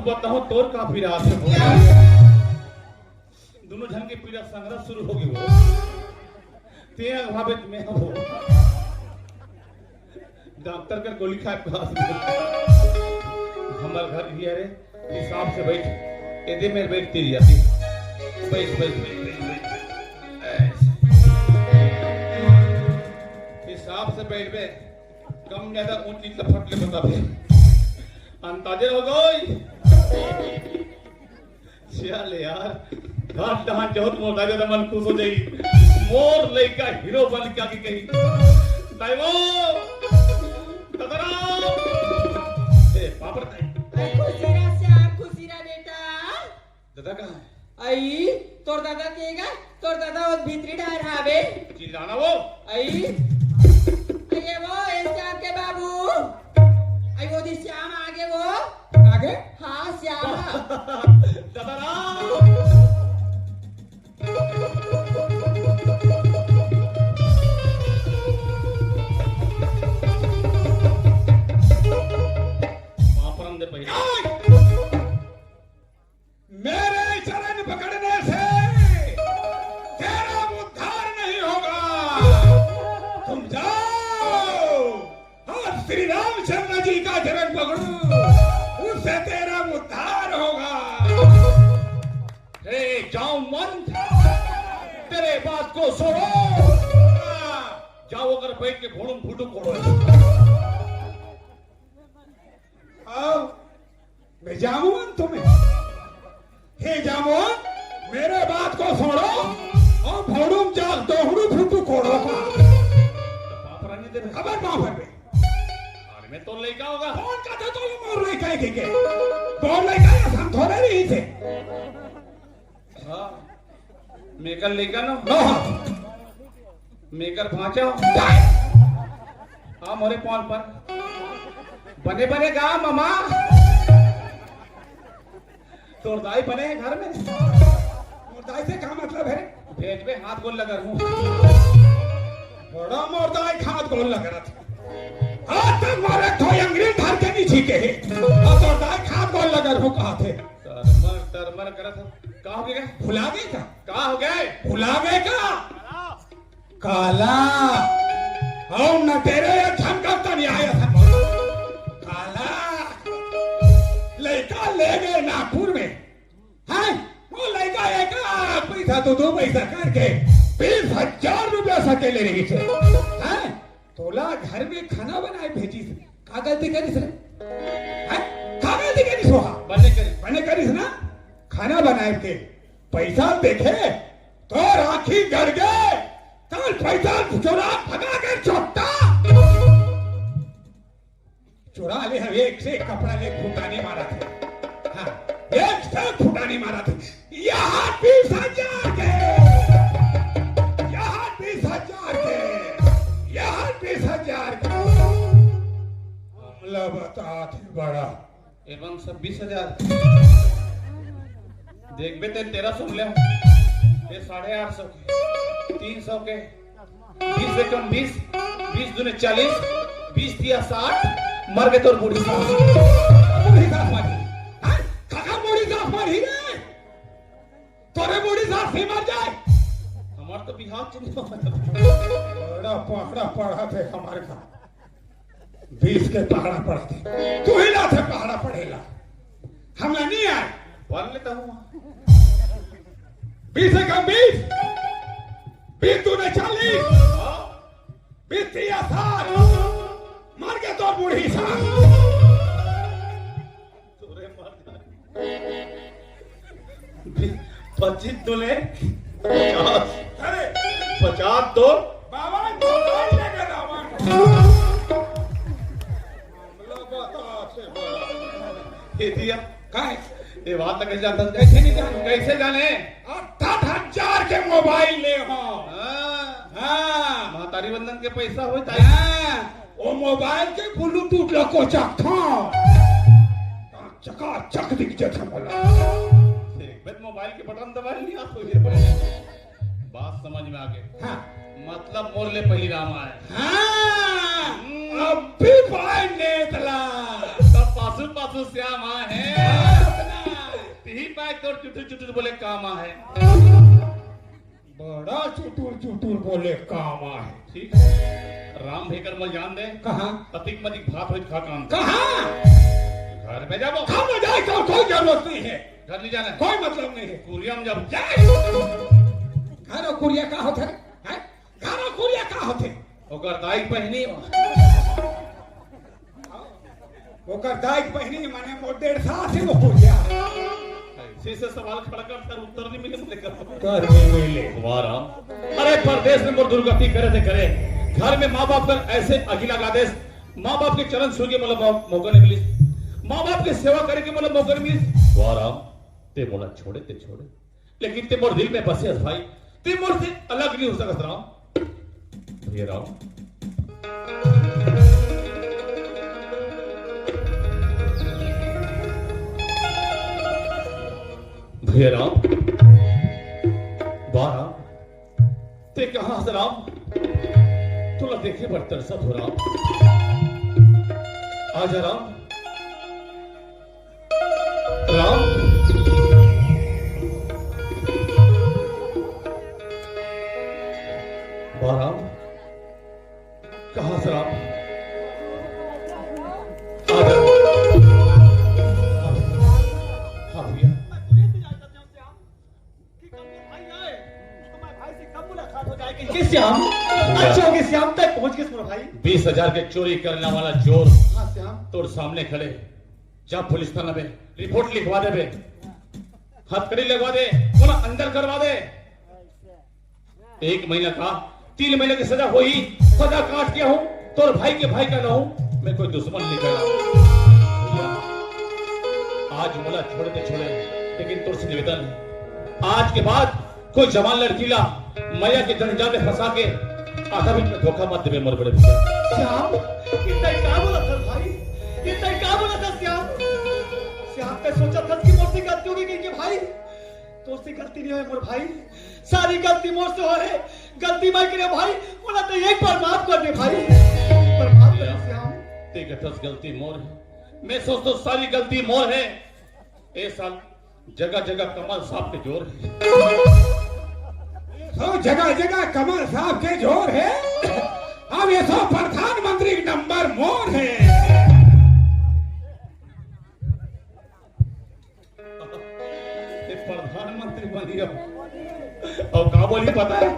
बताओ तोर का पीड़ा है दोनों जन के पीड़ा संघर्ष शुरू होगी वो ते अभावित में हो डॉक्टर का गोली खाए पास हमारे घर ही अरे हिसाब से बैठ एदे में बैठती जाती बैठ बैठ हिसाब से बैठ बे कम ज्यादा ऊंच नीच लफट ले बता बे अंताजे हो गई चल यार घाट दहान बहुत मोटा ज्यादा मन खुश हो जाएगी मोर लड़का हीरो बन क्या की कही दाइवो तदरा ए पापड़ ताई खुशीरा श्याम खुशीरा बेटा दादा कहां है आई तोर दादा केगा तोर दादा वो भीतरी डार हावे चिल्लाना वो आई ये वो श्याम के बाबू आई वो दी श्याम आगे वो आगे हाँ श्याम दादा मापरम दे पहले मेरे चरण पकड़ने से तेरा उद्धार नहीं होगा तुम जाओ और श्री रामचंद्र जी का चरण पकड़ो उससे तेरा उद्धार होगा हे जाओ मन तेरे बात को सुनो जाओ अगर बैठ के घोड़ों फूटू कोड़ो आओ मैं जामुन तुम्हें हे जामुन मेरे बात को सुनो और भोड़ुम जाग दोहड़ू फूटू कोड़ो का पापरा नहीं दे खबर पापर में अरे मैं तो लेका होगा कौन का तो मोर लेका है के बोल लेका या हम थोड़े नहीं थे हाँ मेकर लेका ना हाँ मेकर भांचा हाँ मोरे पौन पर बने बने गा मामा तोर दाई बने हैं घर में मोरदाई से क्या मतलब है भेज में हाथ गोल लगा हूँ बड़ा मोरदाई खाद गोल लग रहा था आज तक मारे तो अंग्रेज धर के नहीं छीके है और मोरदाई खाद गोल लगा रहा कहा थे तरमर करा था कहाँ हो गए भुला गए का कहाँ हो गए भुला गए का काला और न तेरे या झमकता नहीं आया था काला लड़का ले गए नागपुर में है वो लड़का एक पैसा तो 2 पैसा करके 20,000 रुपया सके ले रही थे हैं तोला घर में खाना बनाए भेजी का गलती करिस रे हैं का गलती करिस वहां बने करिस ना खाना बनाए के पैसा देखे तो राखी गड़ गए कल पैसा चुरा भगा के छोटा चुरा ले हम एक से एक कपड़ा ले फुटाने मारा थे हाँ एक से फुटाने मारा थे यहाँ 20,000 के, यहाँ 20,000 के, यहाँ 20,000 के। हमला बता थे बड़ा एवं सब 20,000 देख बे तेरे 1300 मिले ये 850 के 300 के 20 से कम 20 20 दूने 40 20 दिया 60 मर गए तो बूढ़ी सास बूढ़ी सास मारी हाँ काका बूढ़ी सास मारी रे तोरे बूढ़ी सास ही मर जाए हमार तो बिहार चिन्ह बड़ा पकड़ा पढ़ा थे हमारे का 20 के पहाड़ा पढ़ा थे तू ही ना थे पहाड़ा पढ़ेला हमला नहीं आए पढ़ लेता हूँ 20 से कम 20 20 दूने 40 20 दिया 60 मर गए तो बूढ़ी सास तोरे मर जाए 25 दूने 50 अरे 50 दो बाबा मोबाइल लेके दावा ये दिया काहे ये बात तो कैसे जानता कैसे नहीं जाने कैसे जाने 8,000 के मोबाइल ले हो हाँ हाँ महतारी बंधन के पैसा हो हाँ, वो मोबाइल के ब्लूटूथ लको चक था चका चक दिख जाता बोला मोबाइल के बटन दबा लिया तो ये बात समझ में आ गई हाँ मतलब मोर ले पहली रामा है हाँ अब भी भाई नेतला सब पासु पासु श्यामा है ही पाए तो चुटुर चुटुर बोले कामा है बड़ा चुटुर चुटुर बोले कामा है ठीक है राम भेकर मल जान दे कहाँ पतिक मतिक भात हो खा काम कहाँ घर में जाओ कहाँ में जाए तो कोई जरूरत नहीं है घर नहीं जाना कोई मतलब नहीं है कुरिया में जब जाए घरो कुरिया का होते हैं घरो कुरिया का होते ओकर दाई पहनी ओकर दाई पहनी माने मोर 1.5 से वो कुरिया ऐसे से सवाल खड़ा कर सर उत्तर नहीं मिले मुझे कर में मिले तुम्हारा अरे परदेश में मोर दुर्गति करे थे करे घर में माँ बाप पर ऐसे अखिला आदेश माँ बाप के चरण छू के मतलब मौका नहीं मिली माँ बाप की सेवा करे के मतलब मौका नहीं मिली तुम्हारा ते बोला छोड़े ते छोड़े लेकिन ते मोर दिल में बसे भाई ते मोर से अलग नहीं हो सकता राम ये राम भैया राम बाराम ते कहां से राम तुला देखे बड़ तरसत हो राम आजा राम राम बाराम कहां से राम आजा हाँ भैया किस श्याम अच्छा हो गया श्याम तक पहुंच गए भाई 20,000 के चोरी करने वाला चोर हाँ श्याम तोर सामने खड़े जा पुलिस थाना में रिपोर्ट लिखवा दे बे हथकड़ी लगवा दे बोला अंदर करवा दे 1 महीना का 3 महीने की सजा हुई सजा काट गया हूं तोर भाई के भाई का ना हूं मैं कोई दुश्मन नहीं करना आज मोला छोड़ते छोड़े लेकिन तुझसे निवेदन है आज के बाद कोई जवान लड़की ला मैया के जंजाल में फंसा के आधा बीच में धोखा मत देवे मोर बड़े भैया श्याम इतना क्या बोला था भाई इतना क्या बोला था श्याम श्याम पे सोचा था कि मोर से गलती होगी कि भाई तो से गलती नहीं है मोर भाई सारी गलती मोर से हो रहे गलती मैं करे भाई बोला तो यही पर माफ कर दे भाई पर माफ कर दे श्याम ते गठस गलती मोर है मैं सोचता हूं सारी गलती मोर है ए साल जगह जगह कमल साहब के जोर है तो जगह जगह कमल साहब के जोर है अब ये सब प्रधानमंत्री नंबर मोर है प्रधानमंत्री बनियो और का बोली पता है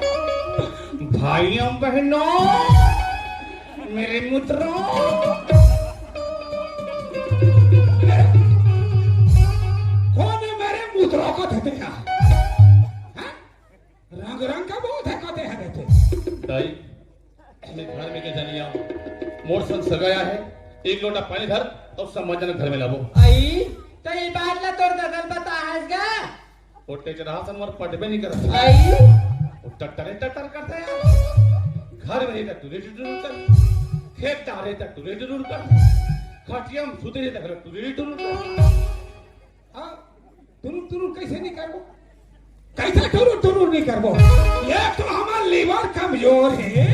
भाइयों बहनों मेरे मित्रों कौन है मेरे मुद्रों को देते हैं रंग रंग का बहुत है कहते हैं देते दाई मैं घर में के जानिया मोर संग सगाया है 1 लोटा पानी धर और सम्मानजनक घर में लावो आई तो ये बात ला तोर ददल बता हंस गा पोटे चढ़ा संवर पटबे नहीं करत आई वो टट्टर करते हैं घर में टूरे टूर कर खेत डाले टूरे टूर कर खटियम सुते टूरे टूर कर हाँ तुरुर कैसे नहीं करबो कैसे तुरुर नहीं करबो ये तो हमार लीवर कमजोर है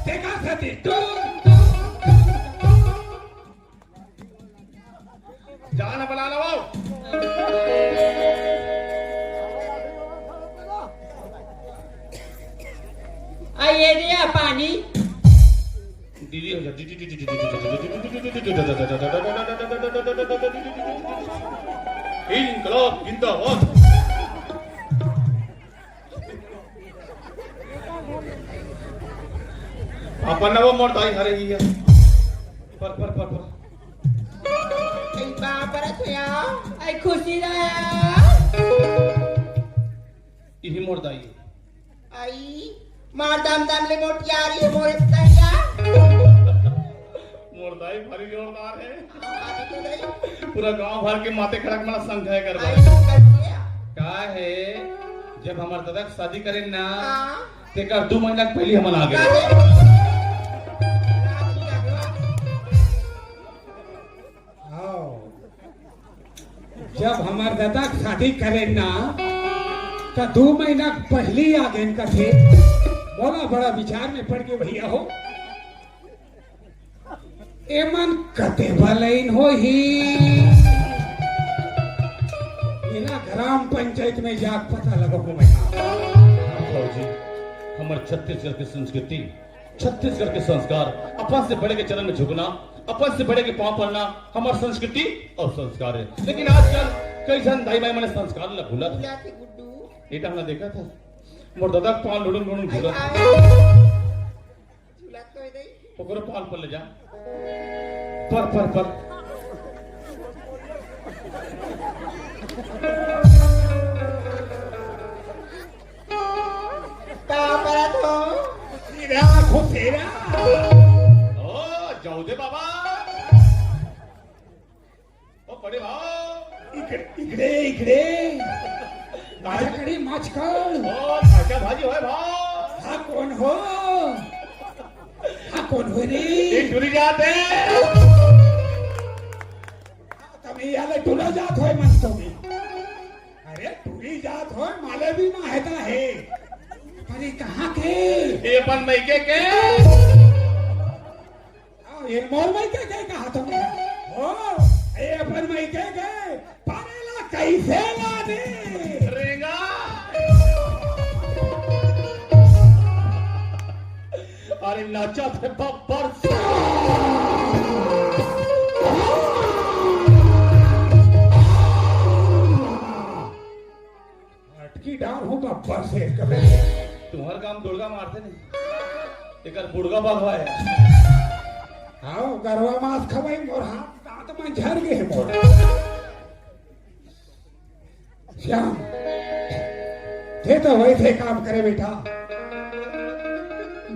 देखा सती जाना बना लो आइए दिया पानी दीदी हो इनकलाब जिंदाबाद अपन वो मोटाई हरेगी है पर Ay, para tuya. आई खुशी रहा यही मोटाई Ay, madam le motiari mo estaya. मोटाई भारी जोरदार है Abi to dai. पूरा गांव भर के माथे खड़क मला संघ है कर Ay, kasiya. का है जब हमार दादा के शादी करें ना Ah. ते कर 2 महीना पहले हम आ गए Kali. हाँ जब हमार दादा के शादी करे ना तो 2 महीना पहले ही आ गए इनका थे बोला बड़ा विचार में पड़ के भैया हो एमन कते भलैन हो ही बिना ग्राम पंचायत में जाक पता लगो मैं जी हमारे छत्तीसगढ़ की संस्कृति छत्तीसगढ़ के संस्कार अपन से बड़े के चरण में झुकना अपन से बड़े के पांव पड़ना हमारी संस्कृति और संस्कार है लेकिन आजकल कई जन दाई माई मैंने संस्कार ला भूला था Yati gudu. ये हमने देखा था मोर दादा के पांव लुड़ुन लुड़ुन Ay, घूरा ay. Sulat ko dai. ओकरे पाल पर ले जा पर Ta para to. तेरा खो तेरा ओ जाऊ दे बाबा ओ बड़े भाव इकडे इकडे माझ्याकडे माचकळ ओ खाजा भाजी होय भाव हा कोण हो हा कोण हो रे एक टुरी जाते तुम्ही याला तुला जात होय म्हणतो मी अरे तुरी जात होय मला भी माहित आहे अरे कहाँ के ये अपन मैके के ये मोर में के कहा तुमने हो ये अपन में के पारेला कैसे ला दे रेंगा अरे नाचा थे बब्बर अटकी डाल हूँ बब्बर से कभी तुम्हार काम दुर्गा मारते नहीं एक बुड़गा बाघवा है हाँ गरवा मांस खवाई मोर हाथ दांत में झड़ गए मोर श्याम थे तो वैसे काम करे बेटा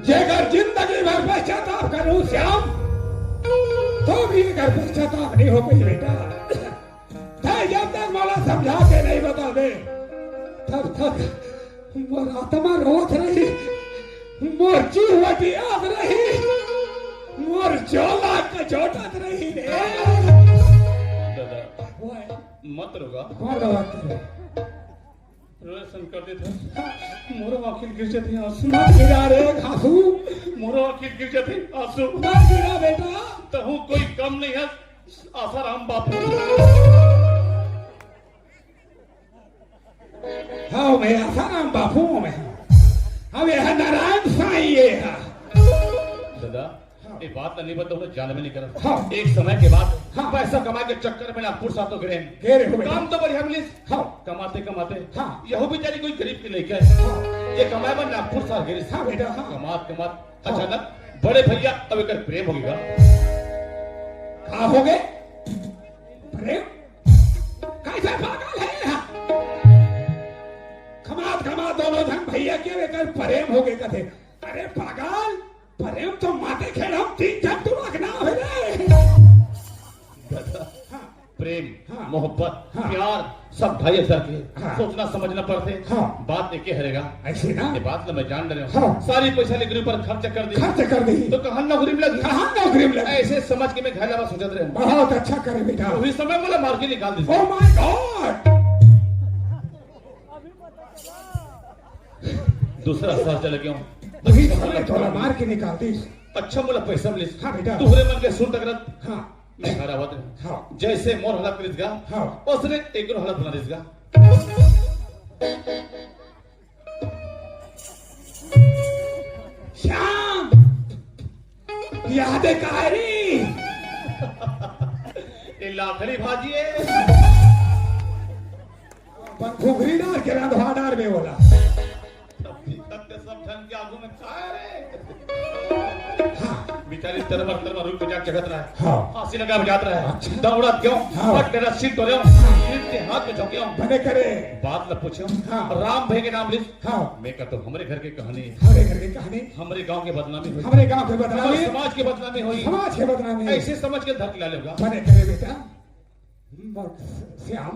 जेकर जिंदगी भर पश्चाताप करूं श्याम तो भी अगर पश्चाताप नहीं हो पाई बेटा जब तक मला समझा के नहीं बता दे तब तक मोर आत्मा रोत रही मोर जीवटी याद रही मोर जोला का जोटत रही रे दादा मत रोगा कौन बात करे रोशन कर देता मोरो वकील गिर जाते आंसू मत गिरा रे घासू मोरो वकील गिर जाते आंसू मत गिरा बेटा तहु कोई कम नहीं है आसाराम बापू हाँ मैं आसाराम बापू में अब यह नारायण साईं ये है दादा ये बात नहीं बता हूँ जान में नहीं कर हाँ। एक समय के बाद हाँ। पैसा कमा के चक्कर में नागपुर सातों गिरे गिरे हो बेटा। काम तो बढ़िया मिली हाँ। कमाते कमाते हाँ। यहो बेचारी कोई गरीब की लेके हाँ। ये कमाए में नागपुर साथ गिरे हाँ बेटा, हाँ। कमात हाँ। अचानक बड़े भैया अब एक प्रेम होगा कहा हो गए प्रेम कैसे पागल है यहाँ खमात दोनों धन भैया के लेकर प्रेम हो गए कथे अरे पागल प्रेम तो माते खेल हम 3 जन तू रखना हो रे दादा प्रेम, हाँ। मोहब्बत, हाँ। प्यार सब ढाई हजार के हाँ। सोचना समझना पड़ते। हाँ। बात देखे हरेगा ऐसे ना ये बात तो मैं जान रहा हाँ। हूँ। सारी पैसा लेकर ऊपर खर्च कर दी खर्च कर दी तो कहाँ नौकरी में लगी। कहाँ नौकरी में लगी? ऐसे समझ के मैं घर लगा सोचत रहे बहुत अच्छा करे बेटा। उसी समय बोला मार के निकाल दी। Oh my God. दूसरा साल चल गया हूँ। वही समय थोड़ा मार के निकाल दी। अच्छा बोला पैसा मिले। हाँ बेटा। तुहरे मन के सुन तकरत हाँ मैं घर आवत रहे। हाँ जैसे मोर हालत करिसगा हाँ। उसने एक हालत बना देसगा। श्याम याद है कारी? ये लाखड़ी भाजी है। घुघरी डार के रंधवा डार में बोला। तब के सब ढंग के आगू में खाए रे। हाँ बेचारी तरबर रुक बजा चढ़त रहा है। हाँ फांसी लगा बजात रहा है। अच्छा। दौड़ा क्यों? हाँ। पट तेरा सीट तो रहो। इनके हाथ में झोंके हूं। बने करे। बात न पूछो। हाँ। राम भाई के नाम लिख। हाँ मैं कहता हूं हमरे घर की कहानी है। हमारे घर की कहानी, हमरे गांव के बदनामी हुई। हमारे गांव के हमारे बदनामी, समाज के बदनामी हुई। समाज के बदनामी। ऐसे समझ के धरती ला लेगा। बने करे बेटा। श्याम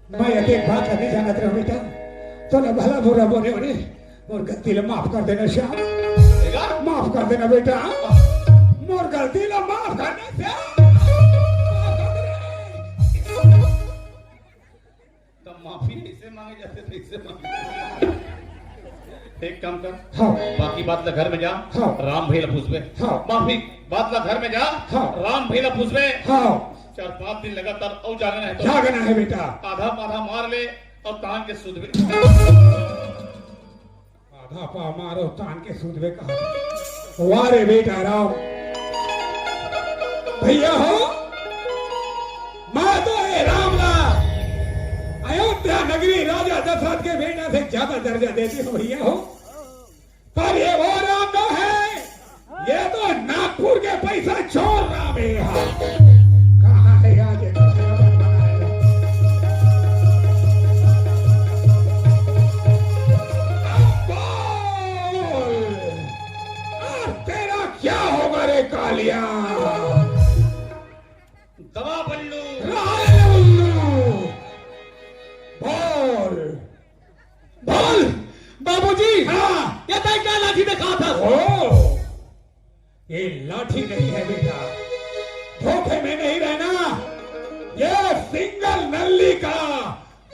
मैं एक बात नहीं जानत रहो बेटा। तो ना भला बुरा बोले बोले मोर गलती ला माफ कर देना श्याम। माफ कर देना बेटा। मोर गलती ला माफ कर देना श्याम। माफ कर देना। तब माफी ऐसे मांगे जाते थे ऐसे मांगे। एक काम कर। हाँ बाकी बात ला घर में जा। हाँ। राम भाई ला पूछबे। हाँ। माफी बात ला घर में जा। हाँ। राम भाई ला पूछबे। हाँ 4-5 दिन लगातार और जागना है तो जागना है बेटा। आधा पाधा मार ले और तान के सुध में। आधा पा मारो तान के सूद में कहा। वारे बेटा राम भैया हो। मैं तो ये रामला अयोध्या नगरी राजा दशरथ के बेटा से ज्यादा दर्जा देती हूँ भैया हो। पर ये वो राम तो है, ये तो नागपुर के पैसा चोर राम है। यहाँ कहाँ है आज ये दशरथ बनाएगा? तेरा क्या होगा रे कालिया? दवा बल्लू। बोल बोल बाबूजी। हाँ ये तय क्या लाठी दिखा था? ओ ये लाठी नहीं है बेटा, धोखे में नहीं रहना। ये सिंगल नल्ली का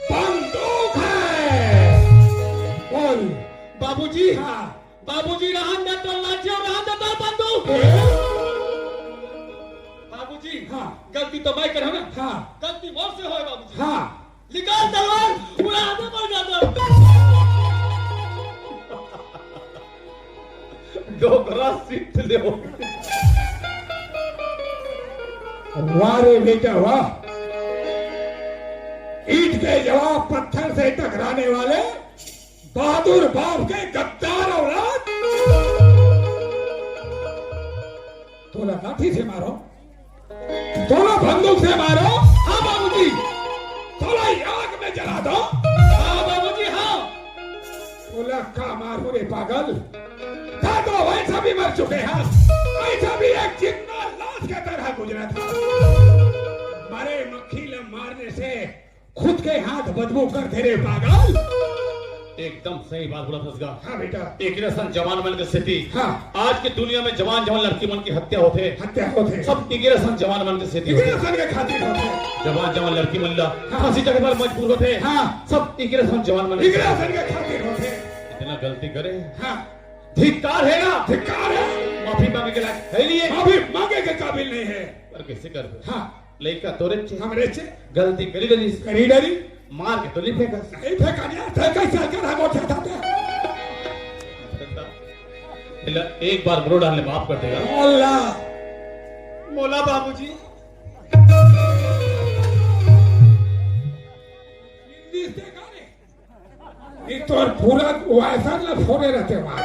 बंदूक है। बोल बाबूजी। हाँ बाबूजी रहन दे तो लाठी और रहन दे तो बंदूक। बाबूजी हाँ गलती तो मैं करूँ ना। हाँ गलती मोर से होए बाबूजी। हाँ निकाल तलवार उड़ा दे पड़ जाता। डोकरा सीट ले। वाह रे बेटा वाह। ईंट के जवाब पत्थर से टकराने वाले बहादुर बाप के गद्दार औलाद। तोला लाठी से मारो, तोला बंदूक से मारो। हाँ बाबूजी। तोला आग में जला दो। हाँ बाबूजी हाँ। तोला का मारो रे पागल। था तो वैसा भी मर चुके हैं, ऐसा भी एक जिंदा लाश के तरह गुजरा था। मरे मक्खी ला मारने से खुद के हाथ बदबू करते रे पागल। एकदम सही बात बोला फसगा। हाँ बेटा। एक इंसान जवान मन की स्थिति। हाँ आज की दुनिया में जवान जवान लड़की मन की हत्या होते। हत्या होते सब एक इंसान जवान मन की स्थिति होते। इग्रेशन के खातिर होते। जवान जवान लड़की मन ला हाँ। फांसी जगह पर मजबूर होते। हाँ सब एक इंसान जवान मन इग्रेशन के खातिर होते। इतना गलती करे हाँ धिक्कार है ना। धिक्कार है। माफी मांगे के लायक है नहीं है। अभी मांगे के काबिल नहीं है। पर कैसे कर दे? हाँ लड़का तोरे छे हमरे से गलती करी डरी करी डरी मार के तो नहीं फेंका। नहीं फेंका नहीं थे कैसे कर हम उठा था। एक बार बरो डालने माफ कर देगा। अल्लाह मोला बाबूजी। ये तो पूरा वैसा ना फोड़े रहते वहां।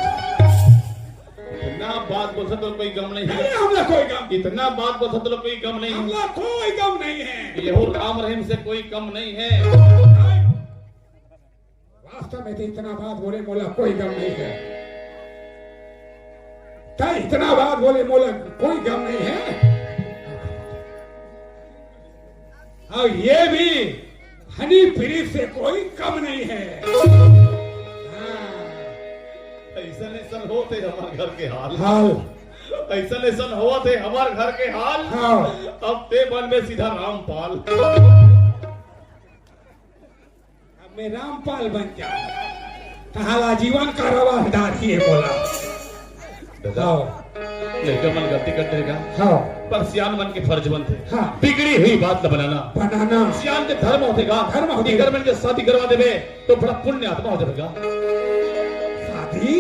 इतना बात बोल सकते कोई गम नहीं नहीं है। हमला कोई गम, इतना बात बोल सकते कोई गम नहीं है। हमला कोई गम नहीं है। यहू राम रहीम से कोई कम नहीं है। वास्तव में तो इतना बात बोले मोला कोई गम नहीं है। क्या इतना बात बोले मोला कोई गम नहीं है। और ये भी हनी फिरी से कोई कम नहीं है। ऐसा नहीं होते हमारे घर के हाल। ऐसा नहीं होते हमारे घर के हाल। अब ते बन में सीधा रामपाल। अब मैं रामपाल बन जाऊं। कहा जीवन कारावास डालिए बोला। लड़का मन गलती कर देगा। पर सियान मन के फर्ज बनते। बिगड़ी हुई बात न बनाना। सियान के धर्म होतेगा। बिगर मन के शादी करवा देवे तो बड़ा पुण्य आत्मा हो जाएगा। शादी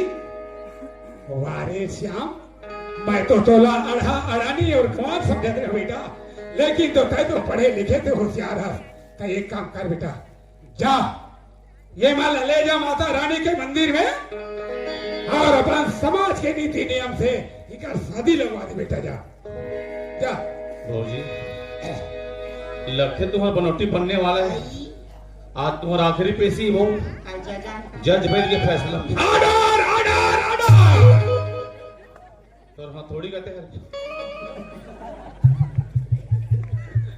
वारे श्याम, मैं तो तोला अड़ानी और गंवार समझते रहे बेटा, लेकिन तो तय तो पढ़े लिखे थे, होशियार है। तो एक काम कर बेटा, जा ये माल ले जा माता रानी के मंदिर में और अपना समाज के नीति नियम से इनका शादी लगवा दे बेटा। जा जा भौजी, लखे तुम्हारा बनौटी बनने वाला है। आज तुम्हारा आखिरी पेशी हो। जज बैठ के फैसला। Order order order. तो हाँ थोड़ी कहते हैं।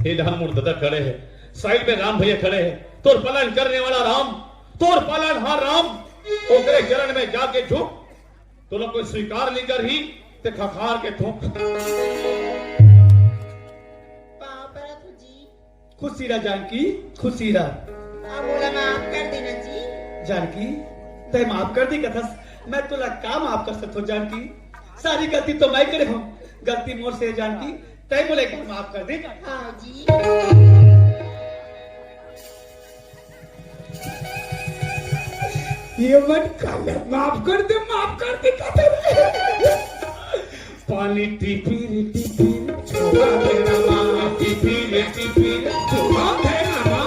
ये धान मुर्दा खड़े हैं, साइड में राम भैया खड़े हैं। तोर पालन करने वाला राम, तोर पालन हाँ राम, ओकरे चरण में जाके झुक। तो लोग कोई स्वीकार नहीं कर ही ते खखार के ठोक। खुशी रहा जानकी, खुशी रहा। बोला माफ कर देना जी। जानकी तय माफ कर दी कथस, मैं तुला का माफ कर सकता हूँ जानकी। सारी गलती तो मैं करे हूँ, गलती मोर से जानकी। तय बोले माफ कर दे। हाँ जी। ये मत काले, माफ कर दे कहते। पानी टिपी टिपी छुआ देना माँ, टिपी टिपी छुआ देना माँ।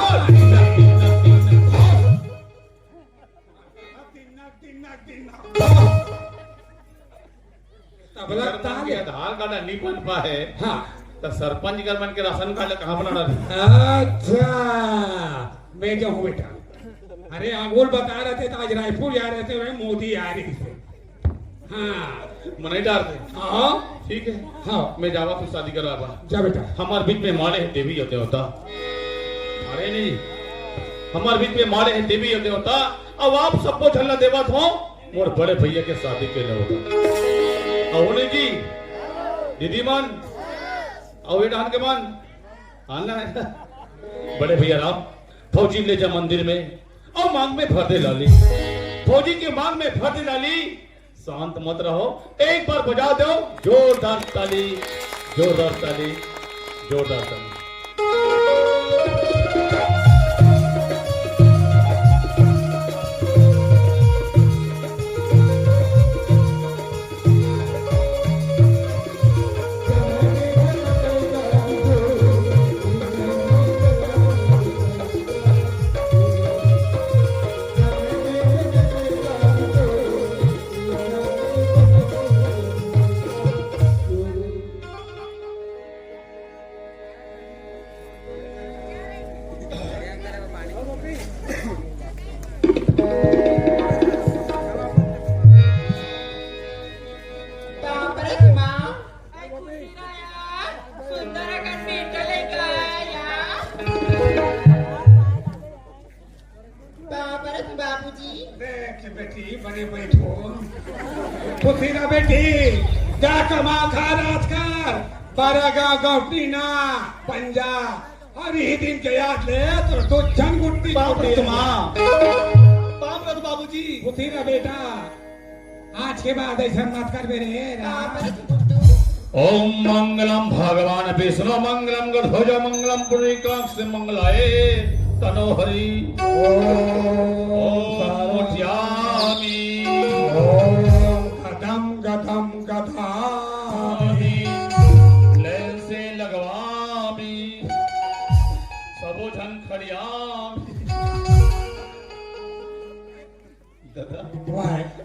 तबला ताल आधार कार्ड नहीं बन पाए। हाँ तो सरपंच घर बन के राशन कार्ड कहाँ बना रहा? अच्छा मैं जो हूँ बेटा, अरे अंगुल बता रहे थे तो आज रायपुर जा रहे थे, मोदी आ रही थे। हाँ मने डालते। हाँ ठीक है। हाँ मैं जावा तू शादी करवा। जा बेटा। हमारे बीच में मारे हैं देवी होते होता, मारे नहीं, हमारे बीच में मारे हैं देवी होते होता। अब आप सबको झलना देवा हो मोर बड़े भैया के शादी के लिए होता। अवनी जी, दीदी मान, अवे डान के मान आना है। बड़े भैया राम, फौजी ले जा मंदिर में और मांग में भर दे लाली। फौजी के मांग में भर दे लाली। शांत मत रहो, एक बार बजा दो जोरदार ताली, जोरदार ताली, जोरदार ताली। बेटी बने बैठो, खुशी ना बेटी, जा कमा खा रात कर, बारागा गौटीना पंजा, और यही दिन के याद ले तो दो जन गुट्टी बाबूजी। खुशी ना बेटा, आज के बाद ऐसा मत कर मेरे। ओम मंगलम भगवान विष्णु मंगलम गढ़ मंगलम पुण्यकांक्ष मंगलाए तनोहरि। ओम मुठ्यामि, ओम गदम गदम गदामि, लैल से लगवामि, सबो झन खड़ियामि।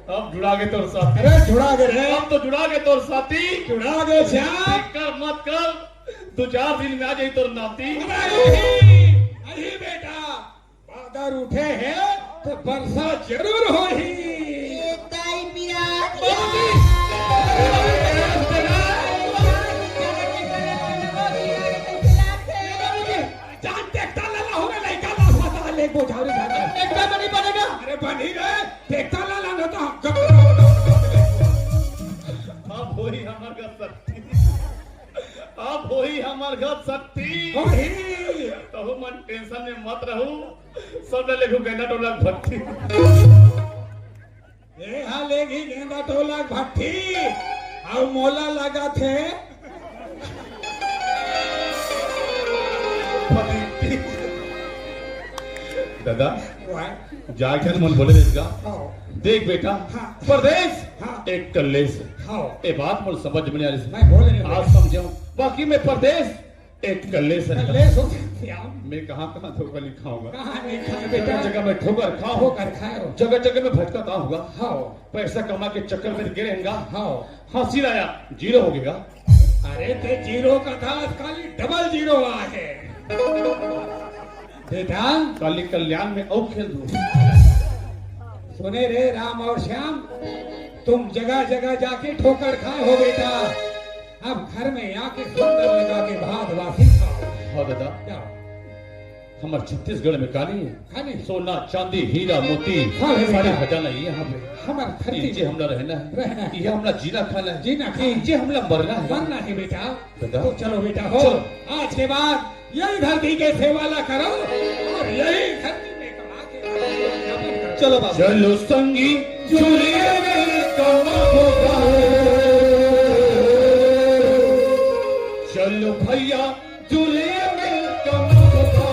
अब जुड़ा गए तोर साथी। अरे जुड़ा गए रे, अब तो जुड़ा गए तोर साथी। जुड़ा गए श्याम। कर मत कर, 2-4 दिन में आ जाई तोर नाती। अरे बेटा, बादल उठे हैं तो वर्षा जरूर हो ही। जानते एक बोझावरी खाना देखता तो नहीं बनेगा। अरे बनी रहे देखता ला लाना तो अब वही हमार घर शक्ति, अब वही हमार घर शक्ति। तो मन टेंशन में मत रहू, सब लेखो गेंदा टोला भट्टी। ये हालेगी गेंदा टोला भट्टी और मोला लगा थे दादा जाकर मन बोले इसका देख बेटा हाँ। परदेश हाँ। एक कल्लेश हाँ। ये बात मुझे समझ में नहीं आ रही, मैं बोल नहीं आज समझाऊं। बाकी मैं परदेश एक कल्लेश है। ले सो मैं कहाँ कहाँ ठोकर नहीं खाऊंगा, कहाँ नहीं खाए जगह बेटा जगह में ठोकर खाऊं, होकर खाए जगह जगह में भटकता होगा, हाँ पैसा कमा के चक्कर में गिरेगा, हाँ हंसी आया जीरो हो गएगा। अरे ते जीरो का था खाली डबल जीरो आया है बेटा। काली कल्याण में और खेल दूं। सुने रे राम और श्याम, तुम जगह जगह जाके ठोकर खाए हो बेटा, अब घर में आके सुंदर लगा के भात वासी खाओ। हाँ दादा, जाओ हमारे छत्तीसगढ़ में काली है, खाली सोना चांदी हीरा मोती हाँ, है सारे बेटा। खजाना ये यहाँ पे। हमार धरती इनसे हमला रहना रहना है, है। ये हमला जीना खाना है, जीना खाना है। इनसे हमला मरना है। बनना है बेटा। दादा। तो चलो बेटा हो, चलो। आज के बाद यही धरती के सेवाला करो और यही धरती में कमा के चलो बाबू चलो संगी चुलिए में कमा होगा, चलो भैया चुलिए में कमा होगा,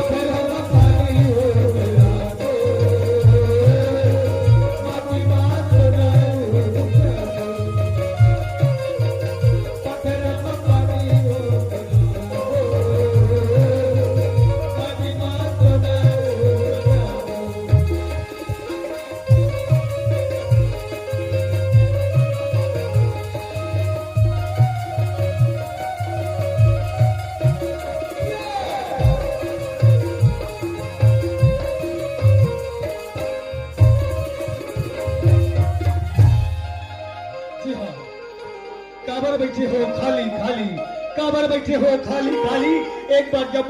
फिर हम पानी होगा, माटी बात नहीं, फिर हम पानी होगा, माटी बात नहीं। जी हाँ, काबर बैठे हो खाली खाली, काबर बैठे हो खाली खाली, एक बार जब